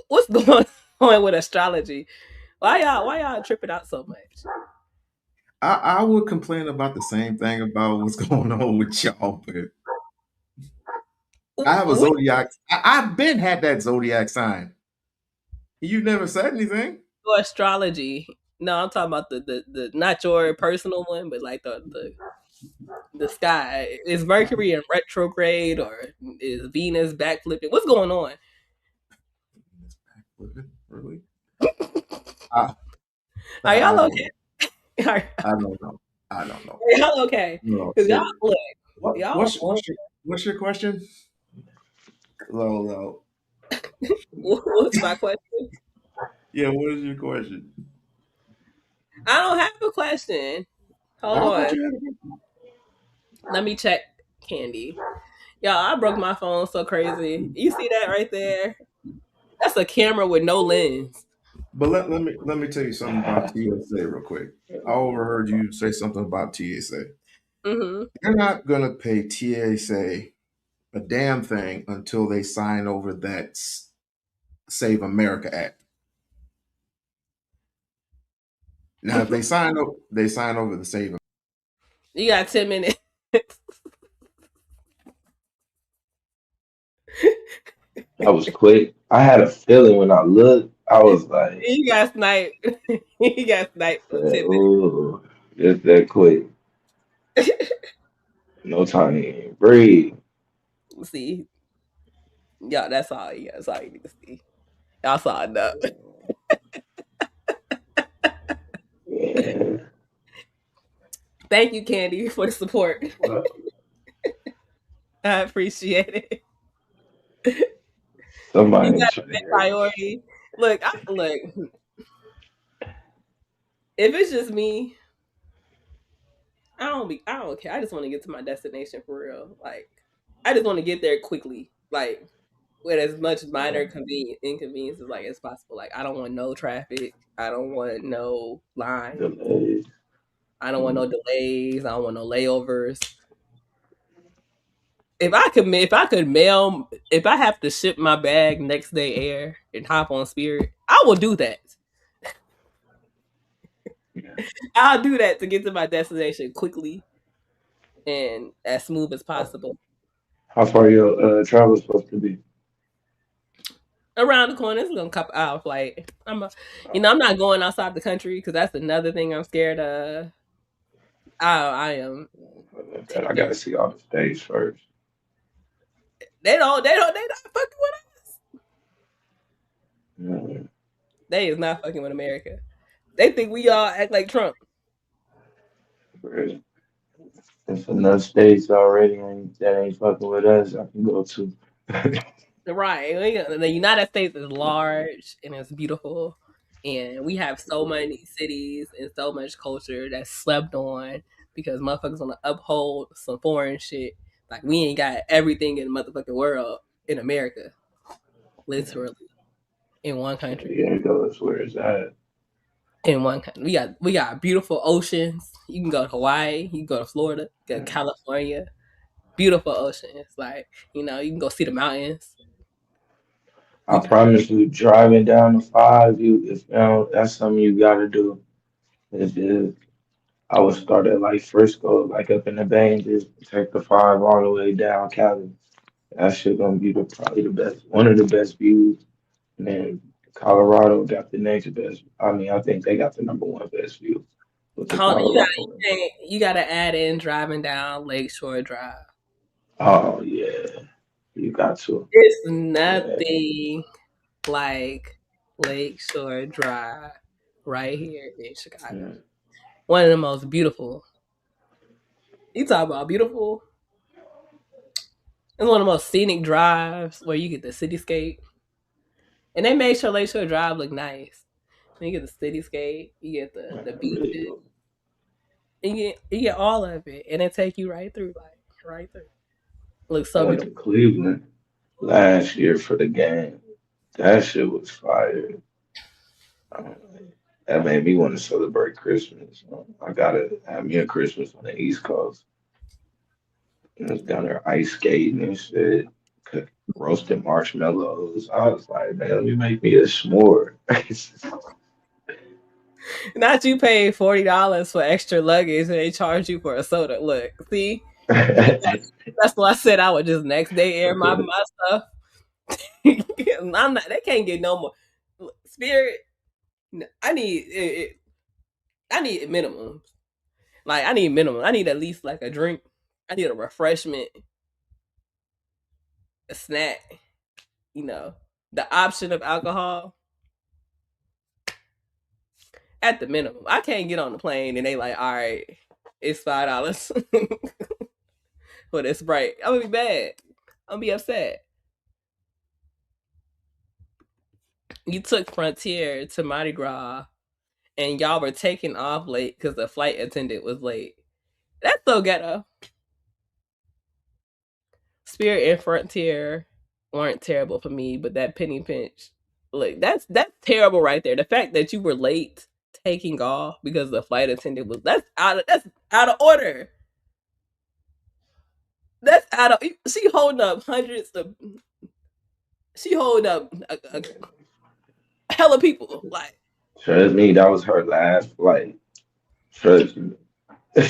Speaker 6: what's going on with astrology? Why y'all tripping out so much?
Speaker 11: I would complain about the same thing about what's going on with y'all, but I have a
Speaker 6: What
Speaker 11: zodiac. I've been had that zodiac sign. You never said anything.
Speaker 6: astrology? No, I'm talking about the not your personal one, but like the sky. Is Mercury in retrograde or is Venus backflipping? What's going on?
Speaker 11: Really? I,
Speaker 6: Are
Speaker 11: I
Speaker 6: y'all
Speaker 11: don't.
Speaker 6: okay? Are,
Speaker 11: I don't know. I don't know.
Speaker 6: are y'all okay?
Speaker 11: No,
Speaker 6: Because y'all
Speaker 11: seriously.
Speaker 6: look,
Speaker 11: What?
Speaker 6: y'all
Speaker 11: What's your question? Low.
Speaker 6: what's my question?
Speaker 11: Yeah. What is your question?
Speaker 6: I don't have a question. Hold
Speaker 11: I thought
Speaker 6: on.
Speaker 11: you had a question.
Speaker 6: Let me check Candy. Y'all, I broke my phone so crazy. You see that right there? That's a camera with no lens.
Speaker 11: But let me tell you something about TSA real quick. I overheard you say something about TSA.
Speaker 6: Mm-hmm.
Speaker 11: They're not gonna pay TSA a damn thing until they sign over that Save America Act. Now, if they sign over the Save.
Speaker 6: You got 10 minutes.
Speaker 5: That was quick. I had a feeling when I looked, I was like,
Speaker 6: You got sniped. You got sniped for 10
Speaker 5: "Ooh, just that quick. No time to even breathe."
Speaker 6: minutes. See, y'all, that's all. Yeah, that's all you need to see. Y'all saw enough.
Speaker 5: Yeah.
Speaker 6: Thank you, Candy, for the support.
Speaker 5: Well,
Speaker 6: I appreciate it. You
Speaker 5: somebody ain't
Speaker 6: got
Speaker 5: trying to
Speaker 6: big
Speaker 5: hear that shit.
Speaker 6: priority. Look. If it's just me, I don't care. I just want to get to my destination for real. Like, I just want to get there quickly. Like, with as much minor inconveniences like as possible. Like, I don't want no traffic. I don't want no line.
Speaker 5: Delays.
Speaker 6: I don't want no delays. I don't want no layovers. If I have to ship my bag next day air and hop on Spirit, I will do that.
Speaker 5: Yeah.
Speaker 6: I'll do that to get to my destination quickly and as smooth as possible.
Speaker 5: How far your travel supposed to be?
Speaker 6: Around the corner, it's gonna couple hour flight. I'm not going outside the country because that's another thing I'm scared of. I am
Speaker 5: I
Speaker 6: taking.
Speaker 5: gotta see all the states first.
Speaker 6: They not fucking with us.
Speaker 5: Yeah.
Speaker 6: They is not fucking with America. They think we all act like Trump.
Speaker 5: There's enough states already that ain't fucking with us. I can go to.
Speaker 6: Right. The United States is large and it's beautiful. And we have so many cities and so much culture that's slept on because motherfuckers want to uphold some foreign shit. Like, we ain't got everything in the motherfucking world in America, literally, in one
Speaker 5: San
Speaker 6: country.
Speaker 5: Diego is where it's at.
Speaker 6: In one country, we got beautiful oceans. You can go to Hawaii, you can go to Florida, go to California, beautiful oceans. Like, you can go see the mountains.
Speaker 5: I
Speaker 6: We got
Speaker 5: promise you, driving down the five, that's something you gotta do. It is. I would start at like Frisco, like up in the Bay, and just take the five all the way down Cali. That shit gonna be probably the best, one of the best views. And then Colorado got the next best. I mean, I think they got the number one best view with the
Speaker 6: hold on,
Speaker 5: Colorado.
Speaker 6: you gotta add in driving down Lakeshore Drive.
Speaker 5: Oh yeah, you got to.
Speaker 6: It's
Speaker 5: Yeah,
Speaker 6: nothing like Lakeshore Drive right here in Chicago.
Speaker 5: yeah.
Speaker 6: One of the most beautiful. You talk about beautiful. It's one of the most scenic drives where you get the cityscape. And they made sure Lakeshore Drive look nice. You get the cityscape, you get the
Speaker 5: Really,
Speaker 6: beaches, you get all of it, and it take you right through, like right through. Looks
Speaker 5: I
Speaker 6: so
Speaker 5: went
Speaker 6: beautiful.
Speaker 5: to Cleveland last year for the game. That shit was fire. Um, that made me want to celebrate Christmas. I gotta have me a Christmas on the East Coast. I was down there ice skating and shit, roasting marshmallows. I was like, man, let me make me a s'more.
Speaker 6: Not you paid $40 for extra luggage and they charge you for a soda. Look, see, that's why I said I would just next day air my stuff. I'm not. They can't get no more. Spirit. I need. I need minimum. Like I need minimum. I need at least like a drink. I need a refreshment, a snack. You know, the option of alcohol at the minimum. I can't get on the plane and they like, all right, it's $5 for this Sprite. I'm gonna be bad. I'm gonna be upset. You took Frontier to Mardi Gras and y'all were taking off late because the flight attendant was late. That's so ghetto. Spirit and Frontier weren't terrible for me, but that penny pinch, like that's terrible right there. The fact that you were late taking off because the flight attendant was that's out of order. That's out of she holding up hundreds of she holding up a hella people like
Speaker 5: Trust me, that was her last flight. Trust me. That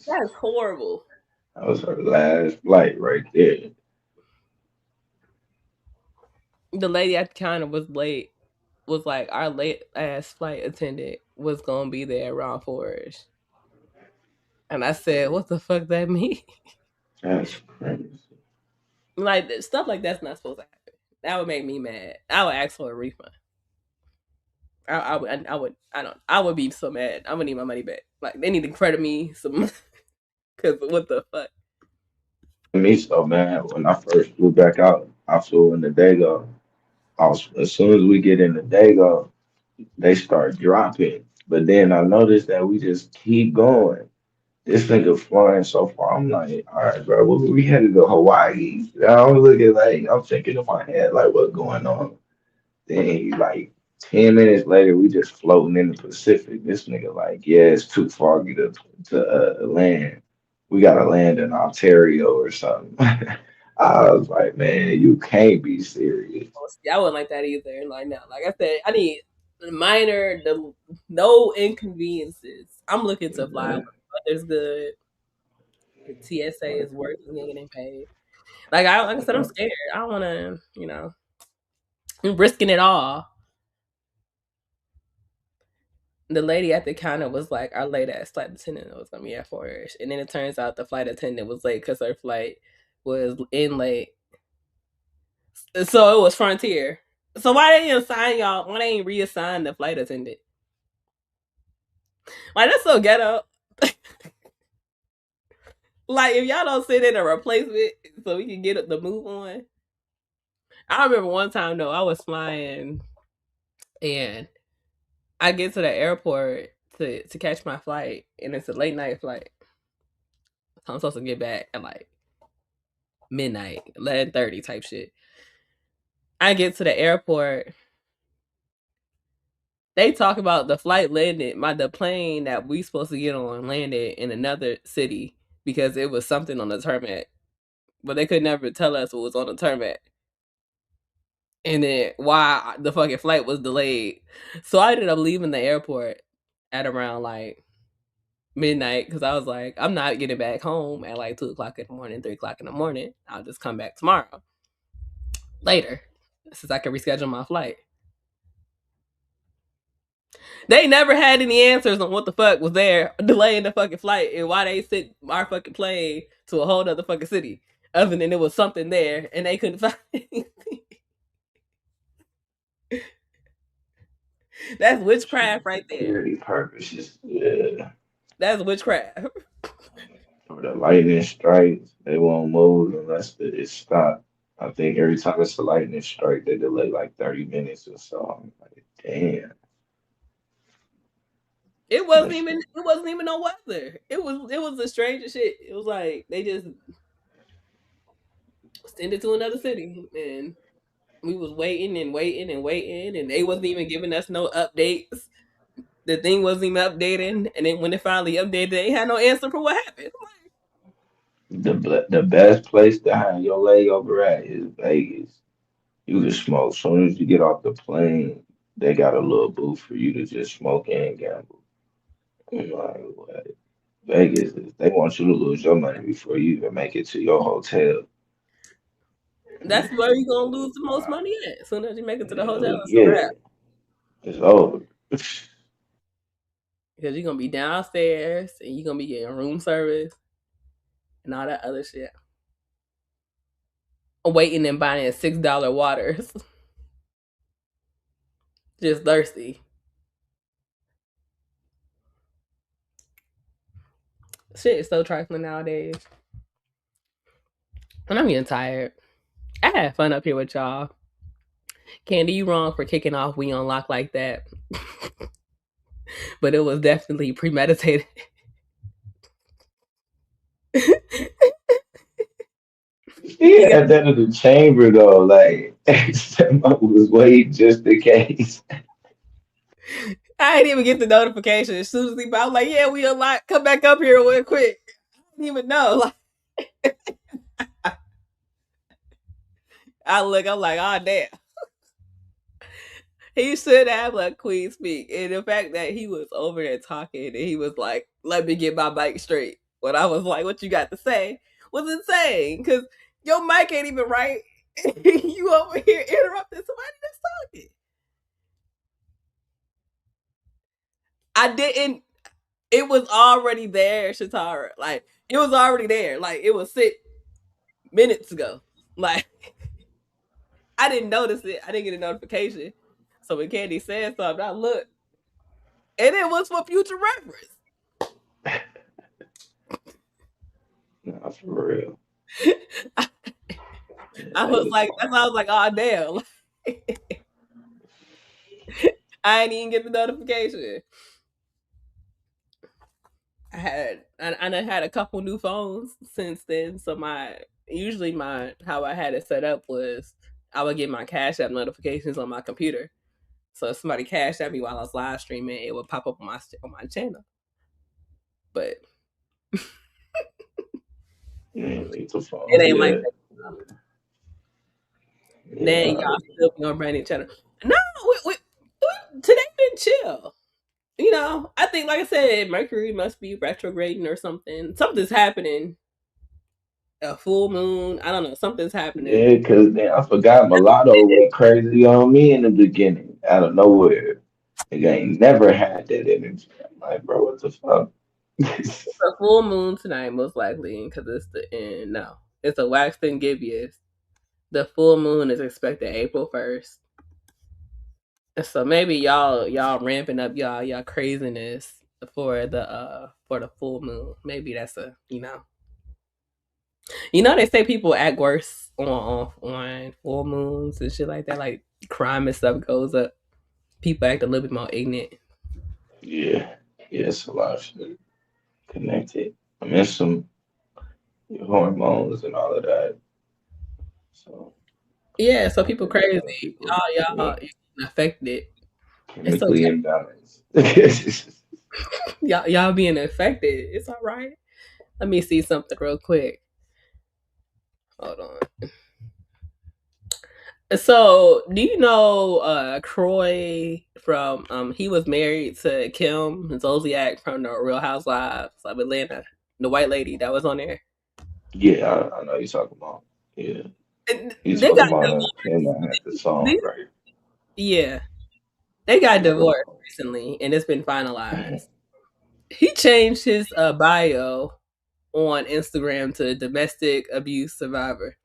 Speaker 6: that's horrible.
Speaker 5: was her last flight right there.
Speaker 6: The lady at the counter was late. Was like our late ass flight attendant was gonna be there around 4ish. And I said, what the fuck that mean?
Speaker 5: That's crazy.
Speaker 6: Like stuff like that's not supposed to happen. That would make me mad. I would ask for a refund. I would be so mad. I would need my money back. Like they need to credit me some because what the fuck?
Speaker 5: Me so mad when I first flew back out. I flew in the Dago. I was as soon as we get in the Dago, they start dropping. But then I noticed that we just keep going. This nigga flying so far. I'm like, all right, bro, we headed to Hawaii. I'm looking like I'm thinking in my head like, what's going on? Then he like 10 minutes later, we just floating in the Pacific. This nigga like, yeah, it's too foggy to land. We gotta land in Ontario or something. I was like, man, you can't be serious.
Speaker 6: I wouldn't like that either. Like no, like I said, I need the no inconveniences. I'm looking to fly.
Speaker 5: Yeah.
Speaker 6: Weather's good. The TSA is working and getting paid. Like I said, I'm scared. I don't want to, I'm risking it all. The lady at the counter was like, our late ass flight attendant was gonna be at 4ish, and then it turns out the flight attendant was late because her flight was in late. So it was Frontier. So why they didn't assign y'all? Why they ain't reassign the flight attendant? Like that's so ghetto. Like if y'all don't send in a replacement so we can get the move on. I remember one time though, I was flying and I get to the airport to catch my flight, and it's a late night flight. So I'm supposed to get back at like midnight, 11:30 type shit. I get to the airport. They talk about the flight landed. The plane that we supposed to get on landed in another city because it was something on the tarmac, but they could never tell us what was on the tarmac. And then why the fucking flight was delayed. So I ended up leaving the airport at around like midnight because I was like, I'm not getting back home at like 2 o'clock in the morning, 3 o'clock in the morning. I'll just come back tomorrow later since I can reschedule my flight. They never had any answers on what the fuck was there delaying the fucking flight and why they sent our fucking plane to a whole other fucking city. Other than it was something there and they couldn't find anything. That's witchcraft right there.
Speaker 5: Security purposes, yeah.
Speaker 6: That's witchcraft.
Speaker 5: For the lightning strikes, they won't move unless it's stopped. I think every time it's a lightning strike, they delay like 30 minutes or so. I'm like, damn.
Speaker 6: It wasn't even no weather. It was the strangest shit. It was like they just sent it to another city and we was waiting and waiting and waiting and they wasn't even giving us no updates. The thing wasn't even updating, and then when it finally updated, they had no answer for what happened.
Speaker 5: The best place to hang your leg over at is Vegas. You can smoke. Soon as you get off the plane, they got a little booth for you to just smoke and gamble. I'm like, what? Vegas is they want you to lose your money before you even make it to your hotel.
Speaker 6: That's where you gonna lose the most money at. As soon as you make it to the hotel,
Speaker 5: Hell
Speaker 6: it's a
Speaker 5: yeah,
Speaker 6: wrap.
Speaker 5: it's over.
Speaker 6: Because you're gonna be downstairs and you're gonna be getting room service and all that other shit. Waiting and buying $6 waters. Just thirsty. Shit is so trifling nowadays. And I'm getting tired. I had fun up here with y'all. Candy, you wrong for kicking off We Unlock like that. But it was definitely premeditated.
Speaker 5: Yeah, at the end of the chamber though, like someone was waiting just in case.
Speaker 6: I didn't even get the notification. As soon as he I was like, yeah, we unlocked. Come back up here real quick. I didn't even know. Like, I'm like, oh damn. He should have let Queen speak. And the fact that he was over there talking and he was like, let me get my mic straight. When I was like, what you got to say was insane. Because your mic ain't even right. You over here interrupting somebody that's talking. I didn't. It was already there, Shatara. Like, it was already there. Like, it was sit minutes ago. Like, I didn't notice it. I didn't get a notification. So when Candy said something, I looked. And it was for future reference.
Speaker 5: Nah, for real.
Speaker 6: I
Speaker 5: That
Speaker 6: was
Speaker 5: was
Speaker 6: like, that's why I was like, oh damn. I didn't even get the notification. I had a couple new phones since then. So usually how I had it set up was I would get my Cash App notifications on my computer. So if somebody cashed at me while I was live streaming, it would pop up on my channel. But
Speaker 5: you ain't need the
Speaker 6: it
Speaker 5: phone
Speaker 6: ain't like
Speaker 5: yet.
Speaker 6: that.
Speaker 5: Yeah,
Speaker 6: Then y'all still be on branding channel. No, today been chill. You know, I think, like I said, Mercury must be retrograding or something. Something's happening. A full moon. I don't know. Something's happening.
Speaker 5: yeah, cause then I forgot Mulatto went crazy on me in the beginning out of nowhere. Nigga ain't never had that energy. I'm like, bro, what the fuck?
Speaker 6: A full moon tonight, most likely, because it's the end. No, it's a waxing gibbous. The full moon is expected April 1st. So maybe y'all ramping up y'all craziness for the full moon. Maybe that's they say people act worse on full moons and shit like that. Like crime and stuff goes up. People act a little bit more ignorant.
Speaker 5: Yeah, yeah, it's a lot of shit connected. I miss some hormones and all of that. So
Speaker 6: Yeah, so people
Speaker 5: a lot of
Speaker 6: crazy.
Speaker 5: people
Speaker 6: Y'all affected. It's
Speaker 5: chemically
Speaker 6: okay.
Speaker 5: imbalanced.
Speaker 6: Y'all being affected. It's all right. Let me see something real quick. Hold on. So, do you know Croy from he was married to Kim Zolciak from the Real Housewives of Atlanta, the white lady that was on there.
Speaker 5: Yeah, I know you're talking about. Yeah,
Speaker 6: And
Speaker 5: you
Speaker 6: they
Speaker 5: talking
Speaker 6: got
Speaker 5: about him
Speaker 6: divorced.
Speaker 5: that had the song, right?
Speaker 6: Yeah, they got
Speaker 5: Yeah.
Speaker 6: divorced recently, and it's been finalized. He changed his bio on Instagram to domestic abuse survivor.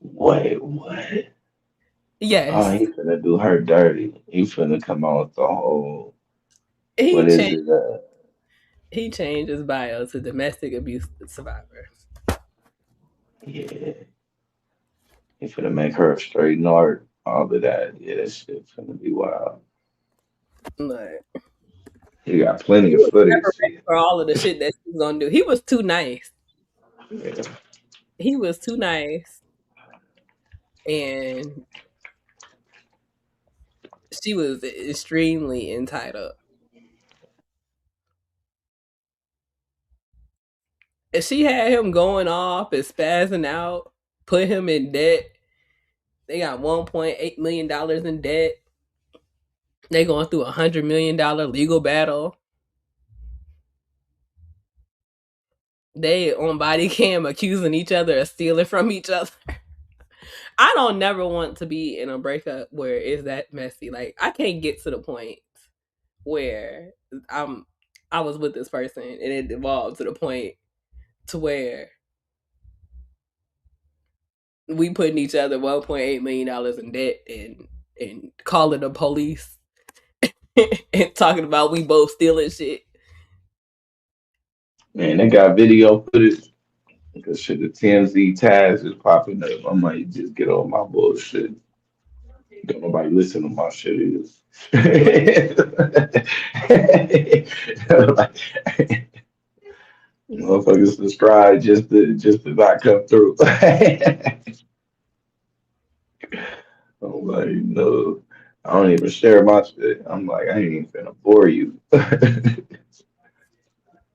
Speaker 5: Wait, what? Oh,
Speaker 6: Yes,
Speaker 5: he finna do her dirty. He finna come out with the whole,
Speaker 6: he
Speaker 5: what is
Speaker 6: changed.
Speaker 5: it?
Speaker 6: He changed his bio to domestic abuse survivor.
Speaker 5: Yeah, he finna make her a straight north. All of that. Yeah, that shit finna be wild.
Speaker 6: Like,
Speaker 5: He got plenty
Speaker 6: he
Speaker 5: of
Speaker 6: was never
Speaker 5: footage.
Speaker 6: ready for all of the shit that she was gonna do. He was too nice.
Speaker 5: Yeah.
Speaker 6: He was too nice, and she was extremely entitled. And she had him going off and spazzing out, put him in debt. They got $1.8 million in debt. They going through $100 million legal battle. They on body cam accusing each other of stealing from each other. I don't never want to be in a breakup where it's that messy. Like, I can't get to the point where I was with this person and it evolved to the point to where we putting each other $1.8 million in debt and calling the police and talking about we both stealing shit.
Speaker 5: Man, they got video footage. Because shit, the TMZ tags is popping up. I might just get on my bullshit. Don't nobody listen to my shit is. Motherfuckers subscribe just to not come through. I'm like, no, I don't even share my shit. I'm like, I ain't even finna bore you.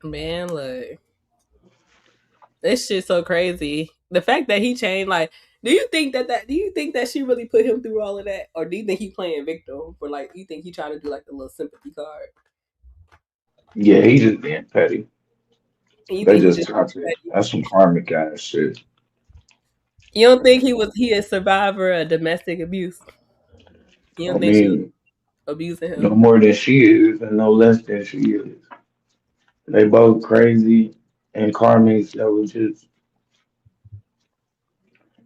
Speaker 6: Man, look, this shit's so crazy. The fact that he changed, like, do you think that she really put him through all of that, or do you think he playing victim for, like, you think he trying to do like the little sympathy card?
Speaker 5: Yeah, he just being petty.
Speaker 6: And you
Speaker 5: They
Speaker 6: think he
Speaker 5: just
Speaker 6: just
Speaker 5: toxic. That's some karmic ass shit.
Speaker 6: you don't think he a survivor of domestic abuse? You
Speaker 5: I
Speaker 6: don't think she was
Speaker 5: mean,
Speaker 6: abusing
Speaker 5: no
Speaker 6: him?
Speaker 5: more than she is, and no less than she is. They both crazy and karmics that was just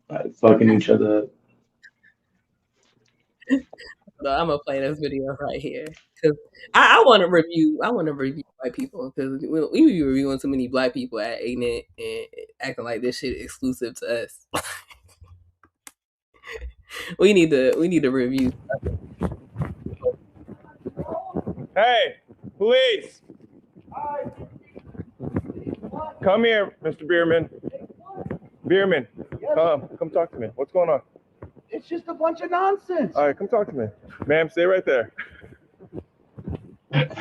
Speaker 5: like fucking each other up.
Speaker 6: So I'm gonna play this video right here because I want to review. I want to review white people because we be reviewing too many black people at Ignorant and acting like this shit exclusive to us. we need to review.
Speaker 2: Hey, police! Come here, Mr. Bierman. Bierman, come talk to me. What's going on?
Speaker 12: It's just a bunch of nonsense.
Speaker 2: All right, come talk to me. Ma'am, stay right there. What's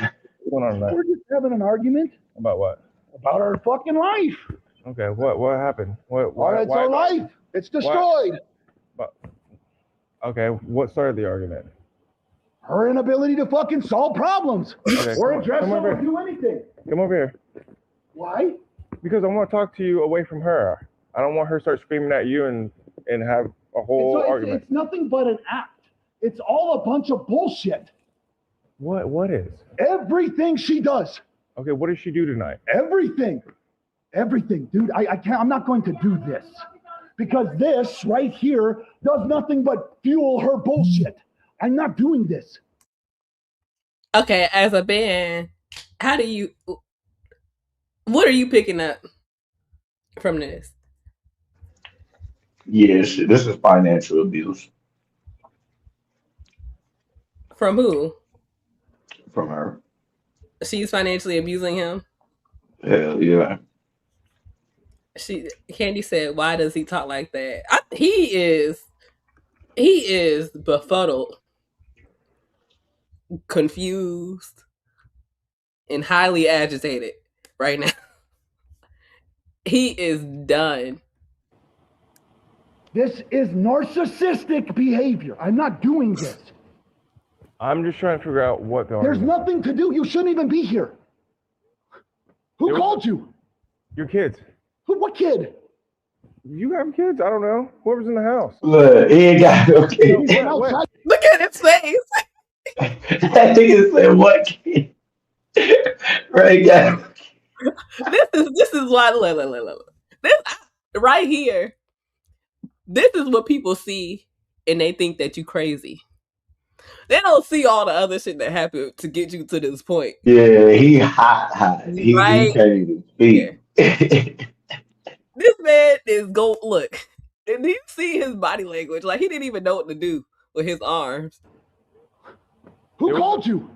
Speaker 2: going on tonight?
Speaker 12: We're just having an argument
Speaker 2: About what?
Speaker 12: about our fucking life.
Speaker 2: Okay, what happened?
Speaker 12: It's our life. It's destroyed.
Speaker 2: Okay, what started the argument?
Speaker 12: Her inability to fucking solve problems
Speaker 2: Okay,
Speaker 12: or address
Speaker 2: come
Speaker 12: them
Speaker 2: over
Speaker 12: or
Speaker 2: here.
Speaker 12: do anything.
Speaker 2: Come over here.
Speaker 12: Why?
Speaker 2: Because I want to talk to you away from her. I don't want her to start screaming at you and have a whole argument.
Speaker 12: It's nothing but an act. It's all a bunch of bullshit.
Speaker 2: What is?
Speaker 12: Everything she does.
Speaker 2: Okay, what did she do tonight?
Speaker 12: Everything, dude. I can't. I'm not going to do this because this right here does nothing but fuel her bullshit. I'm not doing this.
Speaker 6: Okay, as a band, what are you picking up from this?
Speaker 5: Yeah, shit, this is financial abuse
Speaker 6: From who?
Speaker 5: from her.
Speaker 6: She's financially abusing him.
Speaker 5: Hell yeah.
Speaker 6: Candy said, "Why does he talk like that?" He is befuddled, confused, and highly agitated right now. He is done.
Speaker 12: This is narcissistic behavior. I'm not doing this.
Speaker 2: I'm just trying to figure out what the
Speaker 12: There's
Speaker 2: argument.
Speaker 12: nothing to do. You shouldn't even be here. Who called you?
Speaker 2: Your kids.
Speaker 12: Who? What kid?
Speaker 2: You have kids? I don't know. Whoever's in the house.
Speaker 5: Look, he ain't got no kid.
Speaker 6: Look at his face.
Speaker 5: That nigga said, what kid? Right, yeah.
Speaker 6: This is why. Look. This right here. This is what people see, and they think that you crazy. They don't see all the other shit that happened to get you to this point.
Speaker 5: Yeah, he hot. He
Speaker 6: Right
Speaker 5: can't even speak.
Speaker 6: This man is look. Did you see his body language? Like, he didn't even know what to do with his arms.
Speaker 12: Who called you?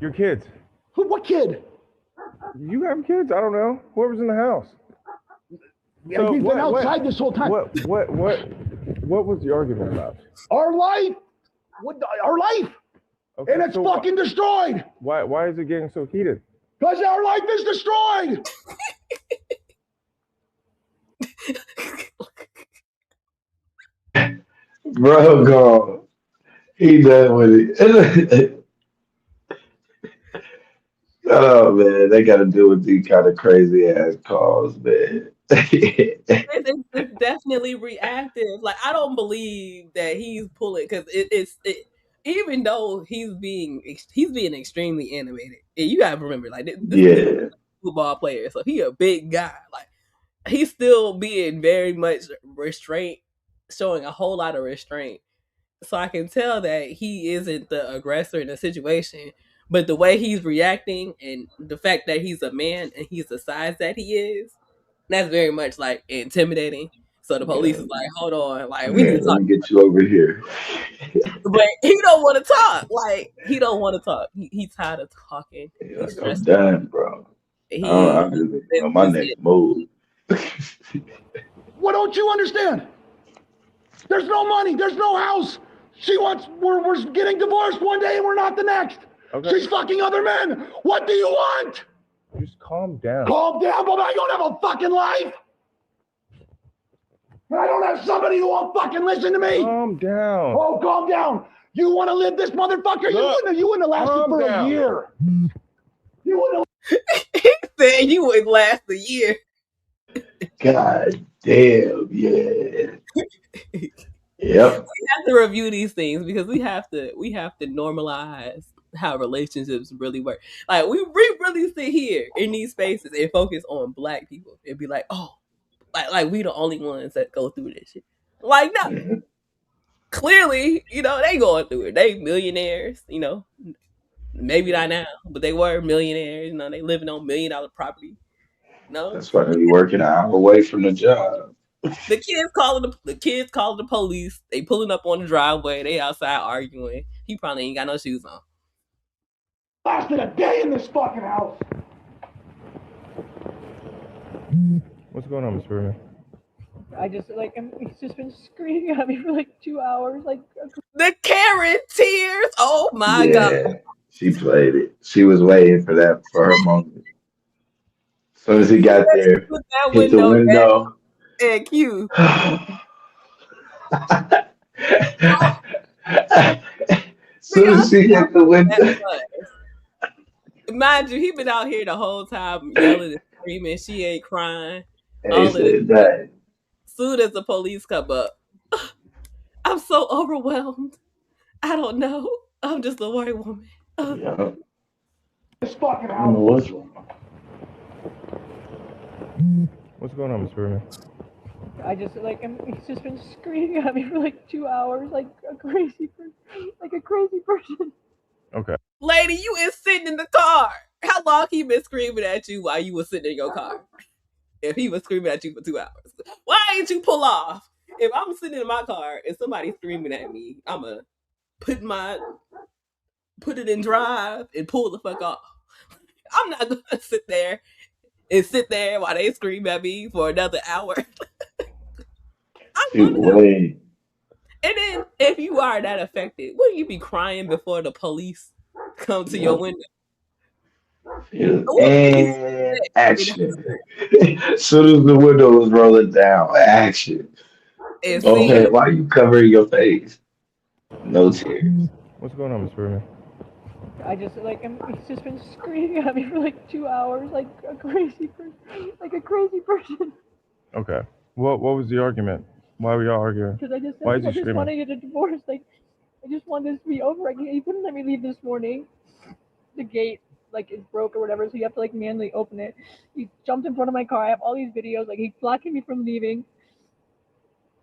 Speaker 2: Your kids.
Speaker 12: Who? What kid?
Speaker 2: You have kids? I don't know. Whoever's in the house.
Speaker 12: Yeah, we've been outside this whole time.
Speaker 2: What was the argument about?
Speaker 12: Our life. Our life.
Speaker 2: Okay,
Speaker 12: And it's
Speaker 2: so
Speaker 12: fucking destroyed.
Speaker 2: Why is it getting so heated?
Speaker 12: Because our life is destroyed.
Speaker 5: Bro, gone. He done with it. Oh man, they got to do with these kind of crazy ass calls, man.
Speaker 6: It's definitely reactive. Like I don't believe that he's pulling because even though he's being extremely animated, and you gotta remember like this nigga is
Speaker 5: Yeah,
Speaker 6: a football player, so he a big guy. Like he's still being very much restraint, showing a whole lot of restraint. So I can tell that he isn't the aggressor in the situation, but the way he's reacting and the fact that he's a man and he's the size that he is, that's very much like intimidating. So the police
Speaker 5: yeah,
Speaker 6: is like, hold on, like we need
Speaker 5: yeah.
Speaker 6: to
Speaker 5: Let
Speaker 6: talk.
Speaker 5: me get you over here.
Speaker 6: But he don't want to talk. Like he don't want to talk. He tired of talking.
Speaker 5: Yeah,
Speaker 6: He's
Speaker 5: like I'm
Speaker 6: stressed out.
Speaker 5: done, bro.
Speaker 6: He
Speaker 5: I'm just thinking
Speaker 6: this
Speaker 5: on my
Speaker 6: is
Speaker 5: next
Speaker 6: it.
Speaker 5: move.
Speaker 12: What don't you understand? There's no money. There's no house. We're getting divorced one day and we're not the next.
Speaker 2: Okay.
Speaker 12: She's fucking other men. What do you want?
Speaker 2: Just calm down.
Speaker 12: Calm down, but I don't have a fucking life. And I don't have somebody who won't fucking listen to me.
Speaker 2: Calm down.
Speaker 12: Oh, calm down. You want to live this motherfucker?
Speaker 2: Look,
Speaker 12: You wouldn't have lasted
Speaker 2: calm
Speaker 12: for
Speaker 2: down.
Speaker 12: a year. You wouldn't
Speaker 6: He said you would last a year.
Speaker 5: God damn, yeah. Yep.
Speaker 6: We have to review these things because we have to normalize how relationships really work. Like we really sit here in these spaces and focus on black people and be like, oh, like we the only ones that go through this shit. Like no,
Speaker 5: Mhm.
Speaker 6: clearly, they going through it. They millionaires, maybe not now, but they were millionaires. They living on $1 million property.
Speaker 5: That's why they be working an hour away from the job.
Speaker 6: The kids calling the police. They pulling up on the driveway. They outside arguing. He probably ain't got no shoes on.
Speaker 12: lasted a day in this fucking house.
Speaker 2: What's going on, Miss Berman?
Speaker 13: He's just been screaming at me for like 2 hours. Like
Speaker 6: The Karen tears. Oh my god.
Speaker 5: Yeah, she played it. She was waiting for her moment. As soon as he got there,
Speaker 6: Put that
Speaker 5: hit the
Speaker 6: window down
Speaker 5: window.
Speaker 6: and cue.
Speaker 5: Soon as she hit the window.
Speaker 6: Mind you, he been out here the whole time yelling and screaming. She ain't crying.
Speaker 5: And
Speaker 6: All
Speaker 5: he
Speaker 6: of this.
Speaker 5: said that.
Speaker 6: Soon as the police come up, I'm so overwhelmed. I don't know. I'm just a white woman.
Speaker 5: Yeah.
Speaker 12: This fucking
Speaker 5: I don't know
Speaker 12: house.
Speaker 5: what's wrong.
Speaker 2: What's going on, Miss Berman?
Speaker 13: he's just been screaming at me for like 2 hours, like a crazy person.
Speaker 2: Okay.
Speaker 6: Lady, you is sitting in the car. How long he been screaming at you while you was sitting in your car? If he was screaming at you for 2 hours, why ain't you pull off? If I'm sitting in my car and somebody's screaming at me, I'ma put it in drive and pull the fuck off. I'm not gonna sit there while they scream at me for another hour.
Speaker 5: She waiting.
Speaker 6: And then if you are that affected, wouldn't you be crying before the police come to your window?
Speaker 5: And action. As soon as the window was rolling down, action.
Speaker 6: And
Speaker 5: Okay, why are you covering your face? No tears.
Speaker 2: What's going on, Miss Berman?
Speaker 13: He's just been screaming at me for like 2 hours, like a crazy person.
Speaker 2: Okay. What was the argument? Why were y'all arguing?
Speaker 13: Because I just
Speaker 2: screaming?
Speaker 13: wanted to get a divorce. Like I just wanted this to be over. He wouldn't let me leave this morning. The gate is broke or whatever, so you have to manually open it. He jumped in front of my car. I have all these videos. He's blocking me from leaving.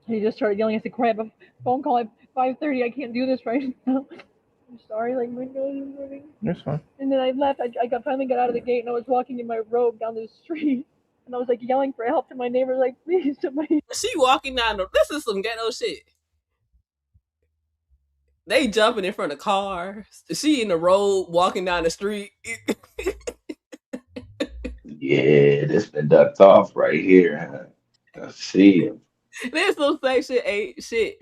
Speaker 13: And he just started yelling. I said, "I have a phone call at 5:30. I can't do this right now. I'm sorry." My nose is moving.
Speaker 2: That's fine.
Speaker 13: And then I left. I finally got out of the gate, and I was walking in my robe down the street. And I was yelling for help to my neighbors, please, somebody.
Speaker 6: She walking down this is some ghetto shit. They jumping in front of cars. She in the road walking down the street.
Speaker 5: Yeah, this been ducked off right here. Huh? I see him.
Speaker 6: This little section ain't shit.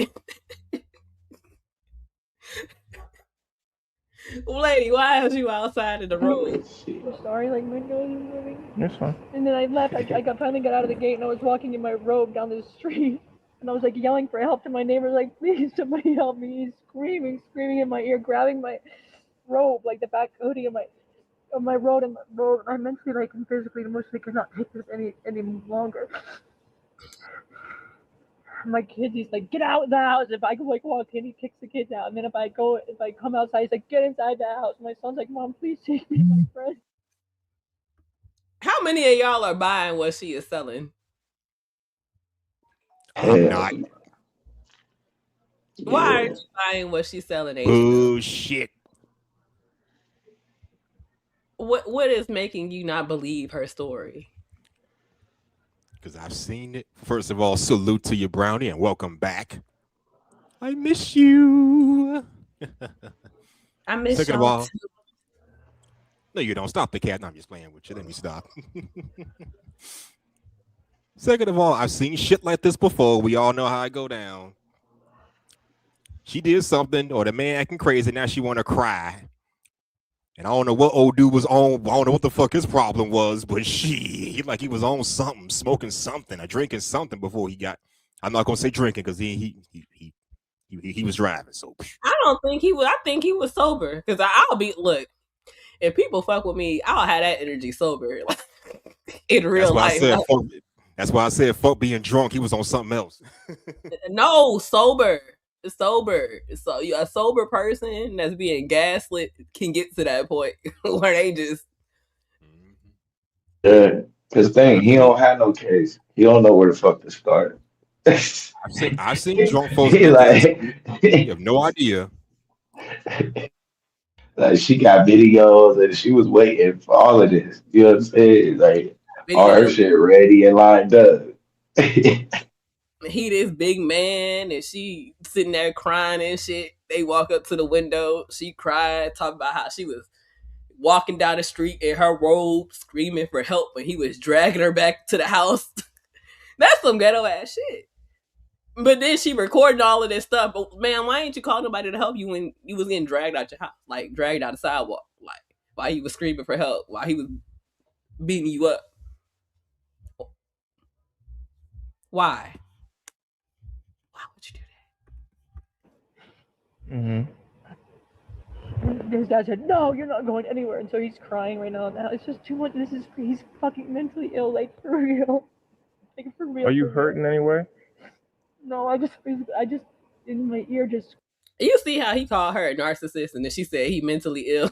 Speaker 6: Lady, why is you outside in the road?
Speaker 13: I'm sorry, like my nose is moving.
Speaker 4: That's fine.
Speaker 13: And then I left. I finally got out of the gate and I was walking in my robe down the street. And I was like yelling for help to my neighbor, like, please somebody help me. He's screaming in my ear, grabbing my robe, like the back hoodie of my robe and I mentally, like, and physically and emotionally could not take this any longer. My kid, he's like, get out of the house. If I could like walk in, he kicks the kids out. And then if I come outside, he's like, get inside the house. My son's like, Mom, please take me to my friend.
Speaker 6: How many of y'all are buying what she is selling?
Speaker 10: I'm not.
Speaker 6: Why aren't you buying what she's selling?
Speaker 10: Bullshit.
Speaker 6: What is making you not believe her story?
Speaker 10: Because I've seen it. First of all, salute to you, Brownie, and welcome back. I miss you.
Speaker 6: I miss
Speaker 10: Second of
Speaker 6: y'all
Speaker 10: all,
Speaker 6: too.
Speaker 10: no, you don't. Stop the cat. No, I'm just playing with you. Let me stop. Second of all, I've seen shit like this before. We all know how I go down. She did something, or the man acting crazy. Now she want to cry. And I don't know what old dude was on. I don't know what the fuck his problem was, but he was on something, smoking something, or drinking something before he got. I'm not gonna say drinking because he was driving. So
Speaker 6: I don't think he was. I think he was sober. Because I'll be look. If people fuck with me, I'll have that energy sober in real life.
Speaker 10: That's why I said fuck being drunk. He was on something else.
Speaker 6: No, sober. So a sober person that's being gaslit can get to that point where they just.
Speaker 5: Yeah, his thing, he don't have no case. He don't know where the fuck to start.
Speaker 10: I've seen drunk folks
Speaker 5: He
Speaker 10: do
Speaker 5: like,
Speaker 10: that. You have no idea.
Speaker 5: Like she got videos and she was waiting for all of this. You know what I'm saying? Like all her shit ready and lined up.
Speaker 6: He this big man and she sitting there crying and shit. They walk up to the window. She cried, talking about how she was walking down the street in her robe, screaming for help when he was dragging her back to the house. That's some ghetto ass shit. But then she recording all of this stuff. But man, why ain't you call nobody to help you when you was getting dragged out your house? Like dragged out the sidewalk. Like while he was screaming for help, while he was beating you up. Why? Why would you do that?
Speaker 13: Mm-hmm. His dad said, no, you're not going anywhere. And so he's crying right now. It's just too much. He's fucking mentally ill, like for real. Like for real.
Speaker 4: Are you hurting anyway?
Speaker 13: No, I just in my ear just.
Speaker 6: You see how he called her a narcissist and then she said he mentally ill.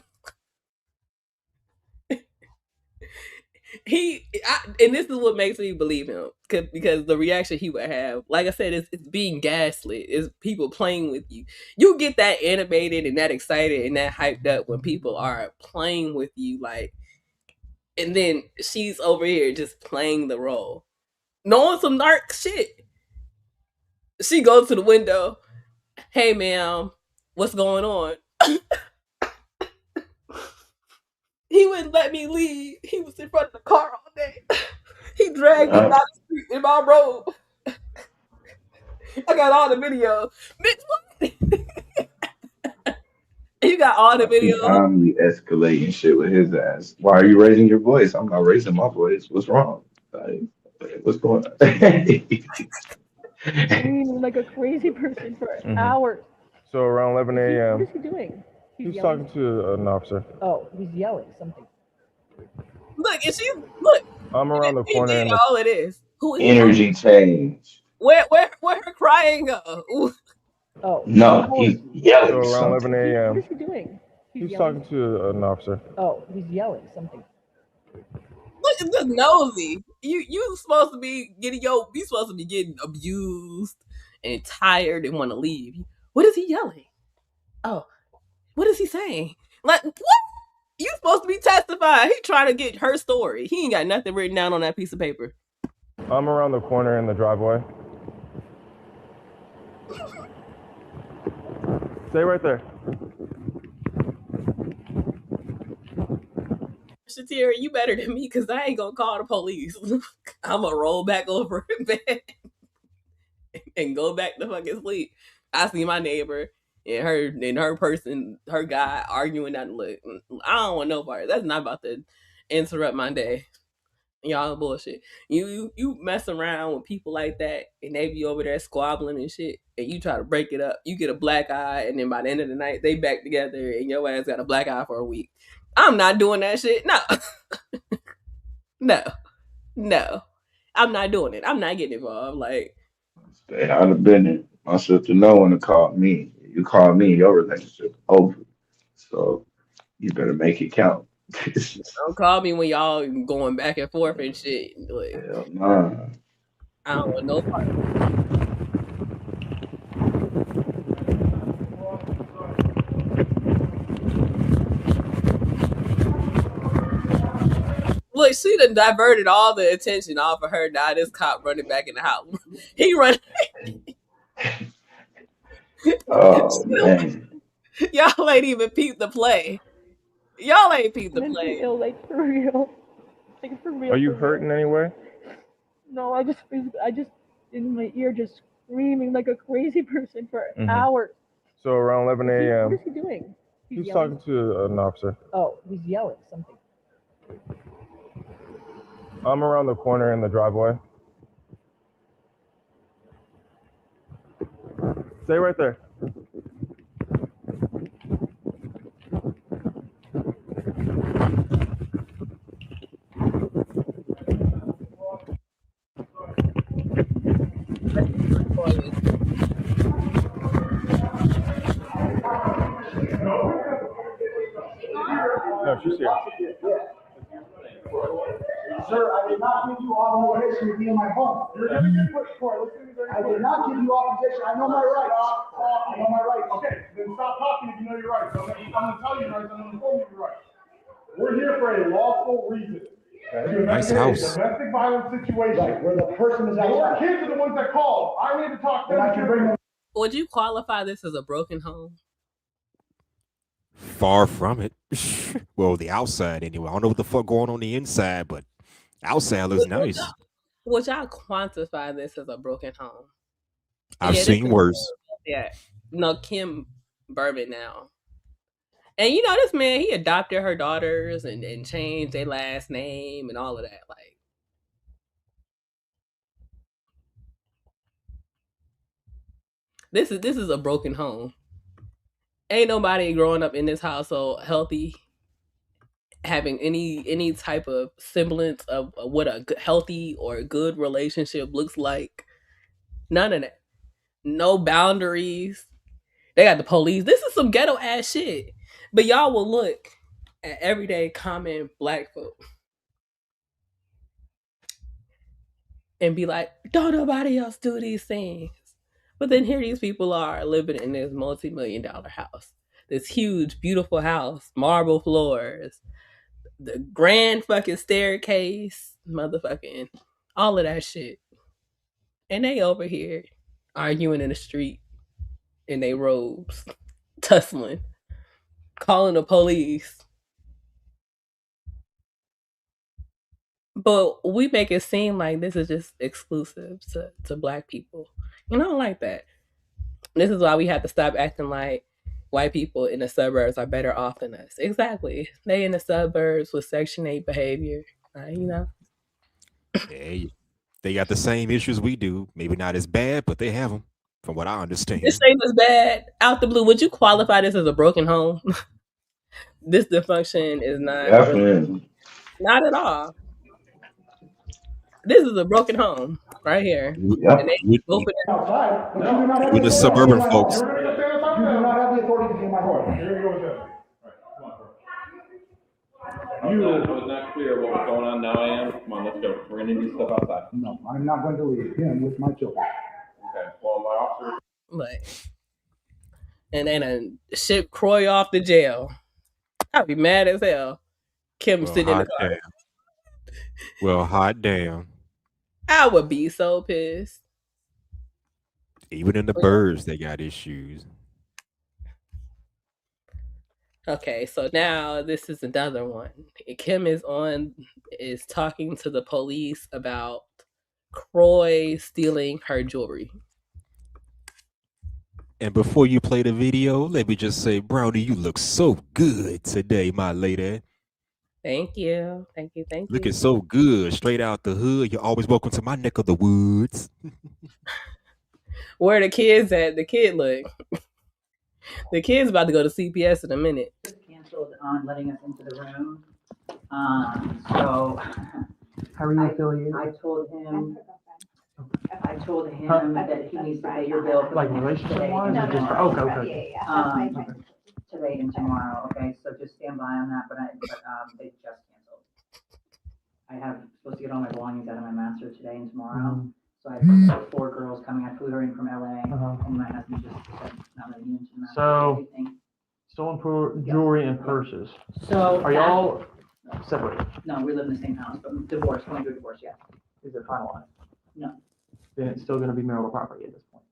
Speaker 6: And this is what makes me believe him because the reaction he would have, like I said, it's being gaslit. It's people playing with you. You get that animated and that excited and that hyped up when people are playing with you, like, and then she's over here just playing the role, knowing some dark shit. She goes to the window. Hey, ma'am, what's going on? He wouldn't let me leave. He was in front of the car all day. He dragged me down the street in my robe. I got all the videos. Bitch, what? You got all the videos.
Speaker 5: I'm escalating shit with his ass. Why are you raising your voice? I'm not raising my voice. What's wrong? Like, what's going on?
Speaker 13: Like a crazy person for hours.
Speaker 4: So around 11 a.m.
Speaker 13: What is he doing?
Speaker 4: He's talking to an officer.
Speaker 13: Oh, he's yelling something.
Speaker 6: Look, and she's look.
Speaker 4: I'm around the corner.
Speaker 6: He did all it is. Who is
Speaker 5: energy change.
Speaker 6: Where her crying go?
Speaker 13: Oh
Speaker 5: no, he's yelling.
Speaker 4: So around 11 a.m.
Speaker 13: What is he doing?
Speaker 4: He's talking to an officer.
Speaker 13: Oh, he's yelling something.
Speaker 6: Look, it's just nosy. You supposed to be getting abused and tired and want to leave. What is he yelling? Oh, what is he saying? Like what? You supposed to be testifying. He trying to get her story. He ain't got nothing written down on that piece of paper.
Speaker 4: I'm around the corner in the driveway. Stay right there.
Speaker 6: Shatira, you better than me because I ain't gonna call the police. I'm gonna roll back over in bed and go back to fucking sleep. I see my neighbor. and her guy arguing that. Look, I don't want no part. That's not about to interrupt my day. Y'all bullshit. You mess around with people like that, and they be over there squabbling and shit, and you try to break it up. You get a black eye, and then by the end of the night, they back together, and your ass got a black eye for a week. I'm not doing that shit. No, no. I'm not doing it. I'm not getting involved. Like,
Speaker 5: Stay out of business. My sister know when to call me. You call me, your relationship over. So you better make it count.
Speaker 6: don't call me when y'all going back and forth and shit. Like,
Speaker 5: Hell nah.
Speaker 6: I don't want no part. Look, she done diverted all the attention off of her. Now this cop running back in the house. He running.
Speaker 5: Oh man.
Speaker 6: Y'all ain't even peeped the play. Y'all ain't peeped the
Speaker 13: Mentally
Speaker 6: play.
Speaker 13: ill, like for real. Like for real.
Speaker 2: Are you
Speaker 13: for real.
Speaker 2: hurting anyway?
Speaker 13: No, I just in my ear just screaming like a crazy person for hours.
Speaker 2: So around 11
Speaker 13: What
Speaker 2: a.m.
Speaker 13: is he doing?
Speaker 2: He's
Speaker 13: yelling?
Speaker 2: talking to an officer.
Speaker 13: Oh, he's yelling something.
Speaker 2: I'm around the corner in the driveway. Stay right there. No, she's here.
Speaker 12: Sir, I did not give you authorization to be in my home. You're going to get pushed for it. I did not give you authorization. I know my rights. I know my rights. Okay, then stop talking if you know your rights. I'm going to tell you your rights. I'm going to inform you of your rights. We're here for a lawful reason.
Speaker 10: Nice house.
Speaker 12: Domestic violence situation. Right, where the person is outside. Your kids are the ones that called. I need to talk to them. I can bring them.
Speaker 6: Would you qualify this as a broken home?
Speaker 10: Far from it. Well, the outside anyway. I don't know what the fuck going on the inside, but outside looks nice.
Speaker 6: Would y'all quantify this as a broken home?
Speaker 10: I've seen worse.
Speaker 6: Yeah. No, Kim Bourbon now. And you know, this man, he adopted her daughters and changed their last name and all of that. Like, this is a broken home. Ain't nobody growing up in this household healthy, having any type of semblance of what a healthy or good relationship looks like. None of that. No boundaries. They got the police. This is some ghetto ass shit. But y'all will look at everyday common black folk and be like, don't nobody else do these things. But then here these people are living in this multi-million-dollar house. This huge, beautiful house, marble floors, the grand fucking staircase, motherfucking all of that shit. And they over here arguing in the street in their robes, tussling, calling the police. But we make it seem like this is just exclusive to black people. And I don't like that. This is why we have to stop acting like white people in the suburbs are better off than us. Exactly. They in the suburbs with Section 8 behavior, you know?
Speaker 10: Hey, they got the same issues we do. Maybe not as bad, but they have them, from what I understand.
Speaker 6: This thing was bad. Out the blue, would you qualify this as a broken home? This dysfunction is not.
Speaker 5: Definitely.
Speaker 6: Not at all. This is a broken home right here.
Speaker 5: Yeah.
Speaker 6: And they open it.
Speaker 12: Outside, but you do not have
Speaker 10: With the suburban folks.
Speaker 12: You do not have the authority to be in my home.
Speaker 2: You're gonna go with this. I was not clear what was going on. Now I am. Come on, let's go. We're gonna do stuff outside.
Speaker 12: No, I'm not going to leave him with my children.
Speaker 2: Okay. Well, my officer.
Speaker 6: Like, and then ship Croy off to jail. I'd be mad as hell. Kim sitting in the car.
Speaker 10: Damn. Well, hot damn.
Speaker 6: I would be so pissed.
Speaker 10: Even in the birds, they got issues.
Speaker 6: Okay, so now this is another one. Kim is talking to the police about Croy stealing her jewelry.
Speaker 14: And before you play the video, let me just say, Brownie, you look so good today, my lady.
Speaker 6: Thank you. Thank you. Thank you.
Speaker 14: Looking so good, straight out the hood. You're always welcome to my neck of the woods.
Speaker 6: Where the kids at? The kid look. The kid's about to go to CPS in a minute.
Speaker 15: Canceled on letting us into the room. So
Speaker 16: how are you affiliated?
Speaker 15: I told him that he needs to pay your bill for
Speaker 16: Like
Speaker 15: the
Speaker 16: relationship
Speaker 15: today
Speaker 16: wise,
Speaker 15: and
Speaker 16: or just
Speaker 15: tomorrow.
Speaker 16: okay.
Speaker 15: Today and tomorrow. Okay, so just stand by on that. But they just canceled. I have supposed to get all my belongings out of my master today and tomorrow. So I have 4 girls coming. I flew her in from LA, and my husband just said not letting you into the master.
Speaker 16: So stolen jewelry and purses.
Speaker 15: So
Speaker 16: are y'all separated?
Speaker 15: No, we live in the same house, but divorce, going through a divorce, yeah.
Speaker 16: Is it finalized?
Speaker 15: No.
Speaker 16: Then it's still going to be marital property at this point.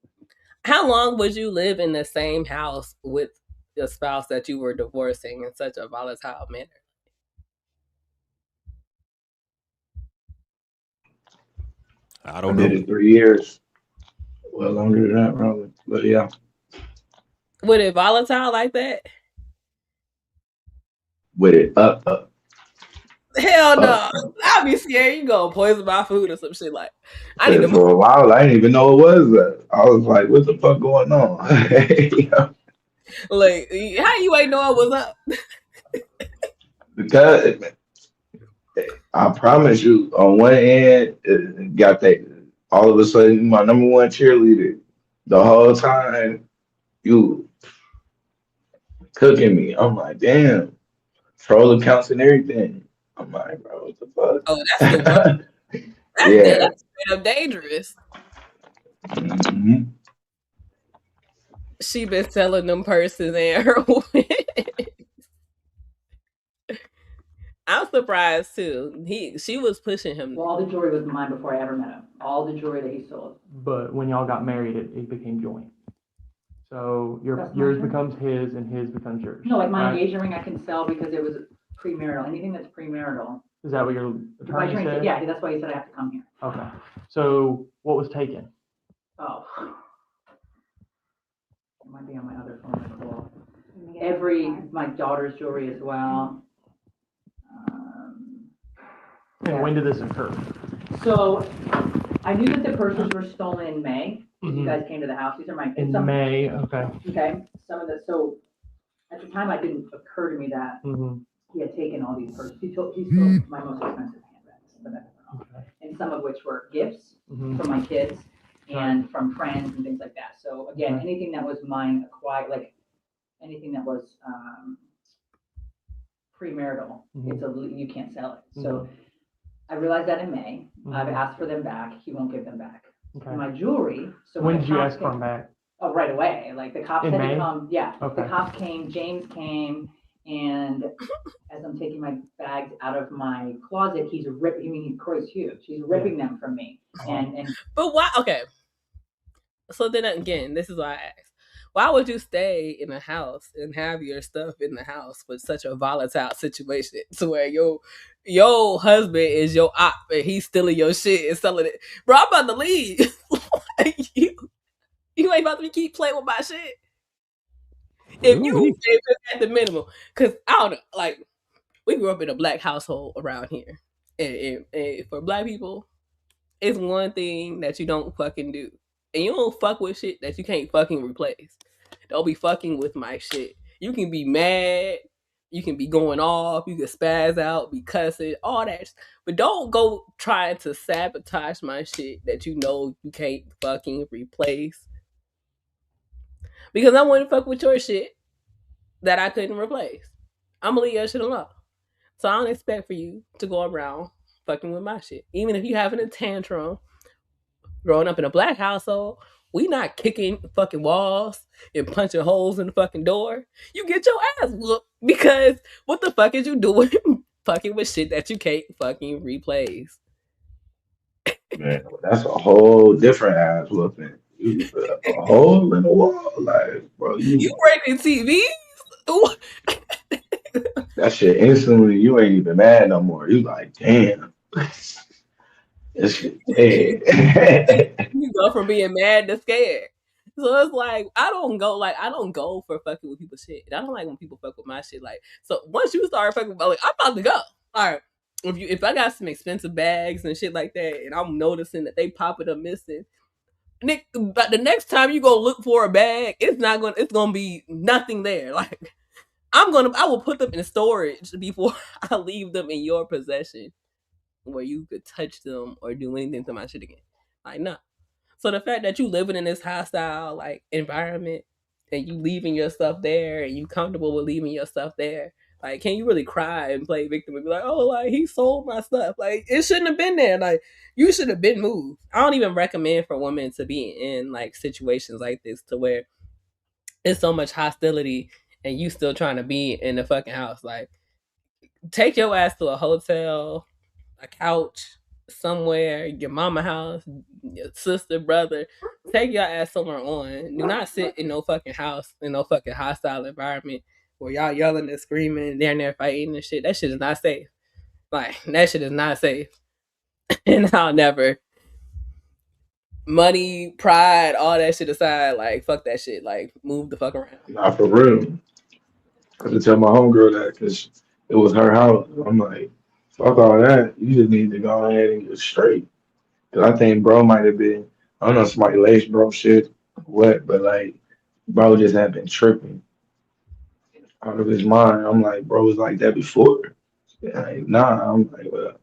Speaker 6: How long would you live in the same house with the spouse that you were divorcing in such a volatile manner?
Speaker 14: I don't know.
Speaker 5: did it 3 years. Well, longer than that, probably. But yeah.
Speaker 6: Would it volatile like that?
Speaker 5: With it up.
Speaker 6: Hell no. I'll be scared you gonna poison my food or some shit like. I need to
Speaker 5: For a while, I didn't even know it was that. I was like, what the fuck going on?
Speaker 6: Like, how you ain't know it was up?
Speaker 5: Because I promise you, on one end, it got that all of a sudden my number one cheerleader the whole time, you cooking me. I'm like, damn, troll accounts and everything. I'm like, bro, what the fuck?
Speaker 6: Oh, that's the worst.
Speaker 5: Yeah.
Speaker 6: That's straight up dangerous.
Speaker 5: Mm-hmm.
Speaker 6: She been selling them purses and her wigs. I'm surprised too. She was pushing him.
Speaker 15: Well, all the jewelry was mine before I ever met him. All the jewelry that he sold.
Speaker 16: But when y'all got married, it became joint. So yours becomes his and his becomes yours.
Speaker 15: No, like my engagement ring I can sell because it was premarital. Anything that's premarital.
Speaker 16: Is that what your attorney said?
Speaker 15: Yeah, that's why he said I have to come here.
Speaker 16: Okay. So what was taken?
Speaker 15: Oh. It might be on my other phone as well. My daughter's jewelry as well.
Speaker 16: And when did this occur?
Speaker 15: So I knew that the purses were stolen in May. You guys came to the house. These are my
Speaker 16: in May. Okay.
Speaker 15: Okay. So at the time, it didn't occur to me that he had taken all these purses. He stole my most expensive handbags that I've ever owned, and some of which were gifts from my kids and from friends and things like that. So again, anything that was mine acquired, like anything that was premarital, you can't sell it. So I realized that in May. I've asked for them back. He won't give them back. Okay. My jewelry. So
Speaker 16: when did you ask for them back?
Speaker 15: Oh, right away. Like the cops had to come. Yeah.
Speaker 16: Okay.
Speaker 15: The cops came. James came, and as I'm taking my bags out of my closet, he's ripping. I mean, Corey's huge. He's ripping them from me. And.
Speaker 6: But why? Okay. So then again, this is why I asked. Why would you stay in a house and have your stuff in the house with such a volatile situation to where your husband is your op and he's stealing your shit and selling it? Bro, I'm about to leave. you ain't about to keep playing with my shit. If you at the minimum, because I don't know, like we grew up in a black household around here, and for black people, it's one thing that you don't fucking do. And you don't fuck with shit that you can't fucking replace. Don't be fucking with my shit. You can be mad. You can be going off. You can spaz out, be cussing, all that. But don't go trying to sabotage my shit that you know you can't fucking replace. Because I wouldn't fuck with your shit that I couldn't replace. I'm going to leave your shit alone. So I don't expect for you to go around fucking with my shit. Even if you having a tantrum. Growing up in a black household, we not kicking fucking walls and punching holes in the fucking door. You get your ass whooped because what the fuck is you doing fucking with shit that you can't fucking replace?
Speaker 5: Man, that's a whole different ass whooping. A hole in the wall, like, bro.
Speaker 6: You breaking TVs?
Speaker 5: That shit instantly, you ain't even mad no more. You like, damn. This shit dead.
Speaker 6: You go from being mad to scared. So it's like I don't go for fucking with people's shit. I don't like when people fuck with my shit. Like, so once you start fucking with my, like, I'm about to go. All right. If I got some expensive bags and shit like that, and I'm noticing that they popping up missing, Nick, but the next time you go look for a bag, it's gonna be nothing there. Like, I will put them in storage before I leave them in your possession, where you could touch them or do anything to my shit again. Like, no. So the fact that you living in this hostile like environment and you leaving your stuff there and you comfortable with leaving your stuff there, like, can you really cry and play victim and be like, oh, like, he sold my stuff? Like, it shouldn't have been there. Like, you should have been moved. I don't even recommend for women to be in like situations like this to where it's so much hostility and you still trying to be in the fucking house. Like, take your ass to a hotel, a couch, somewhere, your mama house, your sister, brother. Take your ass somewhere on. Do not sit in no fucking house, in no fucking hostile environment where y'all yelling and screaming, they're in there fighting and shit. That shit is not safe. Like, that shit is not safe. And I'll never. Money, pride, all that shit aside, like, fuck that shit. Like, move the fuck around.
Speaker 5: Not for real. I had to tell my homegirl that because it was her house. I'm like, fuck all that. You just need to go ahead and get straight. Because I think bro might have been, I don't know, somebody laced bro shit, what, but like, bro just had been tripping out of his mind. I'm like, bro was like that before. Like, nah, I'm like, well,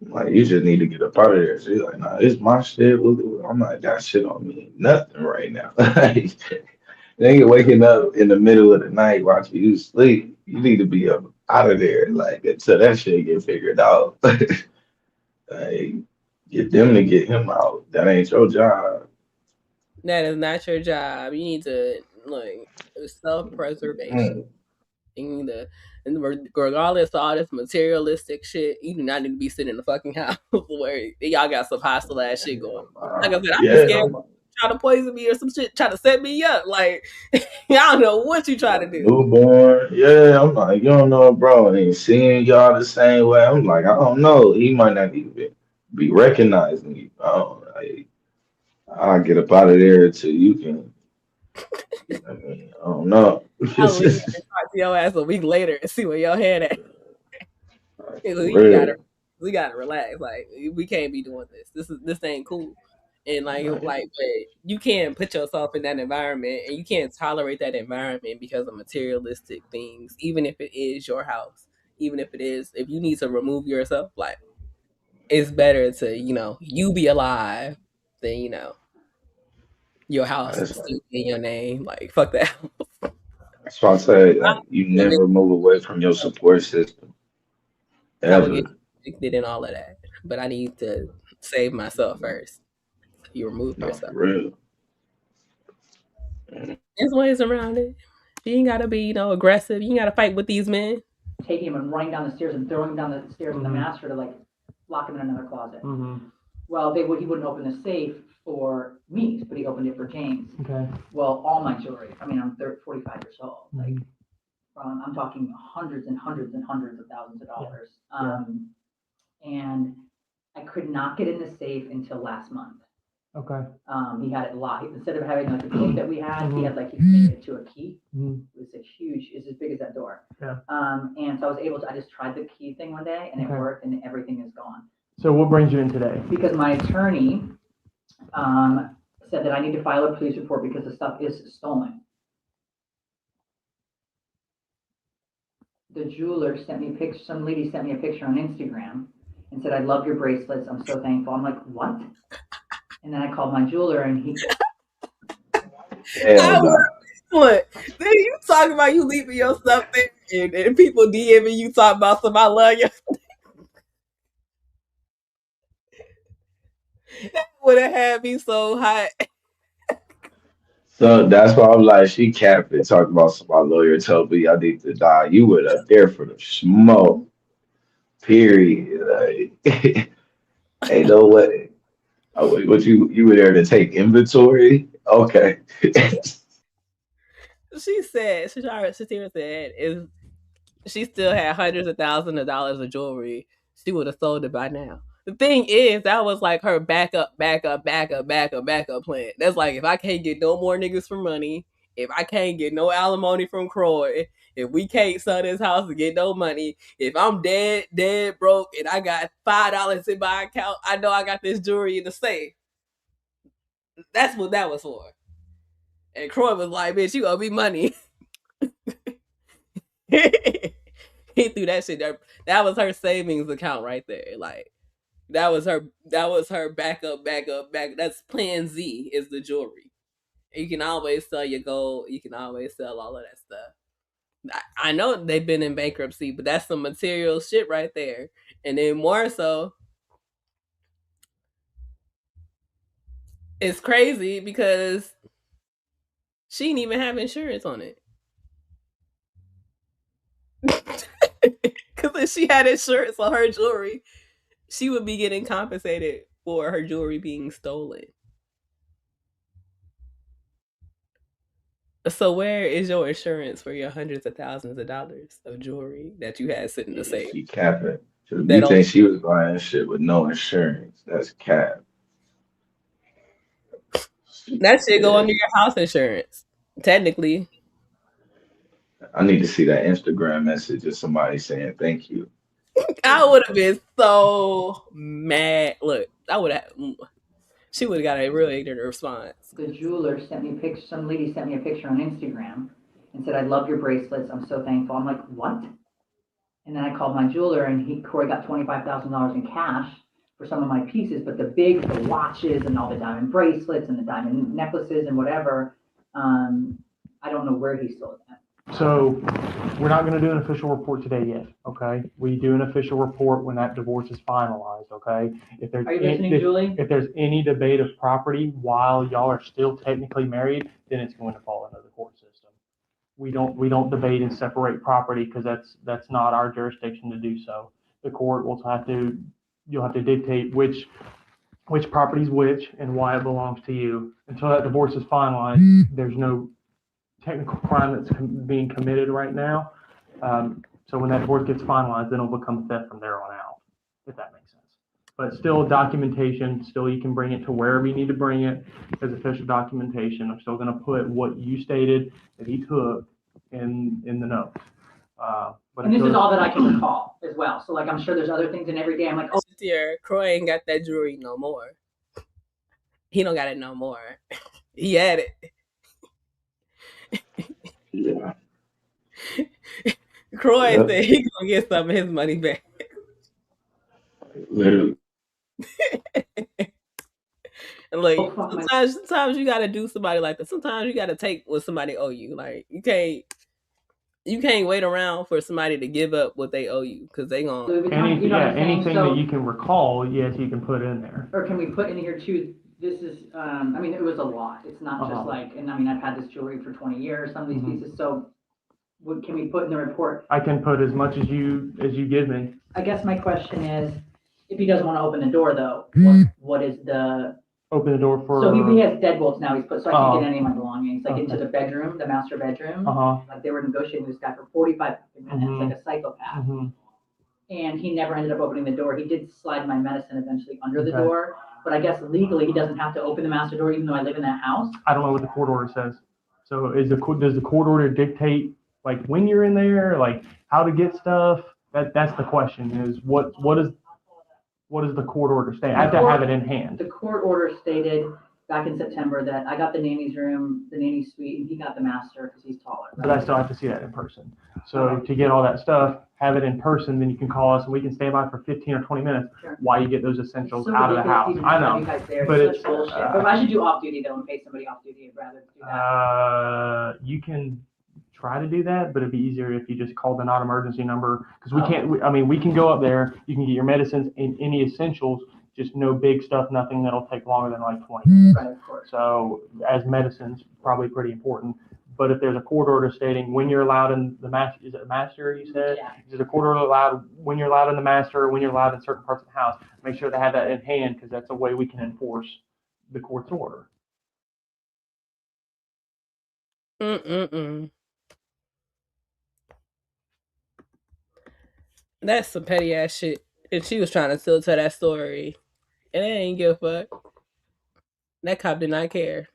Speaker 5: like, you just need to get up out of there. She's like, nah, it's my shit. I'm like, that shit don't mean nothing right now. Like, nigga waking up in the middle of the night watching you sleep, you need to be up out of there, like, until that shit get figured out. Like, get them to get him out. That ain't your job.
Speaker 6: That is not your job. You need to, like, self-preservation. You need to, and regardless of all this materialistic shit, you do not need to be sitting in the fucking house where y'all got some hostile ass shit going. Like I said, I'm just scared try to poison me or some shit, try to set me up. Like, I don't know what you try to do.
Speaker 5: Newborn, yeah, I'm like, you don't know, bro. Ain't seeing y'all the same way. I'm like, I don't know. He might not even be recognizing you. I'll get up out of there until you can. I mean, I don't know.
Speaker 6: I'll leave and talk to your ass a week later and see where your head at. We gotta relax. Like, we can't be doing this. This ain't cool. And like but you can't put yourself in that environment and you can't tolerate that environment because of materialistic things, even if it is your house. Even if you need to remove yourself, like, it's better to, you be alive than, your house still in your name. Like, fuck that.
Speaker 5: That's why I say, like, you never move away from your support system.
Speaker 6: I would get addicted and all of that. But I need to save myself first. You remove yourself.
Speaker 5: Real.
Speaker 6: There's ways around it. You ain't gotta be, aggressive. You ain't gotta fight with these men.
Speaker 15: Taking him and running down the stairs and throwing him down the stairs with the master to, like, lock him in another closet. Well, he wouldn't open the safe for me, but he opened it for James.
Speaker 16: Okay.
Speaker 15: Well, all my jewelry. I mean, I'm 45 years old. Like, I'm talking hundreds and hundreds and hundreds of thousands of dollars. And I could not get in the safe until last month.
Speaker 16: Okay.
Speaker 15: He had it locked. Instead of having like the code that we had, he had like he made it to a key. It was it's as big as that door.
Speaker 16: Yeah.
Speaker 15: And so I just tried the key thing one day and it worked and everything is gone.
Speaker 16: So what brings you in today?
Speaker 15: Because my attorney said that I need to file a police report because the stuff is stolen. The jeweler sent me a picture. Some lady sent me a picture on Instagram and said, "I love your bracelets. I'm so thankful." I'm like, "What?" And then I called my jeweler and he.
Speaker 6: What? Then you talking about you leaving your stuff there and people DMing you talking about some I love you. That would have had me so hot.
Speaker 5: So that's why I'm like, she capped it, talking about my lawyer told me I need to die. You were up there for the smoke. Period. Like, ain't no way. Oh, wait, what you were there to take inventory? Okay.
Speaker 6: She said, Shatira said, if she still had hundreds of thousands of dollars of jewelry, she would have sold it by now. The thing is, that was like her backup plan. That's like, if I can't get no more niggas for money, if I can't get no alimony from Croy, if we can't sell this house to get no money, if I'm dead broke, and I got $5 in my account, I know I got this jewelry in the safe. That's what that was for. And Croy was like, bitch, you owe me money. He threw that shit there. That was her savings account right there. Like, that was her backup. That's plan Z, is the jewelry. You can always sell your gold. You can always sell all of that stuff. I know they've been in bankruptcy, but that's some material shit right there. And then more so, it's crazy because she didn't even have insurance on it. Because if she had insurance on her jewelry, she would be getting compensated for her jewelry being stolen. So where is your insurance for your hundreds of thousands of dollars of jewelry that you had sitting in the safe?
Speaker 5: She capping. You think she was buying shit with no insurance? That's cap.
Speaker 6: That shit go under your house insurance, technically.
Speaker 5: I need to see that Instagram message of somebody saying thank you.
Speaker 6: I would have been so mad. Look, she would have got a real ignorant response.
Speaker 15: The jeweler sent me a picture. Some lady sent me a picture on Instagram and said, "I love your bracelets. I'm so thankful." I'm like, what? And then I called my jeweler, and Corey got $25,000 in cash for some of my pieces, but the watches and all the diamond bracelets and the diamond necklaces and whatever, I don't know where he sold them.
Speaker 16: So we're not going to do an official report today yet, okay? We do an official report when that divorce is finalized, okay?
Speaker 15: Are you listening, Julie?
Speaker 16: If there's any debate of property while y'all are still technically married, then it's going to fall under the court system. We don't debate and separate property because that's not our jurisdiction to do so. The court will you'll have to dictate which property's which and why it belongs to you. Until that divorce is finalized, there's no technical crime that's being committed right now. So when that divorce gets finalized, then it'll become theft from there on out, if that makes sense. But still documentation, still you can bring it to wherever you need to bring it as official documentation. I'm still going to put what you stated that he took in the notes.
Speaker 15: And this is all that I can recall as well. So like, I'm sure there's other things in every day. I'm like, oh,
Speaker 6: dear, Croy ain't got that jewelry no more. He don't got it no more. He had it.
Speaker 5: Yeah.
Speaker 6: Croy said he gonna get some of his money back.
Speaker 5: Literally.
Speaker 6: And like, sometimes you gotta do somebody like that. Sometimes you gotta take what somebody owe you. Like, you can't wait around for somebody to give up what they owe you, because they gonna
Speaker 16: anything that you can recall, yes, you can put in there.
Speaker 15: Or can we put in here too? This is, I mean, it was a lot. It's not just like, and I mean, I've had this jewelry for 20 years, some of these pieces. So what can we put in the report?
Speaker 16: I can put as much as you give me.
Speaker 15: I guess my question is, if he doesn't want to open the door though, what is the...
Speaker 16: Open the door for...
Speaker 15: So he has deadbolts now. He's put, so I can't get any of my belongings, like into the bedroom, the master bedroom. Like they were negotiating with this guy for 45 minutes, like a psychopath. And he never ended up opening the door. He did slide my medicine eventually under the door. But I guess legally he doesn't have to open the master door even though I live in that house.
Speaker 16: I don't know what the court order says. So does the court order dictate like when you're in there, like how to get stuff? That's the question, is what does the court order state? I have to have it in hand.
Speaker 15: The court order stated back in September that I got the nanny's room, the nanny suite, and he got the master because he's taller. Right?
Speaker 16: But I still have to see that in person. So to get all that stuff, have it in person, then you can call us and we can stay by for 15 or 20 minutes while you get those essentials out of the house. I know, but it's
Speaker 15: bullshit. But if I should do off duty though and pay somebody off duty, I'd rather do that.
Speaker 16: You can try to do that, but it'd be easier if you just call the non-emergency number, because we can't. We can go up there. You can get your medicines and any essentials. Just no big stuff, nothing that'll take longer than like 20 minutes.
Speaker 15: Right, of course.
Speaker 16: So as medicines, probably pretty important. But if there's a court order stating when you're allowed in the master, is it a master you said?
Speaker 15: Yeah.
Speaker 16: Is it a court order allowed when you're allowed in the master or when you're allowed in certain parts of the house? Make sure to have that in hand, because that's a way we can enforce the court's order.
Speaker 6: That's some petty ass shit. And she was trying to still tell that story. And they ain't give a fuck. That cop did not care.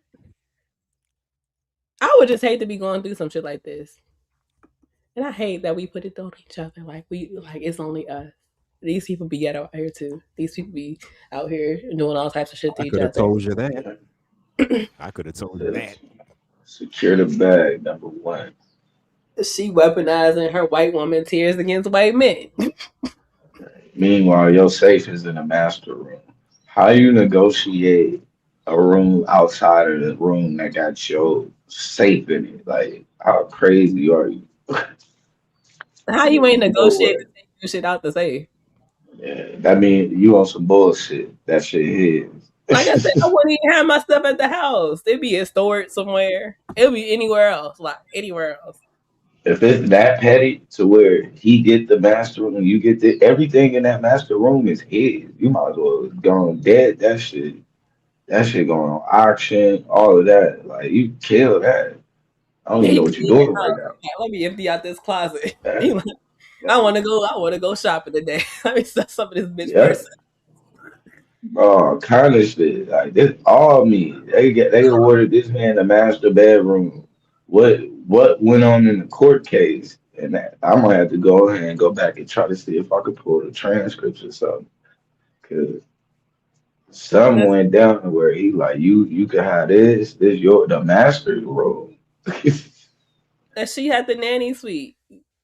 Speaker 6: I would just hate to be going through some shit like this. And I hate that we put it on each other. Like it's only us. These people be ghetto out here too. These people be out here doing all types of shit to
Speaker 14: I
Speaker 6: each
Speaker 14: could have
Speaker 6: other.
Speaker 14: told you that. I could have told you that.
Speaker 5: Secure the bag, number one.
Speaker 6: She weaponizing her white woman tears against white men.
Speaker 5: Meanwhile, your safe is in the master room. How you negotiate a room outside of the room that got your safe in it? Like, how crazy are you?
Speaker 6: How you ain't
Speaker 5: No
Speaker 6: negotiate
Speaker 5: way.
Speaker 6: to take your shit out the safe?
Speaker 5: Yeah, that mean you on some bullshit. That shit is.
Speaker 6: Like I said, I wouldn't even have my stuff at the house. It'd be stored somewhere. It'll be anywhere else. Like anywhere else.
Speaker 5: If it's that petty to where he get the master room and you get everything in that master room is his, you might as well go on dead. That shit going on auction, all of that. Like you kill that. I don't even
Speaker 6: He
Speaker 5: know
Speaker 6: be
Speaker 5: what you're
Speaker 6: in
Speaker 5: doing
Speaker 6: there,
Speaker 5: right now.
Speaker 6: let me empty out this closet. He
Speaker 5: Yeah,
Speaker 6: like, I wanna go shopping today. Let me sell some of this bitch
Speaker 5: yeah.
Speaker 6: person.
Speaker 5: Oh, kind of shit. Like this all me. They awarded this man the master bedroom. What went on in the court case? And that, I might have to go ahead and go back and try to see if I could pull the transcripts or something. Cause something
Speaker 6: That's,
Speaker 5: went down where he like you can have this your the master's room.
Speaker 6: and she had the nanny suite.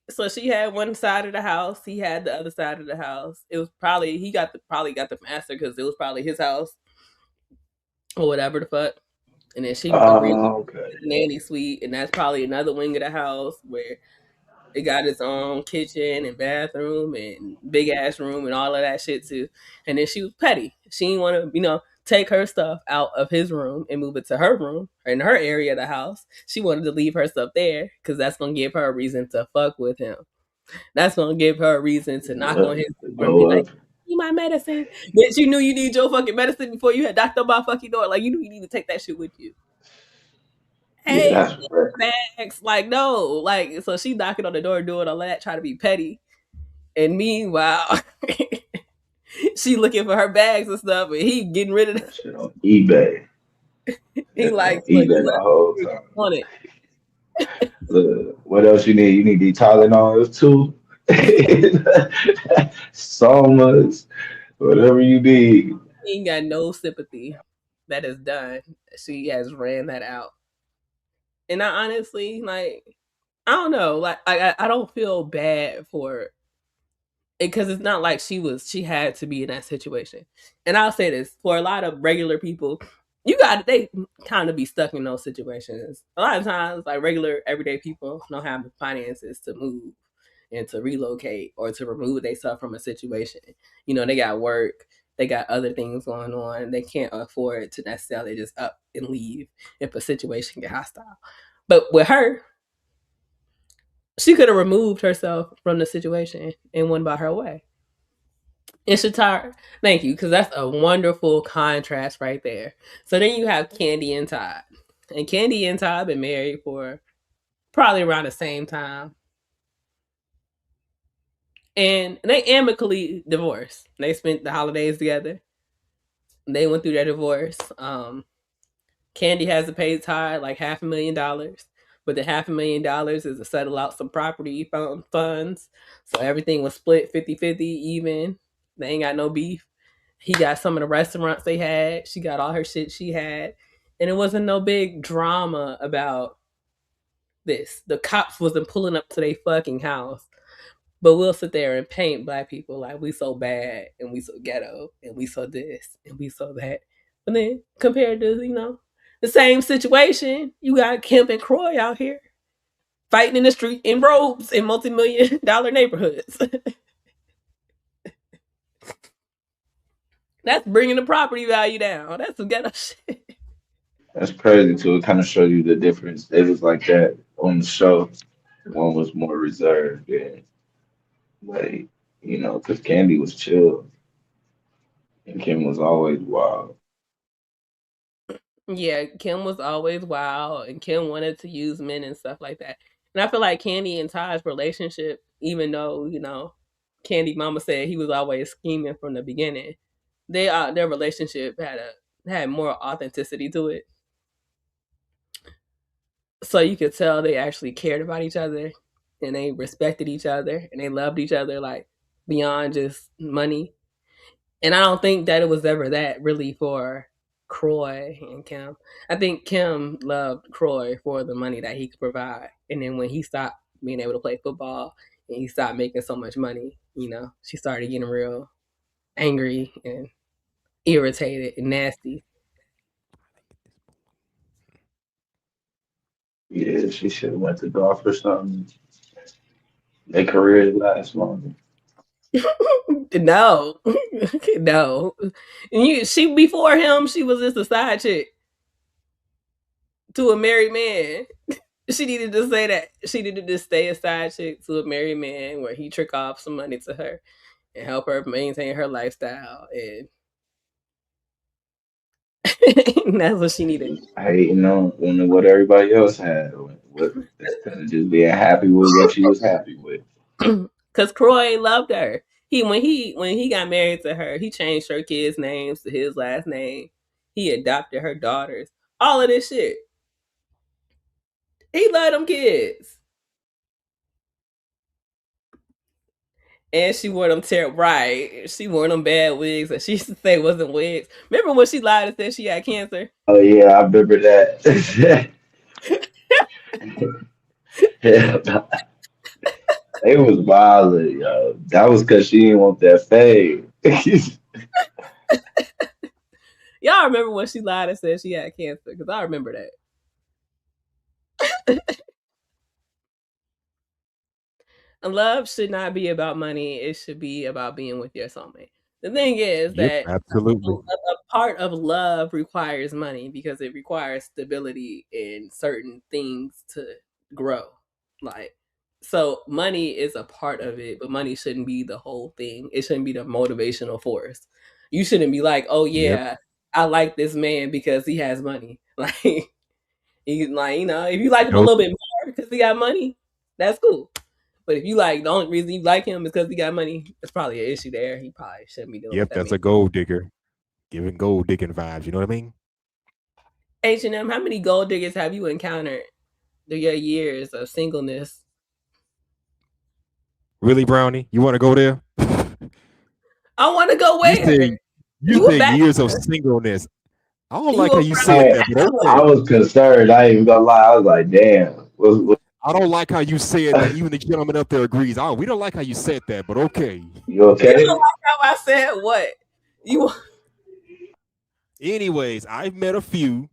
Speaker 6: So she had one side of the house. He had the other side of the house. It was probably probably got the master because it was probably his house or whatever the fuck. And then she agreed to
Speaker 5: Oh, okay.
Speaker 6: the nanny suite, and that's probably another wing of the house where it got its own kitchen and bathroom and big ass room and all of that shit too. And then she was petty. She didn't want to, take her stuff out of his room and move it to her room or in her area of the house. She wanted to leave her stuff there because that's gonna give her a reason to fuck with him. That's gonna give her a reason to knock
Speaker 5: Yeah,
Speaker 6: on his
Speaker 5: to
Speaker 6: door and be
Speaker 5: go
Speaker 6: like,
Speaker 5: up.
Speaker 6: "Need my medicine." Bitch, you knew you need your fucking medicine before you had knocked on my fucking door. Like you knew you need to take that shit with you.
Speaker 5: Yeah,
Speaker 6: Hey,
Speaker 5: that's right.
Speaker 6: bags. Like, no. Like, so she knocking on the door doing all that, trying to be petty. And meanwhile, she looking for her bags and stuff, and he getting rid of
Speaker 5: That shit on eBay.
Speaker 6: he
Speaker 5: It's
Speaker 6: like,
Speaker 5: on
Speaker 6: look,
Speaker 5: eBay
Speaker 6: you
Speaker 5: the whole
Speaker 6: left
Speaker 5: time.
Speaker 6: on it.
Speaker 5: Look, what else you need? You need these Tylenols too. Somas, whatever you need.
Speaker 6: He ain't got no sympathy. That is done. She has ran that out. And I honestly, like, I don't know. Like, I don't feel bad for it because it's not like she had to be in that situation. And I'll say this for a lot of regular people, they kind of be stuck in those situations. A lot of times, like regular everyday people don't have the finances to move and to relocate or to remove themselves from a situation. They got work, they got other things going on. They can't afford to necessarily just up and leave if a situation get hostile. But with her, she could have removed herself from the situation and went by her way. And Shatar, thank you, because that's a wonderful contrast right there. So then you have Candy and Todd. And Candy and Todd been married for probably around the same time. And they amicably divorced. They spent the holidays together. They went through their divorce. Candy has to pay Todd like $500,000. But the $500,000 is to settle out some property funds. So everything was split 50-50 even. They ain't got no beef. He got some of the restaurants they had. She got all her shit she had. And it wasn't no big drama about this. The cops wasn't pulling up to their fucking house. But we'll sit there and paint black people like we so bad and we so ghetto and we so this and we so that. But then compared to, the same situation, you got Kemp and Croy out here fighting in the street in robes in multi-million-dollar neighborhoods. That's bringing the property value down. That's some ghetto shit.
Speaker 5: That's crazy too. It kind of shows you the difference. It was like that on the show. One was more reserved and like, because Candy was chill and Kim was always wild.
Speaker 6: Yeah, Kim was always wild and Kim wanted to use men and stuff like that. And I feel like Candy and Todd's relationship, even though, Candy Mama said he was always scheming from the beginning. Their relationship had more authenticity to it. So you could tell they actually cared about each other and they respected each other and they loved each other like beyond just money. And I don't think that it was ever that really for Croy and Kim. I think Kim loved Croy for the money that he could provide. And then when he stopped being able to play football and he stopped making so much money, she started getting real angry and irritated and nasty.
Speaker 5: Yeah, she should have went to golf or something. Their careers last longer.
Speaker 6: No. No. She before him, she was just a side chick to a married man. She needed to say that. She needed to stay a side chick to a married man where he trick off some money to her and help her maintain her lifestyle. And that's what she needed.
Speaker 5: Hating on what everybody else had. Instead of just being happy with what she was happy with.
Speaker 6: Cause Croy loved her. When he got married to her, he changed her kids' names to his last name. He adopted her daughters. All of this shit. He loved them kids. And she wore them terrible, right? She wore them bad wigs that she used to say wasn't wigs. Remember when she lied and said she had cancer?
Speaker 5: Oh yeah, I remember that. Yeah. It was violent, yo. That was because she didn't want that fade.
Speaker 6: Y'all remember when she lied and said she had cancer? Because I remember that. And love should not be about money. It should be about being with your soulmate. The thing is that
Speaker 14: absolutely.
Speaker 6: a part of love requires money because it requires stability in certain things to grow. So money is a part of it, but money shouldn't be the whole thing. It shouldn't be the motivational force. You shouldn't be like, oh yeah, I like this man because he has money. If you like him a little bit more because he got money, that's cool. But if you the only reason you like him is because he got money, there's probably an issue there. He probably shouldn't be doing.
Speaker 14: Yep, that's a gold digger, giving gold digging vibes. You know what I mean?
Speaker 6: H&M, how many gold diggers have you encountered through your years of singleness?
Speaker 14: Really, Brownie? You want to go there?
Speaker 6: I want to go where?
Speaker 14: You said years of singleness. I don't like how you said that. But
Speaker 5: I was concerned. I ain't even gonna lie. I was like, damn.
Speaker 14: I don't like how you said that. Even the gentleman up there agrees. We don't like how you said that, but okay.
Speaker 5: You okay?
Speaker 6: You don't like how I said what?
Speaker 14: Anyways, I've met a few.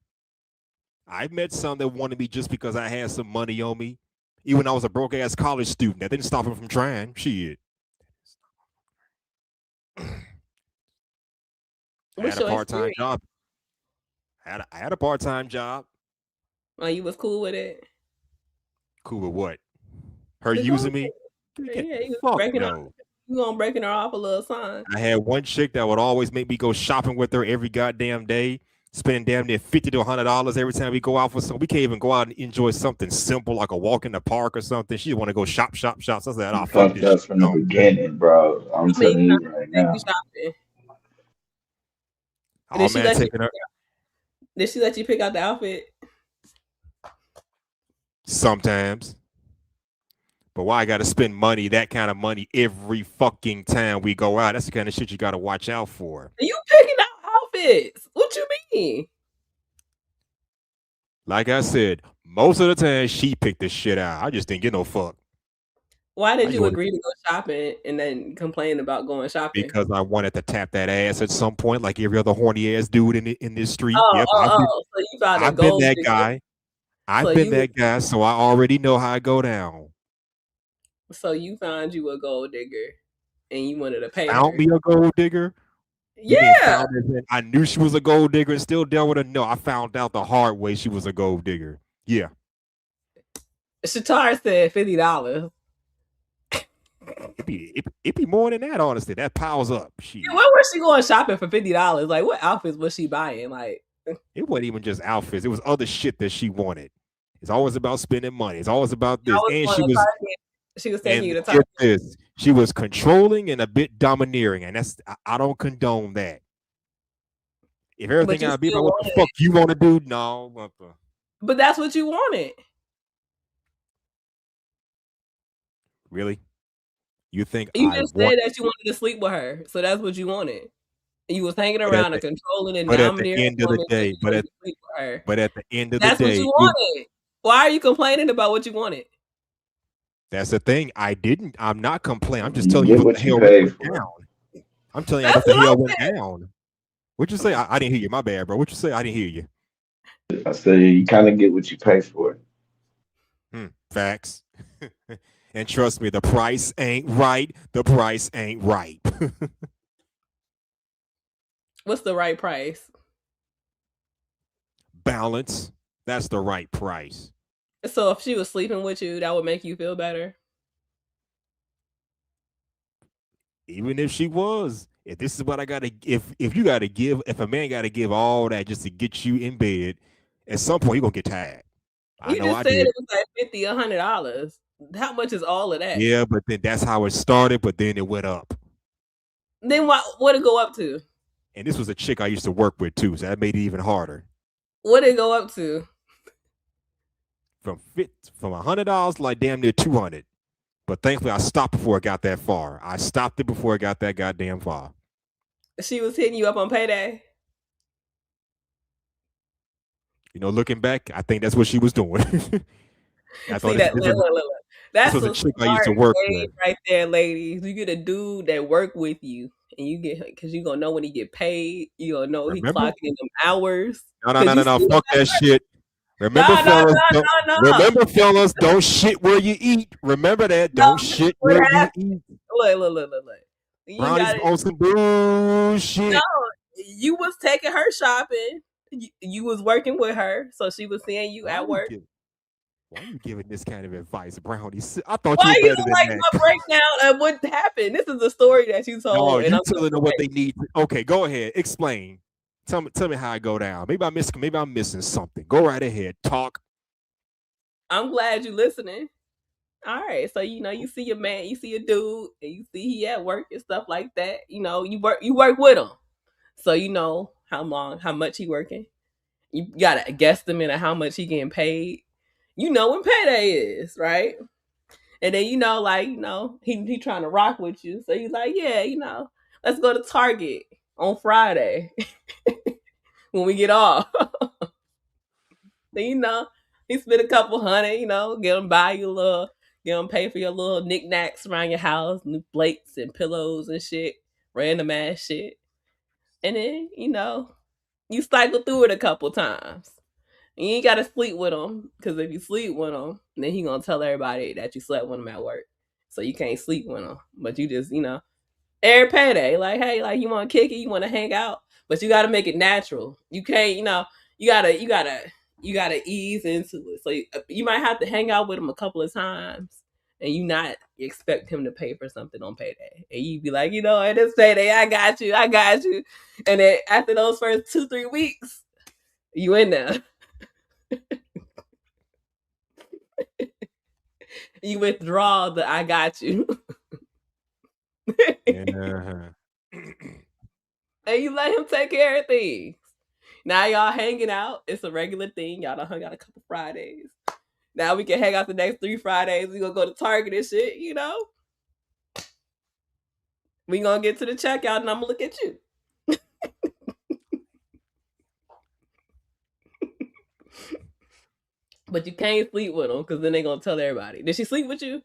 Speaker 14: I've met some that wanted me just because I had some money on me. Even when I was a broke ass college student, that didn't stop him from trying. Shit. I had a part-time job. I had a part-time job.
Speaker 6: Oh, you was cool with it?
Speaker 14: Cool with what? Her using me?
Speaker 6: Yeah, you was breaking her. You gonna breaking her off a little sign.
Speaker 14: I had one chick that would always make me go shopping with her every goddamn day, spending damn near $50 to $100 every time we go out for something. We can't even go out and enjoy something simple like a walk in the park or something. She want to go shop. So I said, "Oh, fuck this."
Speaker 5: Up from the beginning, bro. I'm telling you right now.
Speaker 6: Did she let you pick out the outfit?
Speaker 14: Sometimes. But why I got to spend money, that kind of money, every fucking time we go out? That's the kind of shit you got to watch out for.
Speaker 6: You picking out outfits? What you mean?
Speaker 14: Like I said, most of the time she picked this shit out. I just didn't get no fuck.
Speaker 6: Why did you agree to go shopping and then complain about going shopping?
Speaker 14: Because I wanted to tap that ass at some point, like every other horny ass dude in this street.
Speaker 6: So you found
Speaker 14: I've been that guy. I've been that guy, so I already know how I go down.
Speaker 6: So you found you a gold digger, and you wanted to pay her.
Speaker 14: Found me a gold digger?
Speaker 6: Yeah.
Speaker 14: I knew she was a gold digger and still dealt with her. No, I found out the hard way she was a gold digger. Yeah.
Speaker 6: Shatar said $50.
Speaker 14: It'd be more than that, honestly. That piles up.
Speaker 6: Where was she going shopping for $50? Like, what outfits was she buying? Like,
Speaker 14: it wasn't even just outfits. It was other shit that she wanted. It's always about spending money. It's always about this. And she was
Speaker 6: taking you to Target.
Speaker 14: She was controlling and a bit domineering, and I don't condone that. If everything gotta be about what the fuck you want to do, no.
Speaker 6: But that's what you wanted.
Speaker 14: Really? You think
Speaker 6: you just said that you wanted to sleep with her, so that's what you wanted. You was hanging around and controlling and domineering.
Speaker 14: At the end of the day, but at the end of the day,
Speaker 6: that's what you wanted. Why are you complaining about what you wanted?
Speaker 14: That's the thing. I'm not complaining. I'm just telling you what the hell went down. I'm telling you what the hell went down. What'd you say? I didn't hear you. My bad, bro. What'd you say? I didn't hear you.
Speaker 5: I said you kind of get what you pay for.
Speaker 14: Facts. And trust me, the price ain't right. The price ain't right.
Speaker 6: What's the right price?
Speaker 14: Balance. That's the right price.
Speaker 6: So if she was sleeping with you, that would make you feel better?
Speaker 14: Even if she was. If this is what I gotta, if you gotta give, if a man gotta give all that just to get you in bed, at some point you're gonna get tired.
Speaker 6: You just said it was like $50, $100. How much is all of that?
Speaker 14: Yeah, but then that's how it started, but then it went up.
Speaker 6: Then what did it go up to?
Speaker 14: And this was a chick I used to work with too, so that made it even harder.
Speaker 6: What did it go up to?
Speaker 14: From $100 like damn near $200. But thankfully I stopped before it got that far. I stopped it before it got that goddamn far.
Speaker 6: She was hitting you up on payday?
Speaker 14: You know, looking back, I think that's what she was doing. I thought
Speaker 6: look. That's
Speaker 14: a chick I used to work with
Speaker 6: right there, ladies. You get a dude that work with you, and you get because you gonna know when he get paid. You gonna know he clocking in them hours.
Speaker 14: No. Fuck that shit. Remember, Remember, fellas, don't shit where you eat. Remember that. Don't shit where you eat.
Speaker 6: Look.
Speaker 14: Brownie's on some bullshit.
Speaker 6: No, you was taking her shopping. You was working with her, so she was seeing you at work.
Speaker 14: Why are you giving this kind of advice, Brownie? I thought
Speaker 6: Why
Speaker 14: you were better than
Speaker 6: like
Speaker 14: that.
Speaker 6: my breakdown of what happened? This is a story that you told.
Speaker 14: Oh, you telling them what they need. Okay, go ahead. Explain. Tell me how I go down. Maybe I'm missing something. Go right ahead. Talk.
Speaker 6: I'm glad you're listening. All right. So you see your man, you see your dude, and you see he at work and stuff like that. You work with him. So you know how much he working. You got a guesstimate of how much he getting paid. You know when payday is, right? And then he trying to rock with you. So he's like, yeah, let's go to Target on Friday when we get off. Then he spent a couple $100, get him buy you get him pay for your little knickknacks around your house, new plates and pillows and shit, random ass shit. And then, you cycle through it a couple times. And you ain't got to sleep with him, because if you sleep with him, then he gonna tell everybody that you slept with him at work. So you can't sleep with him. But you just, every payday, like, hey, like, you want to kick it, you want to hang out, but you got to make it natural. You can't, you gotta ease into it. So you might have to hang out with him a couple of times, and you not expect him to pay for something on payday. And you be like, at this payday, I got you. And then after those first 2-3 weeks, you in there. You withdraw the I got you. And you let him take care of things. Now y'all hanging out. It's a regular thing. Y'all done hung out a couple Fridays. Now we can hang out the next 3 Fridays. We gonna go to Target and shit, We gonna get to the checkout and I'm gonna look at you. But you can't sleep with them, because then they gonna tell everybody. Did she sleep with you?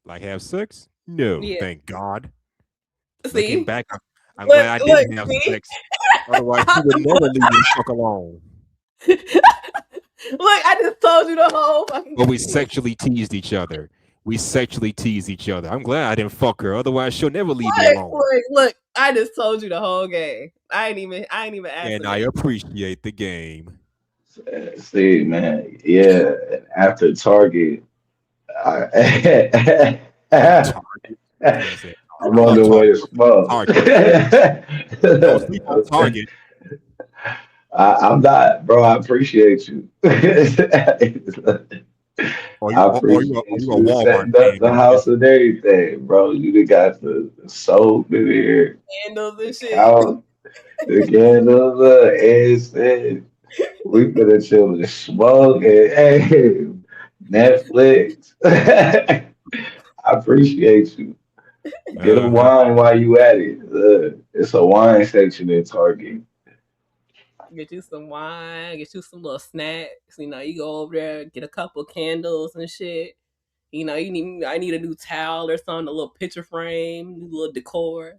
Speaker 14: Like have sex? No,
Speaker 6: Yeah.
Speaker 14: Thank God.
Speaker 6: See?
Speaker 14: Looking back, I'm glad I didn't have sex. Otherwise, she would never leave me the fuck alone.
Speaker 6: Look, I just told you the whole fucking
Speaker 14: But we sexually teased each other. I'm glad I didn't fuck her. Otherwise, she'll never leave me alone.
Speaker 6: Look, I just told you the whole game. I ain't even asked.
Speaker 14: And I appreciate the game.
Speaker 5: See, man, yeah. After Target, I'm on the way to smoke.
Speaker 14: Don't sleep on Target.
Speaker 5: I'm not, bro. I appreciate you.
Speaker 14: Or
Speaker 5: I
Speaker 14: you
Speaker 5: appreciate
Speaker 14: a
Speaker 5: you
Speaker 14: Walmart
Speaker 5: setting up
Speaker 14: fan.
Speaker 5: the house and everything, bro. You done got the soap in here,
Speaker 6: Candles
Speaker 5: the
Speaker 6: and shit.
Speaker 5: couch, the candles, and we finna chill and smoke and hey, Netflix. I appreciate you. Get a
Speaker 14: Uh-huh.
Speaker 5: wine while you at it. It's a wine section in Target.
Speaker 6: Get you some wine, get you some little snacks. You know, you go over there, get a couple candles and shit. You know, I need a new towel or something, a little picture frame, new little decor.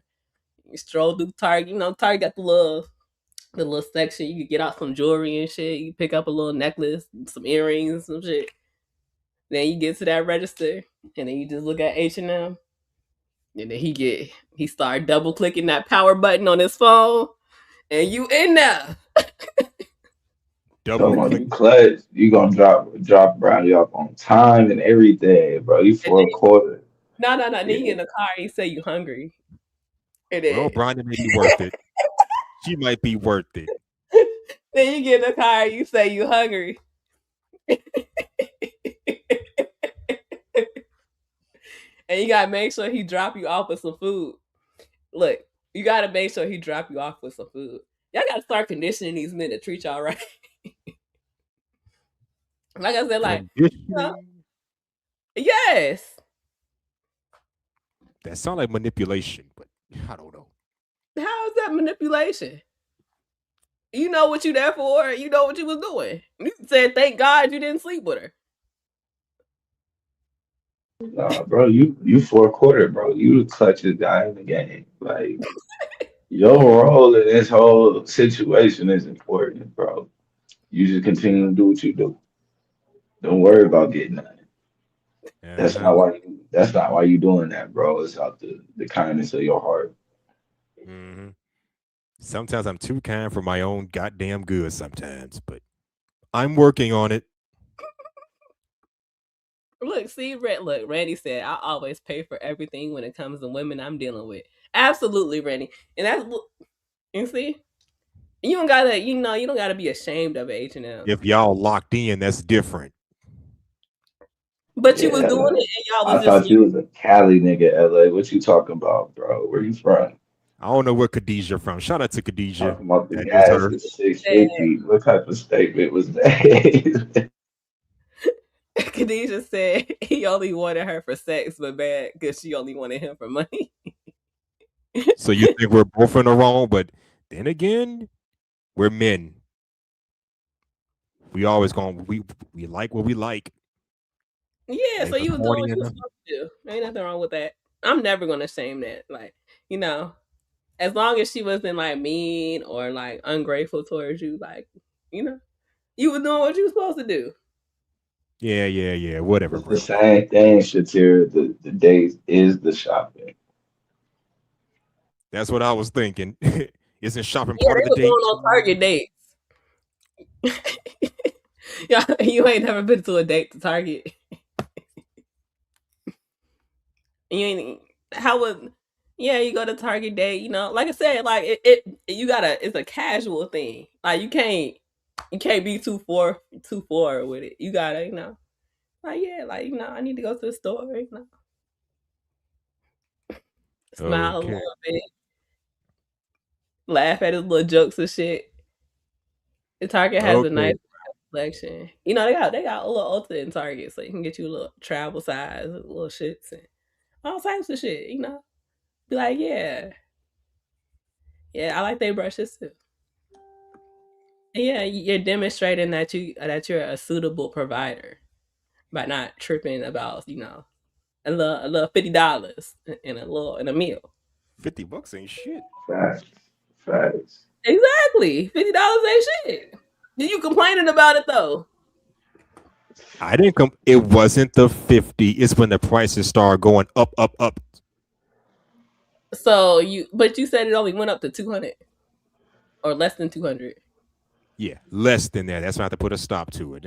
Speaker 6: You stroll through Target. You know, Target got the little section. You can get out some jewelry and shit. You pick up a little necklace, some earrings, some shit. Then you get to that register, and then you just look at H&M, and then he start double clicking that power button on his phone, and you in there.
Speaker 5: Come
Speaker 14: Double
Speaker 5: on,
Speaker 14: click.
Speaker 5: you clutch. You gonna drop Brownie off on time and everything, bro. You
Speaker 6: And
Speaker 5: for a quarter.
Speaker 6: no, no, no. Then you
Speaker 5: Yeah.
Speaker 6: get in the car, and you say you hungry, and
Speaker 14: Well, Brian, it may be worth it. She might be worth it.
Speaker 6: then you get in the car, and you say you hungry, and you gotta make sure he drop you off with some food. Look, you gotta make sure he drop you off with some food. Y'all gotta start conditioning these men to treat y'all right. Like I said, like, you know,
Speaker 14: Conditioning.
Speaker 6: yes.
Speaker 14: That sounds like manipulation, but I don't know.
Speaker 6: How is that manipulation? You know what you there for. You know what you was doing. You said, thank God you didn't sleep with her.
Speaker 5: Nah, bro, you for a quarter, bro. You the clutchest guy in the game. Like your role in this whole situation is important, bro. You just continue to do what you do. Don't worry about getting nothing.
Speaker 14: Uh-huh.
Speaker 5: That's not why you doing that, bro. It's out the kindness of your heart.
Speaker 14: Hmm. Sometimes I'm too kind for my own goddamn good sometimes, but I'm working on it.
Speaker 6: Look, see, look, Randy said, I always pay for everything when it comes to women I'm dealing with. Absolutely, Randy. And that's, you see, you don't gotta be ashamed of H&M.
Speaker 14: If y'all locked in, that's different.
Speaker 6: But you was
Speaker 5: Yeah,
Speaker 6: doing
Speaker 5: man.
Speaker 6: it, and y'all
Speaker 5: I
Speaker 6: was just,
Speaker 5: thought you was a Cali nigga, LA. What you talking about, bro? Where you from?
Speaker 14: I don't know where Khadijah from. Shout out to Khadijah.
Speaker 5: Talking about the
Speaker 14: That is
Speaker 5: gas
Speaker 14: her.
Speaker 5: is 650. What type of statement was that?
Speaker 6: Khadijah said he only wanted her for sex, but bad because she only wanted him for money.
Speaker 14: So you think we're both in the wrong, but then again, we're men. We always going we like what we like.
Speaker 6: Yeah,
Speaker 14: And
Speaker 6: so
Speaker 14: if it's
Speaker 6: you was doing
Speaker 14: horny
Speaker 6: what you was
Speaker 14: enough,
Speaker 6: supposed to do. Ain't nothing wrong with that. I'm never gonna shame that. Like, you know, as long as she wasn't like mean or like ungrateful towards you, like, you know, you were doing what you was supposed to do.
Speaker 14: yeah. Whatever,
Speaker 5: It's the
Speaker 14: bro.
Speaker 5: same thing, Shatir. The date is the shopping.
Speaker 14: That's what I was thinking. Isn't shopping
Speaker 6: Yeah,
Speaker 14: part of
Speaker 6: they
Speaker 14: the
Speaker 6: were going
Speaker 14: date?
Speaker 6: on Target dates. Yeah, you ain't never been to a date to Target. You ain't how would yeah, you go to Target date, you know, like I said, like you gotta it's a casual thing. Like you can't be too forward with it. You gotta, you know, like yeah, like you know, I need to go to the store, you know, smile a
Speaker 14: Okay.
Speaker 6: little bit, laugh at his little jokes and shit. The Target has a
Speaker 14: Okay.
Speaker 6: nice selection. You know, they got a little Ulta in Target, so you can get you a little travel size, little shits and all types of shit, you know. Be like, yeah. Yeah, I like they brushes too. Yeah, you're demonstrating that you're a suitable provider by not tripping about, you know, a little $50 in a meal.
Speaker 14: $50 ain't shit.
Speaker 5: Facts. Facts.
Speaker 6: Exactly. $50 ain't shit. You complaining about it though.
Speaker 14: I didn't come. It wasn't the 50. It's when the prices start going up.
Speaker 6: But you said it only went up to 200 or less than 200.
Speaker 14: Yeah, less than that. That's why I have to put a stop to it.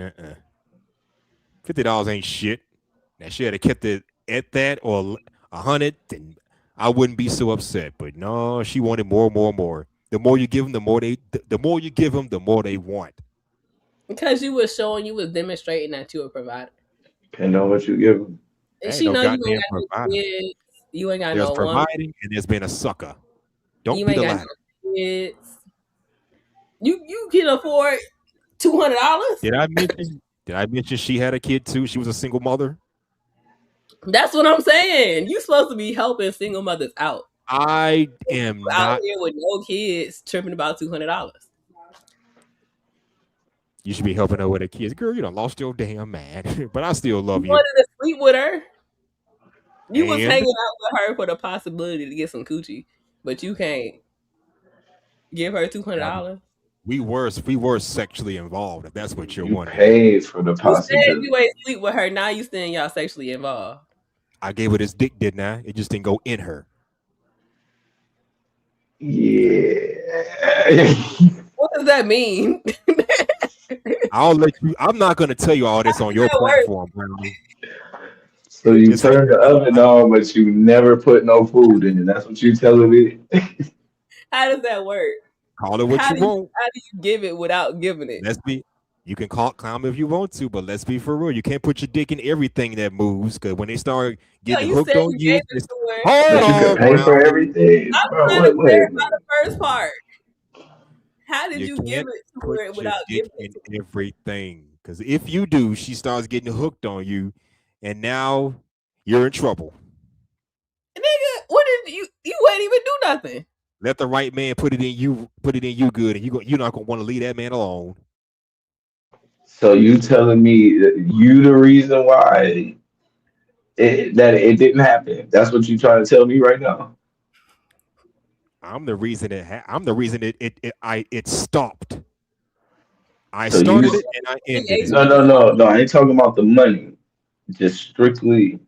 Speaker 14: $50 ain't shit. Now she had kept it at that or 100, then I wouldn't be so upset. But no, she wanted more. The more you give them, the more you give them, the more they want.
Speaker 6: Because you was demonstrating that you a provider.
Speaker 5: Depending on what you give them.
Speaker 6: And
Speaker 14: Ain't
Speaker 6: she
Speaker 14: no
Speaker 6: know you ain't
Speaker 14: goddamn
Speaker 6: got no
Speaker 14: provider.
Speaker 6: kids. You ain't got
Speaker 14: There's
Speaker 6: no woman.
Speaker 14: providing and there's been a sucker. Don't
Speaker 6: You
Speaker 14: be
Speaker 6: ain't
Speaker 14: the
Speaker 6: got
Speaker 14: latter.
Speaker 6: no kids. You can afford $200.
Speaker 14: Did I mention she had a kid too? She was a single mother.
Speaker 6: That's what I'm saying. You supposed to be helping single mothers out.
Speaker 14: I am
Speaker 6: You out
Speaker 14: not.
Speaker 6: here with no kids tripping about $200.
Speaker 14: You should be helping her with her kids. Girl, you done lost your damn man. But I still love
Speaker 6: You
Speaker 14: you.
Speaker 6: wanted to sleep with her. You was
Speaker 14: And
Speaker 6: hanging out with her for the possibility to get some coochie, but you can't give her $200.
Speaker 14: we were sexually involved, if that's what you're
Speaker 5: You
Speaker 14: wondering.
Speaker 5: paid for the
Speaker 6: You said
Speaker 5: possibility.
Speaker 6: you ain't sleep with her. Now you saying y'all sexually involved.
Speaker 14: I gave her this dick, didn't I? It just didn't go in her.
Speaker 5: Yeah.
Speaker 6: What does that mean?
Speaker 14: I'll let you. I'm not going to tell you all this on your platform, Brownie.
Speaker 5: So you turned the oven on, but you never put no food in it. That's what you telling me?
Speaker 6: How does that work?
Speaker 14: Call it what you want.
Speaker 6: How do you give it without giving it?
Speaker 14: You can clown if you want to, but let's be for real. You can't put your dick in everything that moves, because when they start getting hooked on you,
Speaker 5: But you could pay for everything.
Speaker 6: I'm
Speaker 5: Bro,
Speaker 6: trying to
Speaker 5: wait.
Speaker 6: clarify the first part. How did you give
Speaker 14: can't
Speaker 6: it to
Speaker 14: put
Speaker 6: her
Speaker 14: your
Speaker 6: without
Speaker 14: dick
Speaker 6: giving it
Speaker 14: in everything. Because if you do, she starts getting hooked on you, and now you're in trouble.
Speaker 6: Nigga, what did you ain't even do nothing.
Speaker 14: Let the right man put it in you good, and you're not gonna want to leave that man alone.
Speaker 5: So you telling me that you the reason why that it didn't happen? That's what you trying to tell me right now?
Speaker 14: I'm the reason it stopped. I
Speaker 5: So
Speaker 14: started it and I ended it.
Speaker 5: No. I ain't talking about the money. Just strictly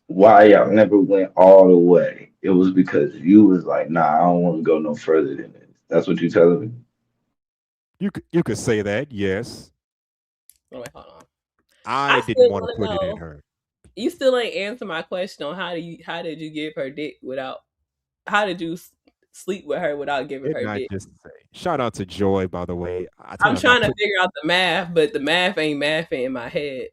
Speaker 5: why y'all never went all the way. It was because you was like, nah, I don't want to go no further than this. That's what you telling me?
Speaker 14: You could say that, yes.
Speaker 6: Oh, wait, hold on.
Speaker 14: I didn't want to put it in her.
Speaker 6: You still ain't answer my question on how did you give her dick without? How did you sleep with her without giving her dick?
Speaker 14: Just say. Shout out to Joy, by the way.
Speaker 6: I'm trying to figure out the math, but the math ain't mathing in my head.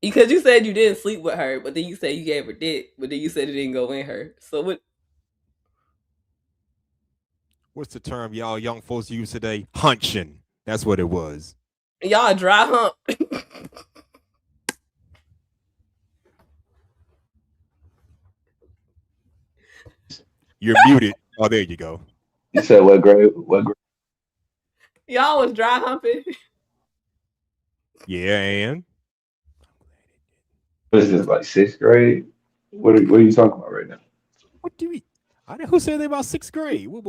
Speaker 6: Because you said you didn't sleep with her, but then you said you gave her dick, but then you said it didn't go in her. So what?
Speaker 14: What's the term y'all young folks use today? Hunching. That's what it was.
Speaker 6: Y'all dry hump.
Speaker 14: You're muted. Oh, there you go.
Speaker 5: You said what grade? What grade?
Speaker 6: Y'all was dry humping.
Speaker 14: Yeah, and
Speaker 5: What is this, like sixth grade? What are you talking about right now?
Speaker 14: What do you mean? Who said they about sixth grade?
Speaker 5: What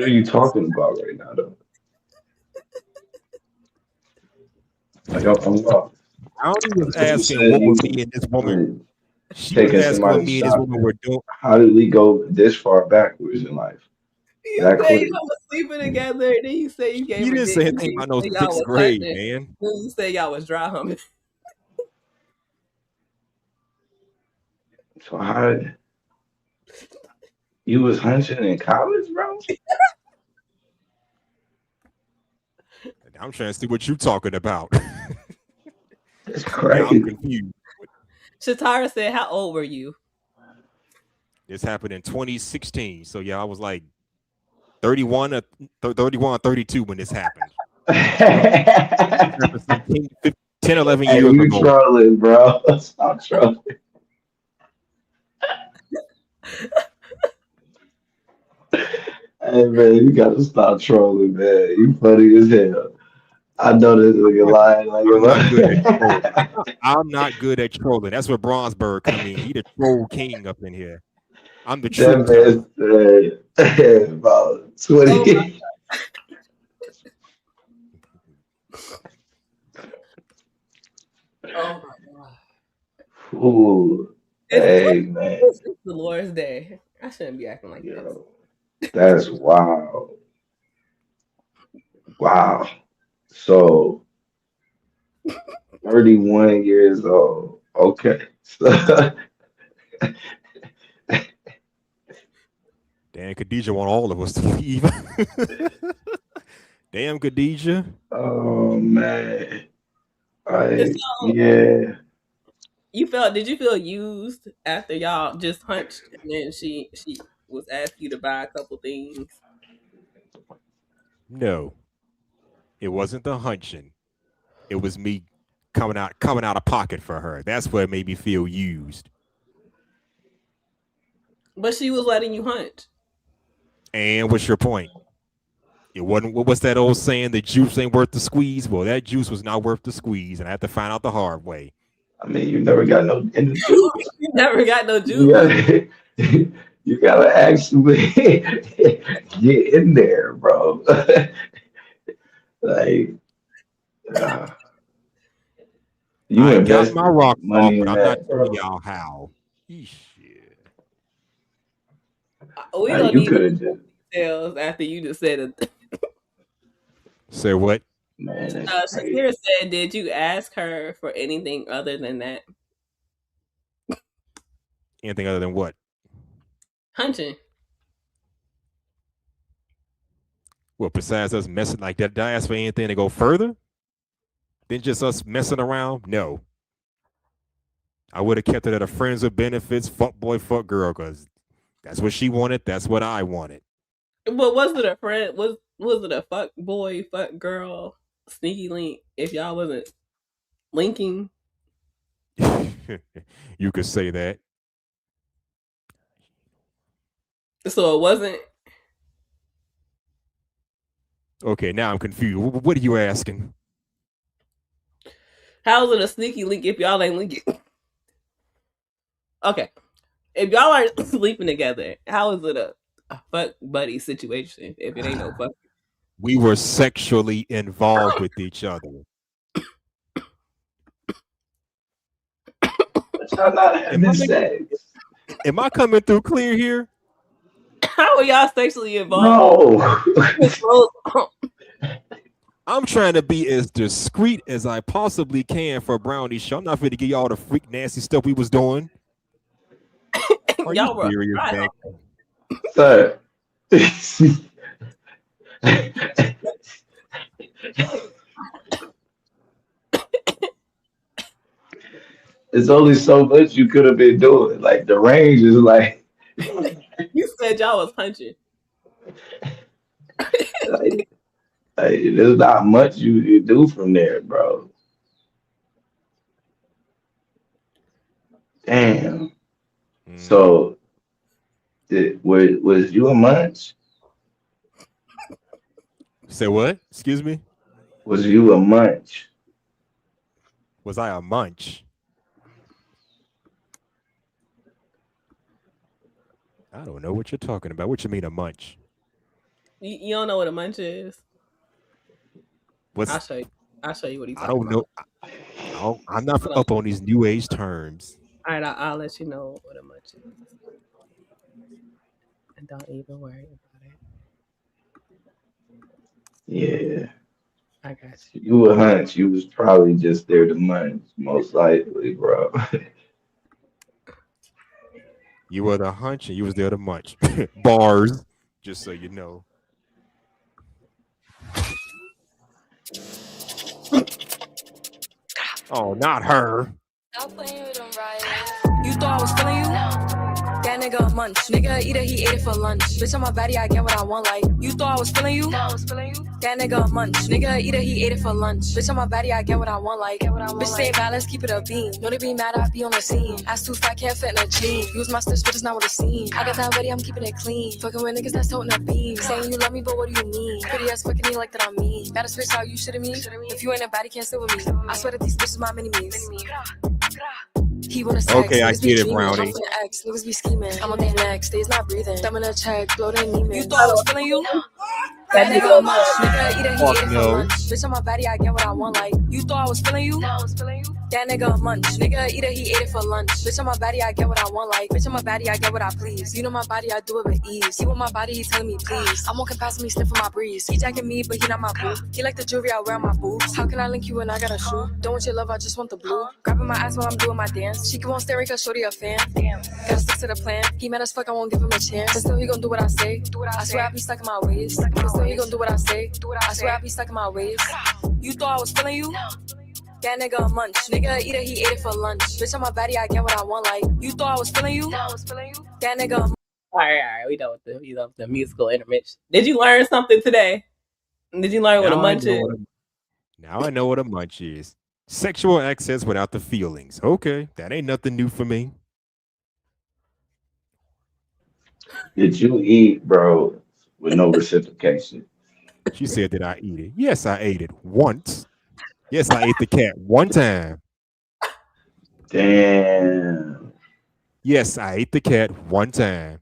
Speaker 5: are you talking about right now, though? Like, I'm lost.
Speaker 14: Brownie was asking what would me and this woman. She was
Speaker 5: Taking
Speaker 14: asking what
Speaker 5: somebody
Speaker 14: me and this woman were doing.
Speaker 5: How did we go this far backwards in life?
Speaker 6: You said y'all was sleeping together, and then you say you gave her
Speaker 14: didn't
Speaker 6: dick.
Speaker 14: say anything about no sixth grade, man.
Speaker 6: Then you say y'all was dry humping.
Speaker 5: So how you was hunching in college, bro?
Speaker 14: I'm trying to see what you're talking about.
Speaker 5: That's crazy.
Speaker 14: Yeah, I'm confused.
Speaker 6: Shatara said, "How old were you?"
Speaker 14: This happened in 2016. So yeah, I was like 31 or 32 when this happened. 10, 11 years
Speaker 5: you
Speaker 14: ago.
Speaker 5: trolling, bro. Stop trolling. Hey man, you gotta stop trolling, man. You funny as hell. I know this nigga lying like
Speaker 14: I'm not good at trolling. That's where Bronsberg come in. He the troll king up in here. I'm the truth
Speaker 5: teller. About 20.
Speaker 6: Oh my god.
Speaker 5: Ooh. Hey man.
Speaker 6: It's the Lord's Day. I shouldn't be acting like this.
Speaker 5: That's wild. Wow. So 31 years old. Okay.
Speaker 14: Dan Khadijah want all of us to leave. Damn, Khadijah.
Speaker 5: Oh man.
Speaker 6: And so
Speaker 5: Yeah.
Speaker 6: did you feel used after y'all just hunched and then she was asking you to buy a couple things?
Speaker 14: No, it wasn't the hunching. It was me coming out of pocket for her. That's what made me feel used.
Speaker 6: But she was letting you hunch.
Speaker 14: And what's your point? It wasn't. What's that old saying? The juice ain't worth the squeeze. Well, that juice was not worth the squeeze, and I had to find out the hard way.
Speaker 5: I mean, you never got no in the juice.
Speaker 6: You never got no juice.
Speaker 5: You gotta actually get in there, bro. Like, you
Speaker 14: I got
Speaker 5: invest
Speaker 14: my rocks off,
Speaker 5: money
Speaker 14: but
Speaker 5: in
Speaker 14: I'm
Speaker 5: that,
Speaker 14: not telling
Speaker 5: bro.
Speaker 14: y'all how. Yeesh.
Speaker 6: We
Speaker 5: Like,
Speaker 6: don't
Speaker 5: you
Speaker 6: need
Speaker 5: could have just,
Speaker 6: details after you just said it.
Speaker 14: Say what?
Speaker 5: man, that's crazy.
Speaker 6: Shakira said, did you ask her for anything other than that?
Speaker 14: Anything other than what?
Speaker 6: Hunching.
Speaker 14: Well, besides us messing like that, did I ask for anything to go further than just us messing around? No. I would have kept it at a friends with benefits, fuck boy, fuck girl, because that's what she wanted. That's what I wanted.
Speaker 6: But was it a friend? Was it a fuck boy, fuck girl, sneaky link? If y'all wasn't linking,
Speaker 14: You could say that.
Speaker 6: so it wasn't.
Speaker 14: Okay, now I'm confused. What are you asking?
Speaker 6: How is it a sneaky link if y'all ain't linking? Okay, if y'all aren't sleeping together, how is it a fuck buddy situation if it ain't no fuck?
Speaker 14: We were sexually involved with each other.
Speaker 5: But y'all not having sex.
Speaker 14: Am I coming through clear here?
Speaker 6: How are y'all sexually involved?
Speaker 5: No.
Speaker 14: I'm trying to be as discreet as I possibly can for Brownie Show. I'm not going to give y'all the freak nasty stuff we was doing. Are
Speaker 6: Y'all
Speaker 14: you
Speaker 6: were
Speaker 14: serious,
Speaker 6: right.
Speaker 5: Sir. It's only so much you could have been doing. Like, the range is like,
Speaker 6: You said y'all was punching.
Speaker 5: like there's not much you can do from there, bro. Damn. So, was you a munch?
Speaker 14: Say what? Excuse me?
Speaker 5: Was you a munch?
Speaker 14: Was I a munch? I don't know what you're talking about. What you mean a munch?
Speaker 6: You don't know what a munch is? I'll show you. I'll show you what he's
Speaker 14: I
Speaker 6: talking
Speaker 14: don't
Speaker 6: about.
Speaker 14: know. I'm not up on these new age terms.
Speaker 6: All right, I'll let you know what a munch is. And don't even worry about it.
Speaker 5: Yeah.
Speaker 6: I got you.
Speaker 5: You were hunch. You was probably just there to munch, most likely, bro.
Speaker 14: You were the hunch and you was there to munch. Bars, just so you know. Oh, not her.
Speaker 17: You thought I was feeling you? That nigga a munch. Nigga eat it, he ate it for lunch. Bitch, on my body, I get what I want. Like, you thought I was feeling you? That nigga a munch. Nigga eat it, he ate it for lunch. Bitch, on my body, I get what I want. Like, bitch, say bad, let's keep it a beam. Know they be mad, I be on the scene. Ass too fat, can't fit in a jean. Use my stitch, but it's not what it's seen. I got that ready, I'm keeping it clean. Fucking with niggas that's toting a beam. Saying you love me, but what do you mean? Pretty ass fucking me like that I'm mean. Better switch how you shitting me. If you ain't a baddie, can't sit with me. I swear that these bitches my mini-me's. He wanna sex,
Speaker 14: Okay, I
Speaker 17: niggas be
Speaker 14: get it,
Speaker 17: dreaming.
Speaker 14: Brownie.
Speaker 17: I'm finna X, niggas be scheming. I'm on their neck, stays not breathing. Thumb in a check, blow their knee. You thought I was feeling you? That nigga a munch. Nigga eat it, he ate it for lunch. Bitch, on my body, I get what I want. Like, you thought I was feeling you? That nigga a munch. Nigga eat it, he ate it for lunch. Bitch, on my body, I get what I want. Like, bitch, on my body, I get what I please. You know my body, I do it with ease. He want my body, he telling me please. I'm walking past me, sniffing my breeze. He jacking me, but he not my boo. He like the jewelry I wear on my boobs. How can I link you when I got a shoe? Don't want your love, I just want the blue. Grabbing my ass while I'm doing my dance. She won't stare cause shorty a fan. Damn, gotta stick to the plan. He mad as fuck, I won't give him a chance. But still, he gon' do what I say. I swear I be stuck in my ways. But still, way. You gon' do what I say. I swear I be stuck in my ways. You thought I was feeling you? That nigga a munch. Nigga eat it, he ate it for lunch. Bitch, on my body, I get what I want. Like, you thought I was feeling you? That nigga a munch.
Speaker 6: All right. We done with the musical intermission. Did you learn something today? Did you learn what a munch is?
Speaker 14: Now I know what a munch is. Sexual access without the feelings. Okay, that ain't nothing new for me.
Speaker 5: Did you eat, bro, with no reciprocation?
Speaker 14: She said, did I eat it? Yes, I ate it once. Yes, I ate the cat one time.
Speaker 5: Damn.
Speaker 14: Yes, I ate the cat one time.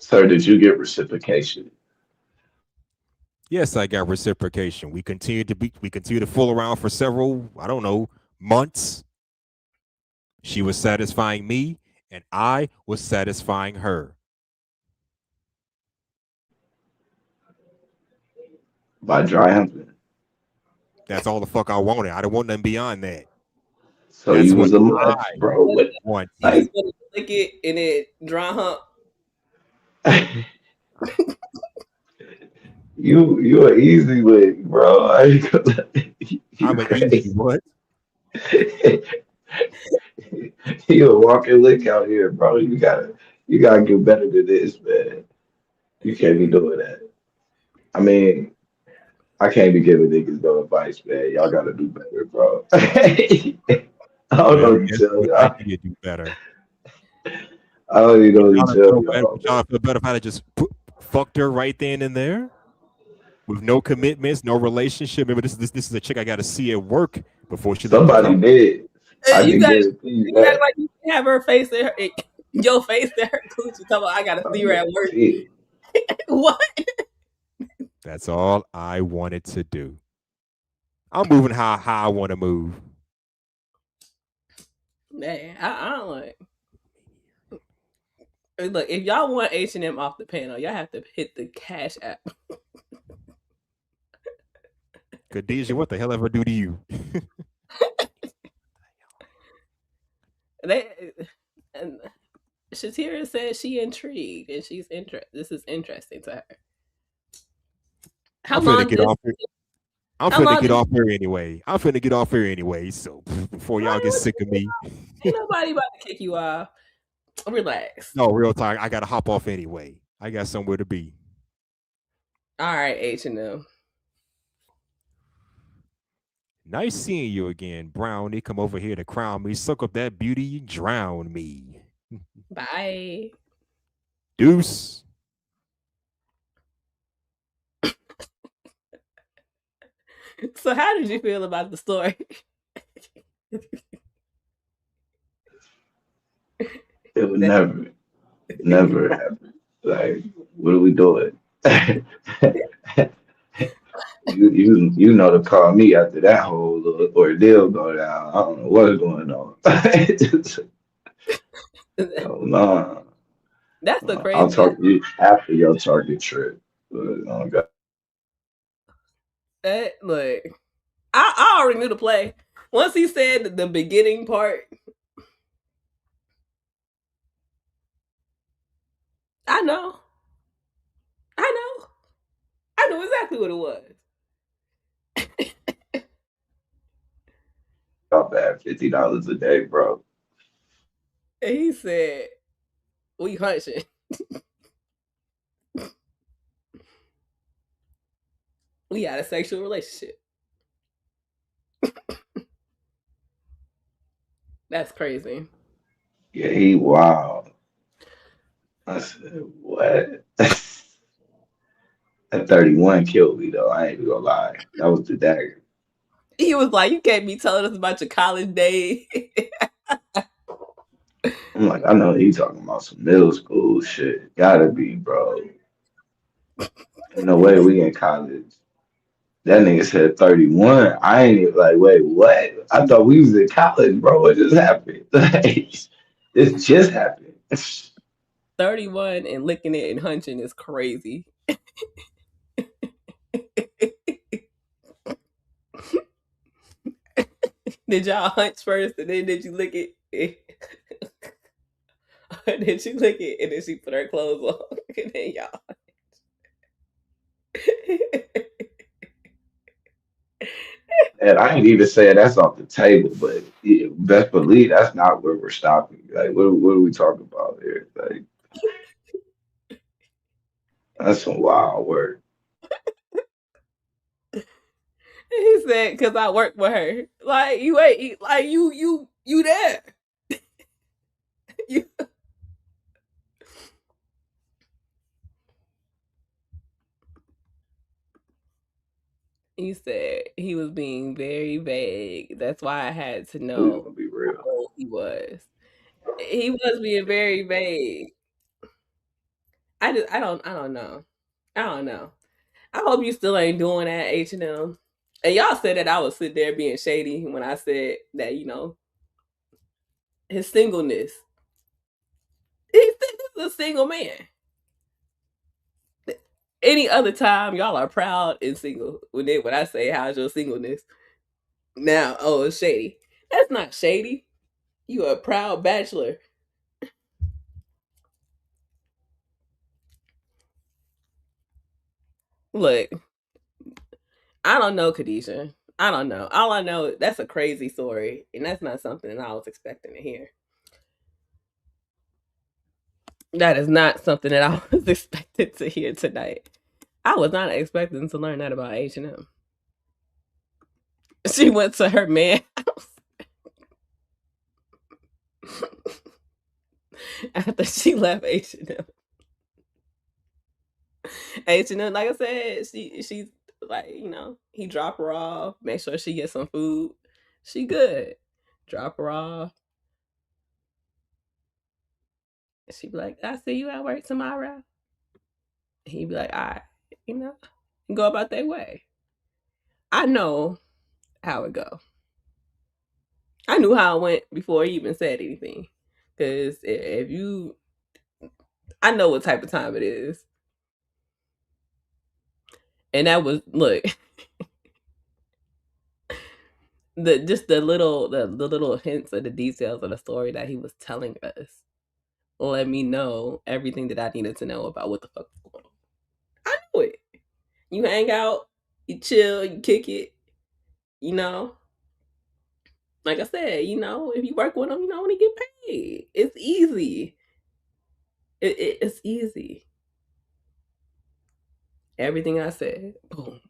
Speaker 5: Sir, did you get reciprocation?
Speaker 14: Yes, I got reciprocation. We continued to fool around for several, I don't know, months. She was satisfying me, and I was satisfying her.
Speaker 5: By dry humping.
Speaker 14: That's all the fuck I wanted. I don't want nothing beyond that.
Speaker 5: So
Speaker 14: that's
Speaker 5: you was
Speaker 14: what
Speaker 5: a munch,
Speaker 14: I
Speaker 5: bro. What?
Speaker 14: want.
Speaker 6: You just want to lick it and it dry hump.
Speaker 5: You are easy with, bro.
Speaker 14: I'm an easy what?
Speaker 5: You a walking lick out here, bro. You gotta get better than this, man. You can't be doing that. I mean, I can't be giving niggas no advice, man. Y'all gotta do better, bro. I don't know what to tell y'all.
Speaker 14: I need to do better.
Speaker 5: I don't even know what to tell y'all.
Speaker 14: Y'all feel better if I just fucked her right then and there with no commitments, no relationship. Remember, this is a chick I got to see at work before she.
Speaker 5: Somebody did.
Speaker 6: You got like you have her face in her, your face in her coochie. Come on, I gotta see her at work. What?
Speaker 14: That's all I wanted to do. I'm moving how I want to move.
Speaker 6: Man, I don't like. Look, if y'all want H&M off the panel, y'all have to hit the Cash App.
Speaker 14: Khadijah, what the hell ever do to you?
Speaker 6: And Shatira says she intrigued and she's interested. This is interesting to her.
Speaker 14: I'm finna get off here. I'm finna get off here anyway. So before y'all get sick of me,
Speaker 6: ain't nobody about to kick you off. Relax.
Speaker 14: No, real talk. I gotta hop off anyway. I got somewhere to be.
Speaker 6: All right, H&M.
Speaker 14: Nice seeing you again, Brownie. Come over here to crown me. Suck up that beauty, drown me.
Speaker 6: Bye.
Speaker 14: Deuce.
Speaker 6: So how did you feel about the story?
Speaker 5: It would never happen. Like, what are we doing? You know to call me after that whole little ordeal go down. I don't know what's going on. Oh, no.
Speaker 6: That's the crazy.
Speaker 5: I'll talk to you after your Target trip. Oh, God.
Speaker 6: Look, I already knew the play. Once he said the beginning part, I know exactly what it was.
Speaker 5: Not bad, $50 a day, bro.
Speaker 6: And he said, "We hunching." We had a sexual relationship. That's crazy.
Speaker 5: Yeah, he wild. I said, what? That 31 killed me, though. I ain't even gonna lie. That was the dagger.
Speaker 6: He was like, you can't be telling us about your college days.
Speaker 5: I'm like, I know he talking about some middle school shit. Gotta be, bro. Ain't no way we in college. That nigga said 31. I ain't even like, wait, what? I thought we was in college, bro. What just happened? This just happened.
Speaker 6: 31 and licking it and hunching is crazy. Did y'all hunch first and then did you lick it? And then she lick it, and then she put her clothes on, and then y'all.
Speaker 5: And I ain't even saying that's off the table, but best believe that's not where we're stopping. Like, what are we talking about here? Like, that's some wild work.
Speaker 6: He said, "Cause I work with her." Like you ain't like you there. You. He said he was being very vague. That's why I had to
Speaker 5: Please
Speaker 6: know
Speaker 5: gonna be
Speaker 6: how
Speaker 5: real.
Speaker 6: old he was. He was being very vague. I don't know. I don't know. I hope you still ain't doing that H&M. And y'all said that I was sitting there being shady when I said that, his singleness. He's a single man. Any other time, y'all are proud and single. When I say, how's your singleness? Now, oh, it's shady. That's not shady. You a proud bachelor. Look, I don't know, Khadijah. I don't know. All I know, that's a crazy story, and that's not something that I was expecting to hear. That is not something that I was expected to hear tonight. I was not expecting to learn that about H&M. She went to her man house after she left H&M. H&M, like I said, she's like, he drop her off, make sure she gets some food. She good. Drop her off. She be like, I see you at work tomorrow. He'd be like, all right, go about their way. I know how it go. I knew how it went before he even said anything. Because I know what type of time it is. And that was, look, the little hints of the details of the story that he was telling us let me know everything that I needed to know about what the fuck was going on. I knew it. You hang out, you chill, you kick it, Like I said, if you work with them, when you get paid. It's easy. It's easy. Everything I said, boom.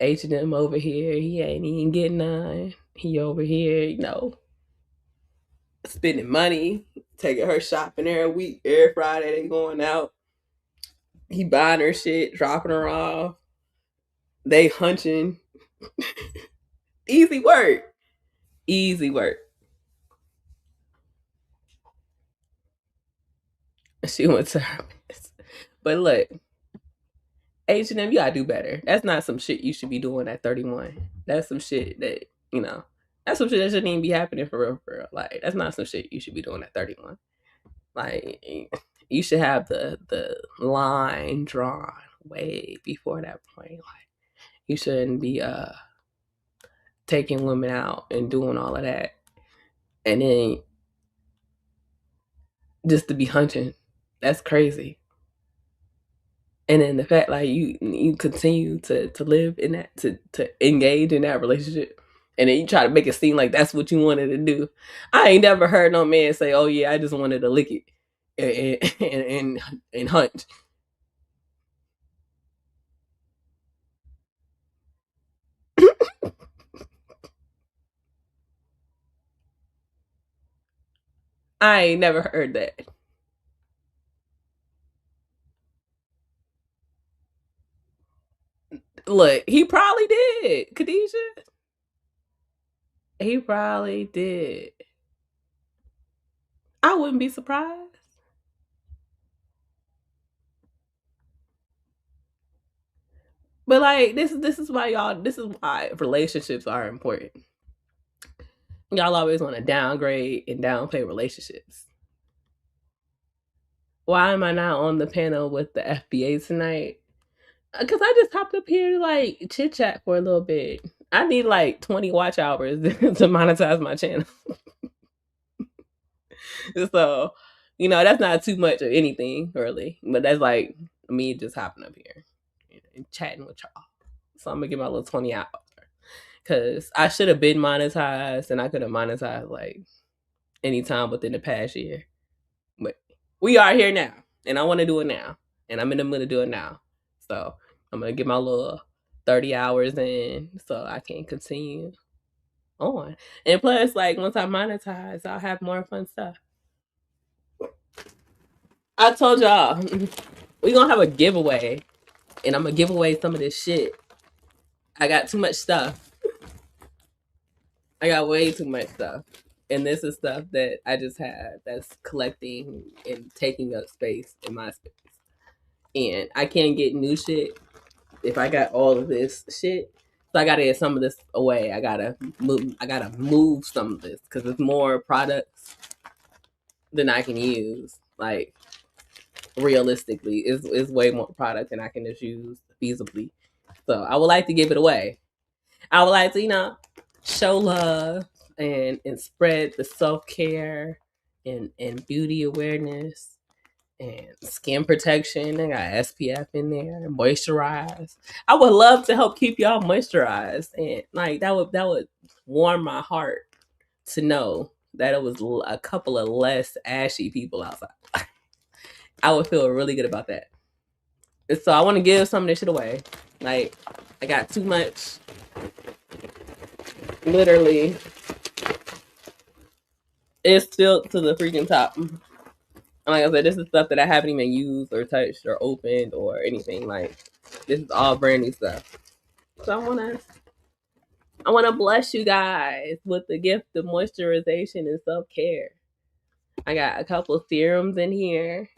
Speaker 6: H&M over here, he ain't even getting none. He over here, spending money, taking her shopping every week, every Friday they going out. He buying her shit, dropping her off. They hunching. Easy work. Easy work. She went to her mess. But look, H&M, you gotta do better. That's not some shit you should be doing at 31. That's some shit that, that's some shit that shouldn't even be happening for real, for real. Like, that's not some shit you should be doing at 31. Like, you should have the line drawn way before that point. Like, you shouldn't be taking women out and doing all of that. And then just to be hunting. That's crazy. And then the fact like you continue to live in that to engage in that relationship, and then you try to make it seem like that's what you wanted to do. I ain't never heard no man say, "Oh yeah, I just wanted to lick it and hunt." I ain't never heard that. Look, he probably did, Khadijah. He probably did. I wouldn't be surprised. But like this is why relationships are important. Y'all always want to downgrade and downplay relationships. Why am I not on the panel with the FBA tonight? Because I just hopped up here to like chit chat for a little bit. I need like 20 watch hours to monetize my channel. So, that's not too much of anything really, but that's like me just hopping up here and chatting with y'all. So I'm gonna get my little 20 out because I should have been monetized and I could have monetized like anytime within the past year. But we are here now and I want to do it now and I'm in the mood to do it now. So I'm gonna get my little 30 hours in so I can continue on. And plus, like once I monetize, I'll have more fun stuff. I told y'all we gonna have a giveaway and I'm gonna give away some of this shit. I got too much stuff. I got way too much stuff. And this is stuff that I just had that's collecting and taking up space in my space. And I can't get new shit if I got all of this shit. So I gotta get some of this away. I gotta move some of this because it's more products than I can use. Like realistically, it's way more product than I can just use feasibly. So I would like to give it away. I would like to, show love and spread the self-care and beauty awareness and skin protection. I got SPF in there, moisturize. I would love to help keep y'all moisturized, and like that would warm my heart to know that it was a couple of less ashy people outside. I would feel really good about that. So I want to give some of this shit away. Like I got too much. Literally, it's still to the freaking top. And like I said, this is stuff that I haven't even used or touched or opened or anything. Like this is all brand new stuff. So I wanna bless you guys with the gift of moisturization and self-care. I got a couple of serums in here.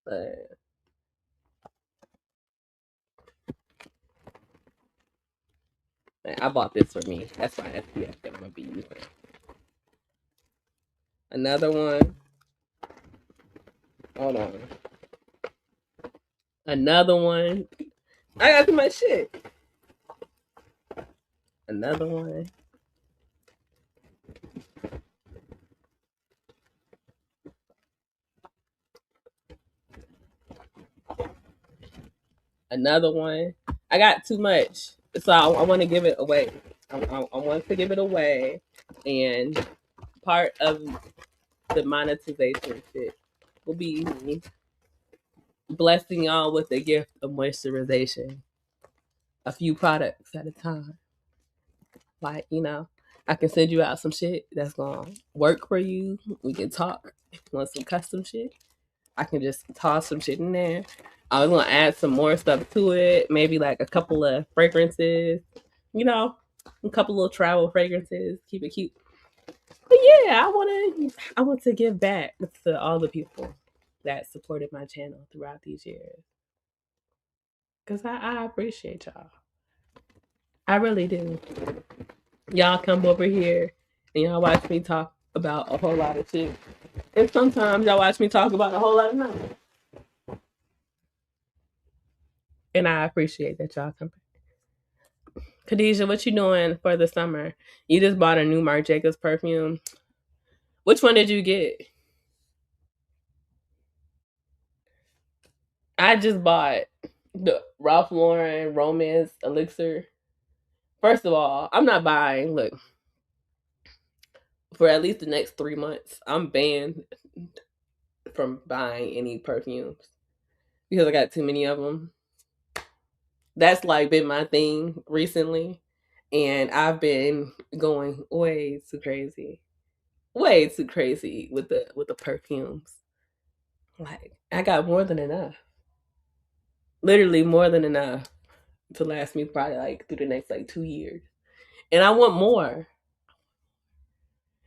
Speaker 6: But I bought this for me. That's my SPF that I'm gonna be using. Another one. Hold on. Another one. I got too much shit. Another one. Another one. I got too much, so I want to give it away. I want to give it away, and part of the monetization shit will be me blessing y'all with the gift of moisturization, a few products at a time. Like I can send you out some shit that's gonna work for you. We can talk. If you want some custom shit, I can just toss some shit in there. I was gonna add some more stuff to it, maybe like a couple of fragrances, a couple little travel fragrances, keep it cute. But yeah, I want to give back to all the people that supported my channel throughout these years, cause I appreciate y'all. I really do. Y'all come over here and y'all watch me talk about a whole lot of shit, and sometimes y'all watch me talk about a whole lot of nothing. And I appreciate that y'all come. Khadijah, what you doing for the summer? You just bought a new Marc Jacobs perfume. Which one did you get? I just bought the Ralph Lauren Romance Elixir. First of all, I'm not buying. Look, for at least the next 3 months, I'm banned from buying any perfumes because I got too many of them. That's like been my thing recently, and I've been going way too crazy with the perfumes. Like I got more than enough, literally more than enough to last me probably like through the next like 2 years, and I want more.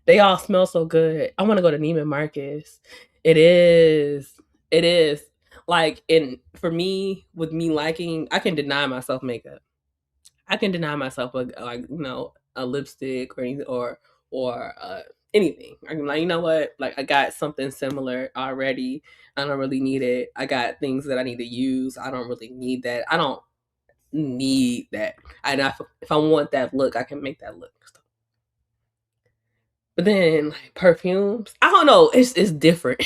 Speaker 6: They all smell so good. I want to go to Neiman Marcus. It is like, and for me, with me liking, I can deny myself makeup. I can deny myself a lipstick or anything. I'm like, you know what? Like I got something similar already. I don't really need it. I got things that I need to use. I don't really need that. I don't need that. If I want that look, I can make that look. But then like perfumes, I don't know. It's different.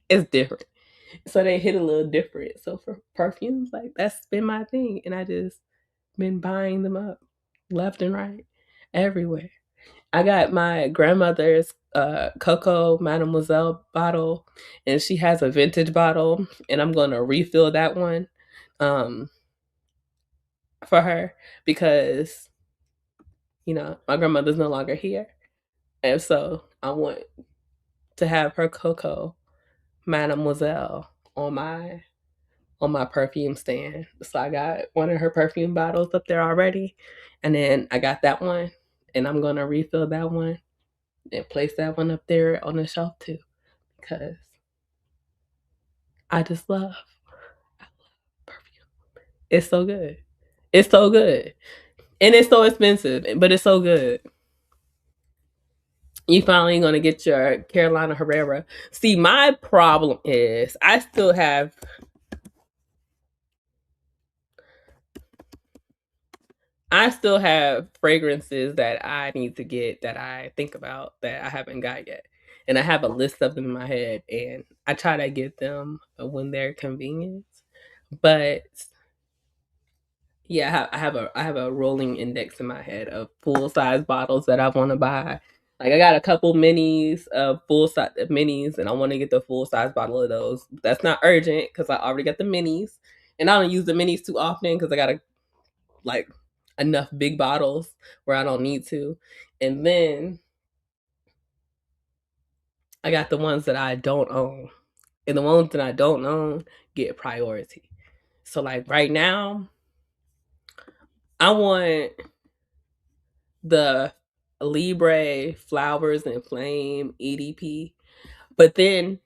Speaker 6: It's different. So they hit a little different. So for perfumes, like that's been my thing, and I just been buying them up left and right, everywhere. I got my grandmother's Coco Mademoiselle bottle, and she has a vintage bottle, and I'm gonna refill that one um, for her because my grandmother's no longer here, and so I want to have her Coco Mademoiselle on my perfume stand. So I got one of her perfume bottles up there already, and then I got that one, and I'm gonna refill that one and place that one up there on the shelf too, because I just love perfume. It's so good. It's so good. And it's so expensive, but it's so good. You finally gonna get your Carolina Herrera. See, my problem is I still have fragrances that I need to get that I think about that I haven't got yet. And I have a list of them in my head, and I try to get them when they're convenient. But yeah, I have a rolling index in my head of full size bottles that I want to buy. Like I got a couple minis of full size minis, and I want to get the full size bottle of those. That's not urgent because I already got the minis, and I don't use the minis too often because I got like enough big bottles where I don't need to. And then I got the ones that I don't own, and the ones that I don't own get priority. So like right now, I want the Libre Flowers and Flame EDP. But then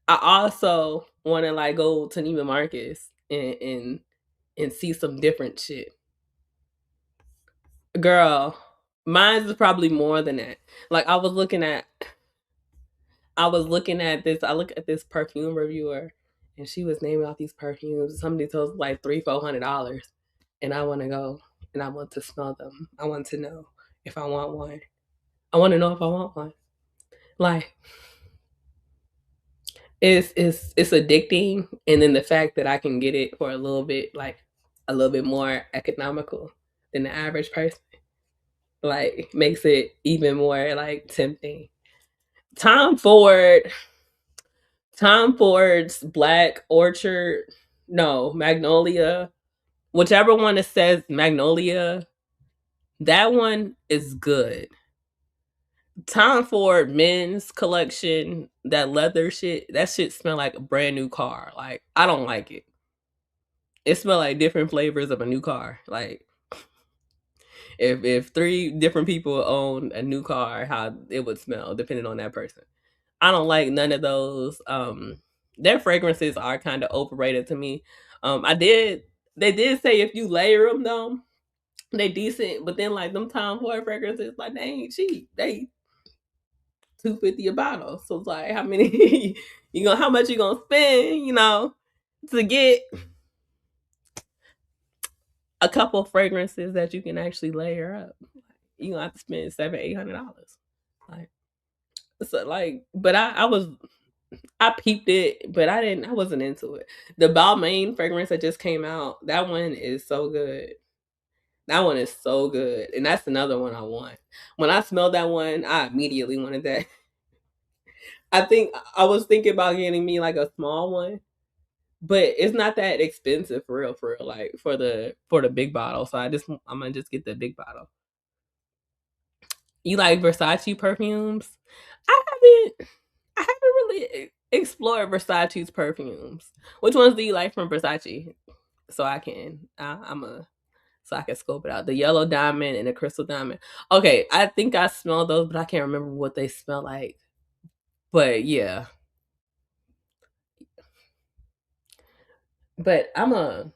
Speaker 6: I also want to like go to Neiman Marcus and see some different shit. Girl, mine is probably more than that. Like I was looking at this. I look at this perfume reviewer, and she was naming off these perfumes. Somebody told like $300-400, and I want to go and I want to smell them. I want to know if I want one. I want to know if I want one. Like it's addicting, and then the fact that I can get it for a little bit more economical than the average person, like makes it even more like tempting. Tom Ford's Black Orchard, no, Magnolia, whichever one that says Magnolia, that one is good. Tom Ford men's collection, that leather shit, that shit smell like a brand new car. Like I don't like it. It smell like different flavors of a new car. Like if 3 different people own a new car, how it would smell depending on that person. I don't like none of those. Their fragrances are kind of overrated to me. They did say if you layer them though, they decent, but then like them Tom Ford fragrances, like they ain't cheap. They $250 a bottle. So it's like how many how much you gonna spend, to get a couple fragrances that you can actually layer up. You gonna have to spend $700-800. Like so like, but I peeped it, but I wasn't into it. The Balmain fragrance that just came out, that one is so good. That one is so good. And that's another one I want. When I smelled that one, I immediately wanted that. I think I was thinking about getting me like a small one, but it's not that expensive for real, like for the big bottle. So I'm gonna just get the big bottle. You like Versace perfumes? I haven't really explored Versace's perfumes. Which ones do you like from Versace? So I can scope it out. The yellow diamond and the crystal diamond. Okay, I think I smelled those, but I can't remember what they smell like. But yeah. But I'm a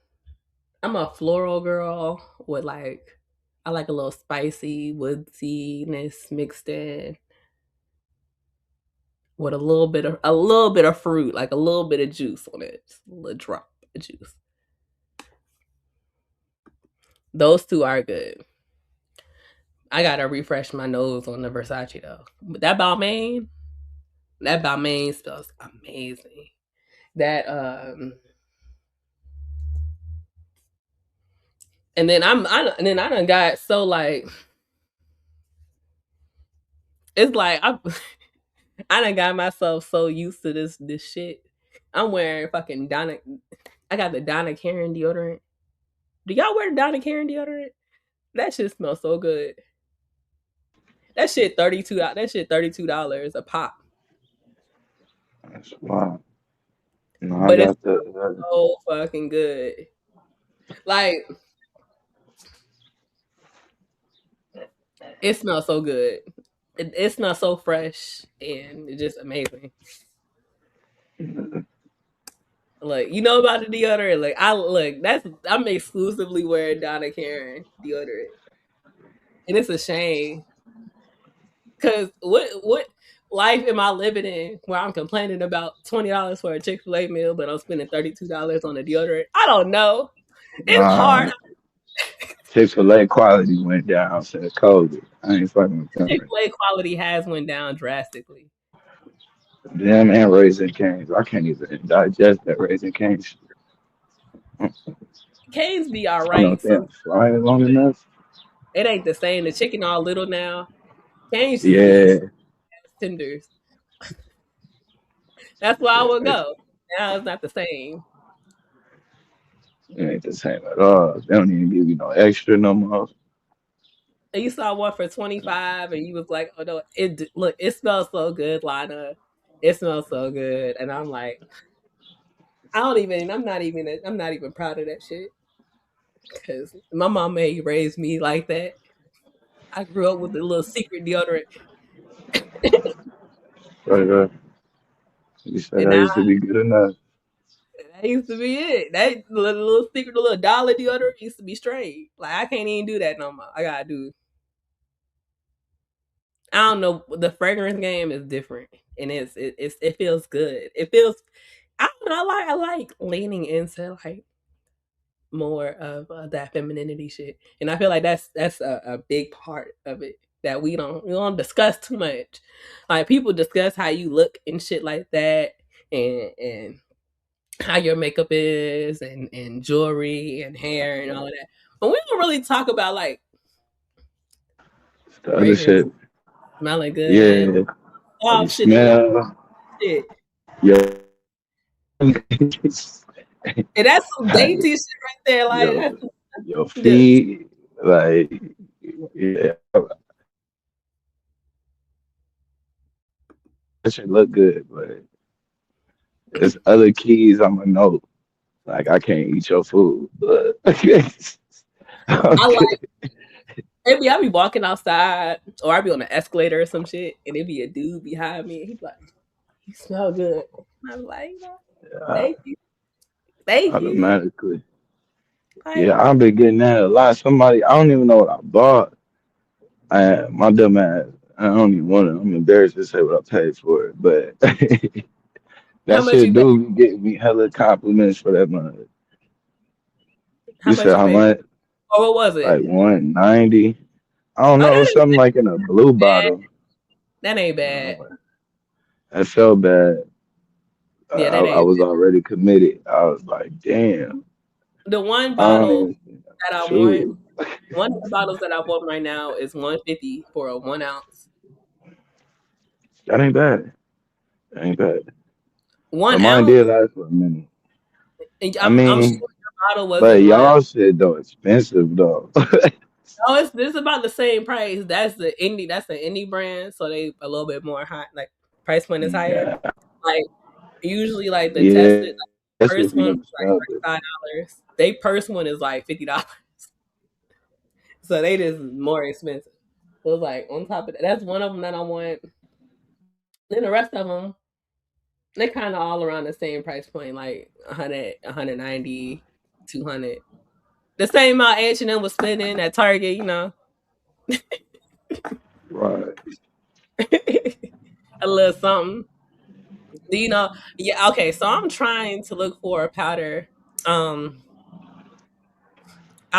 Speaker 6: floral girl with like I like a little spicy woodiness mixed in with a little bit of fruit, like a little bit of juice on it, just a little drop of juice. Those two are good. I gotta refresh my nose on the Versace though. But that Balmain smells amazing. That and then I done got so like it's like I done got myself so used to this shit. I'm wearing fucking I got the Donna Karan deodorant. Do y'all wear the Donna Karan deodorant? That shit smells so good. That shit $32 a pop.
Speaker 5: That's wild. No, I
Speaker 6: But it's
Speaker 5: got the
Speaker 6: so fucking good. Like it smells so good. It smells so fresh and it's just amazing. Like you know about the deodorant? Like I'm exclusively wearing Donna Karan deodorant, and it's a shame because what life am I living in where I'm complaining about $20 for a Chick-fil-A meal, but I'm spending $32 on a deodorant? I don't know. It's hard.
Speaker 5: Chick-fil-A quality went down since COVID. I ain't fucking with them.
Speaker 6: Chick-fil-A quality has went down drastically.
Speaker 5: Them and Raisin Canes. I can't even digest that Raisin Canes.
Speaker 6: Canes be all
Speaker 5: I don't know
Speaker 6: right.
Speaker 5: if they fry it long enough.
Speaker 6: It ain't the same. The chicken all little now. Canes just
Speaker 5: Yeah.
Speaker 6: be tenders. That's why I would go. Now it's not the same.
Speaker 5: It ain't the same at all. They don't even give you no extra no more.
Speaker 6: And you saw one for $25 and you was like, oh no, it smells so good, Lana. It smells so good. And I'm like, I'm not even proud of that shit. Because my mama ain't raised me like that. I grew up with a little secret deodorant.
Speaker 5: Right. You said
Speaker 6: And
Speaker 5: that
Speaker 6: now
Speaker 5: used to be good enough.
Speaker 6: that used to be it. That little secret, little dollar deodorant used to be straight. Like I can't even do that no more. I gotta do. I don't know. The fragrance game is different, and it feels good. It feels. I don't know. I like leaning into like more of that femininity shit, and I feel like that's a big part of it that we don't discuss too much. Like people discuss how you look and shit like that, and how your makeup is, and jewelry and hair and all of that, but we don't really talk about like
Speaker 5: The other shit.
Speaker 6: smelling good.
Speaker 5: Yeah.
Speaker 6: Oh
Speaker 5: You
Speaker 6: shit!
Speaker 5: smell.
Speaker 6: Shit.
Speaker 5: Yeah.
Speaker 6: And that's some dainty shit right there. Like
Speaker 5: your feet, like, yeah. That should look good, but there's other keys I'm gonna know. Like I can't eat your food.
Speaker 6: I like maybe I be walking outside or I be on an escalator or some shit, and it be a dude behind me, and he be like, "You smell good." And I'm like, "Thank you, thank you."
Speaker 5: Automatically. Yeah, I've been getting that a lot. Somebody, I don't even know what I bought. My dumb ass, I don't even want to. I'm embarrassed to say what I paid for it, but that shit do get me hella compliments for that money. You said how much?
Speaker 6: Oh, what was it?
Speaker 5: Like 190. I don't know. It was something like in a blue bottle.
Speaker 6: That ain't bad.
Speaker 5: That felt bad.
Speaker 6: Yeah,
Speaker 5: I was already committed. I was like, damn.
Speaker 6: The one bottle that I want, one of the bottles that I want right now is $150 for a 1 ounce.
Speaker 5: That ain't bad. That ain't bad.
Speaker 6: One
Speaker 5: mine
Speaker 6: ounce.
Speaker 5: did last for a minute.
Speaker 6: I'm sure your bottle was.
Speaker 5: But y'all shit though expensive though.
Speaker 6: No, it's about the same price. That's the indie brand, so they a little bit more high. Like price point is higher. Like usually, like the tested like, first one was like $35. They purse one is like $50. So they just more expensive. So it's like on top of that, that's one of them that I want. Then the rest of them, they kind of all around the same price point, like 100, 190, 200. The same amount H&M was spending at Target, you know.
Speaker 5: Right.
Speaker 6: A little something. Do you know? Yeah, okay. So I'm trying to look for a powder. I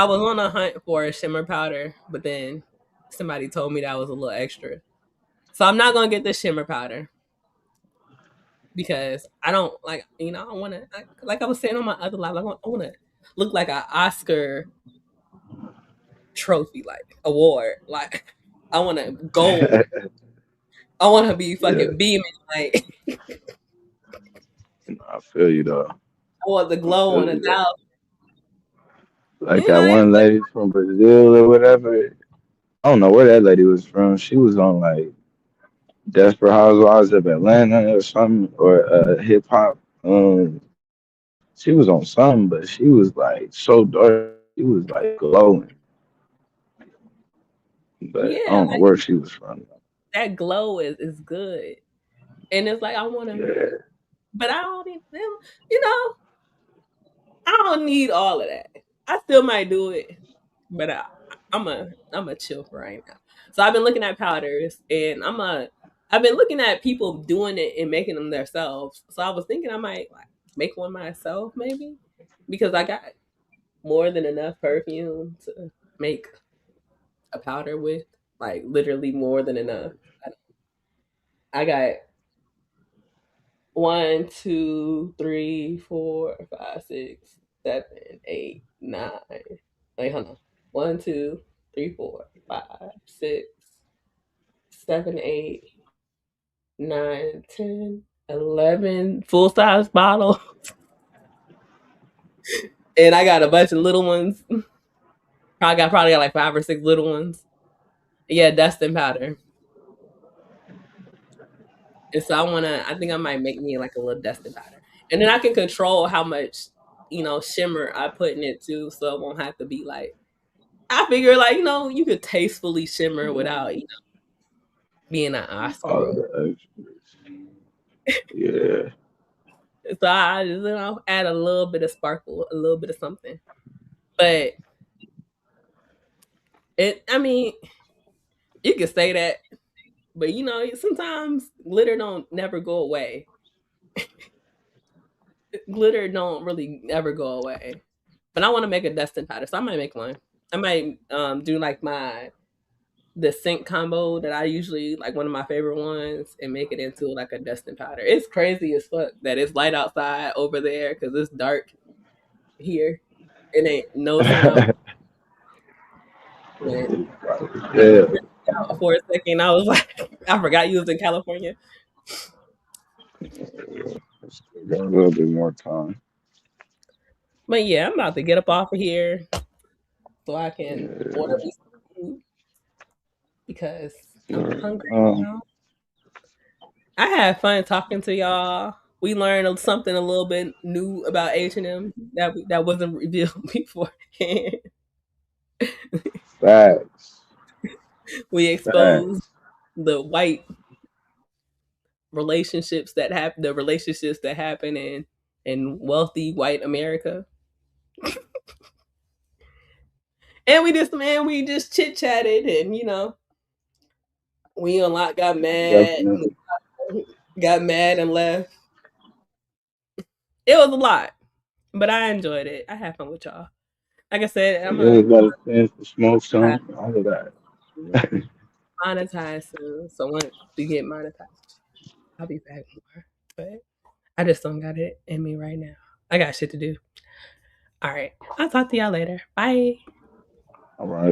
Speaker 6: was on a hunt for a shimmer powder, but then somebody told me that was a little extra. So I'm not gonna get the shimmer powder because I don't like, I want to, like I was saying on my other live, I want to look like an Oscar trophy, like award. Like I want to gold. I want to be fucking beaming. Like
Speaker 5: I feel you though.
Speaker 6: I want the glow on 1,000.
Speaker 5: Like that one lady from Brazil or whatever. I don't know where that lady was from. She was on like Desperate Housewives of Atlanta or something, or hip hop. She was on something, but she was like so dark. She was like glowing. But I don't know where she was from.
Speaker 6: That glow is good, and it's like I want to, but I don't even, I don't need all of that. I still might do it, but I'm a chill for right now. So I've been looking at powders, and I've been looking at people doing it and making them themselves. So I was thinking I might like make one myself, maybe, because I got more than enough perfume to make a powder with, like literally more than enough. I got 1, 2, 3, 4, 5, 6, 7, 8, 9. Wait, hold on. 1, 2, 3, 4, 5, 6, 7, 8, 9, 10, 11 full size bottles. And I got a bunch of little ones. Probably got like 5 or 6 little ones. Yeah, dusting powder. And so I think I might make me like a little dusting powder. And then I can control how much, shimmer I put in it too. So it won't have to be like, I figure like, you could tastefully shimmer without, being an Oscar.
Speaker 5: Yeah.
Speaker 6: So I just, add a little bit of sparkle, a little bit of something. But you could say that, but sometimes glitter don't never go away. Glitter don't really ever go away. But I want to make a dusting powder, so I might make one. I might do like the scent combo that I usually like, one of my favorite ones, and make it into like a dusting powder. It's crazy as fuck that it's light outside over there because it's dark here. It ain't no sun.
Speaker 5: Yeah.
Speaker 6: For a second, I was like, I forgot you was in California.
Speaker 5: Got a little bit more time.
Speaker 6: But yeah, I'm about to get up off of here so I can order me some food because I'm hungry now. I had fun talking to y'all. We learned something a little bit new about H&M that wasn't revealed beforehand.
Speaker 5: Facts.
Speaker 6: We exposed the white relationships that happen in wealthy white America. And we just chit chatted, and we got mad, and left. It was a lot, but I enjoyed it. I had fun with y'all. Like I said, I'm
Speaker 5: gonna smoke some, all of that.
Speaker 6: monetize soon. So once we get monetized, I'll be back more. But I just don't got it in me right now. I got shit to do. All right. I'll talk to y'all later. Bye.
Speaker 5: All right.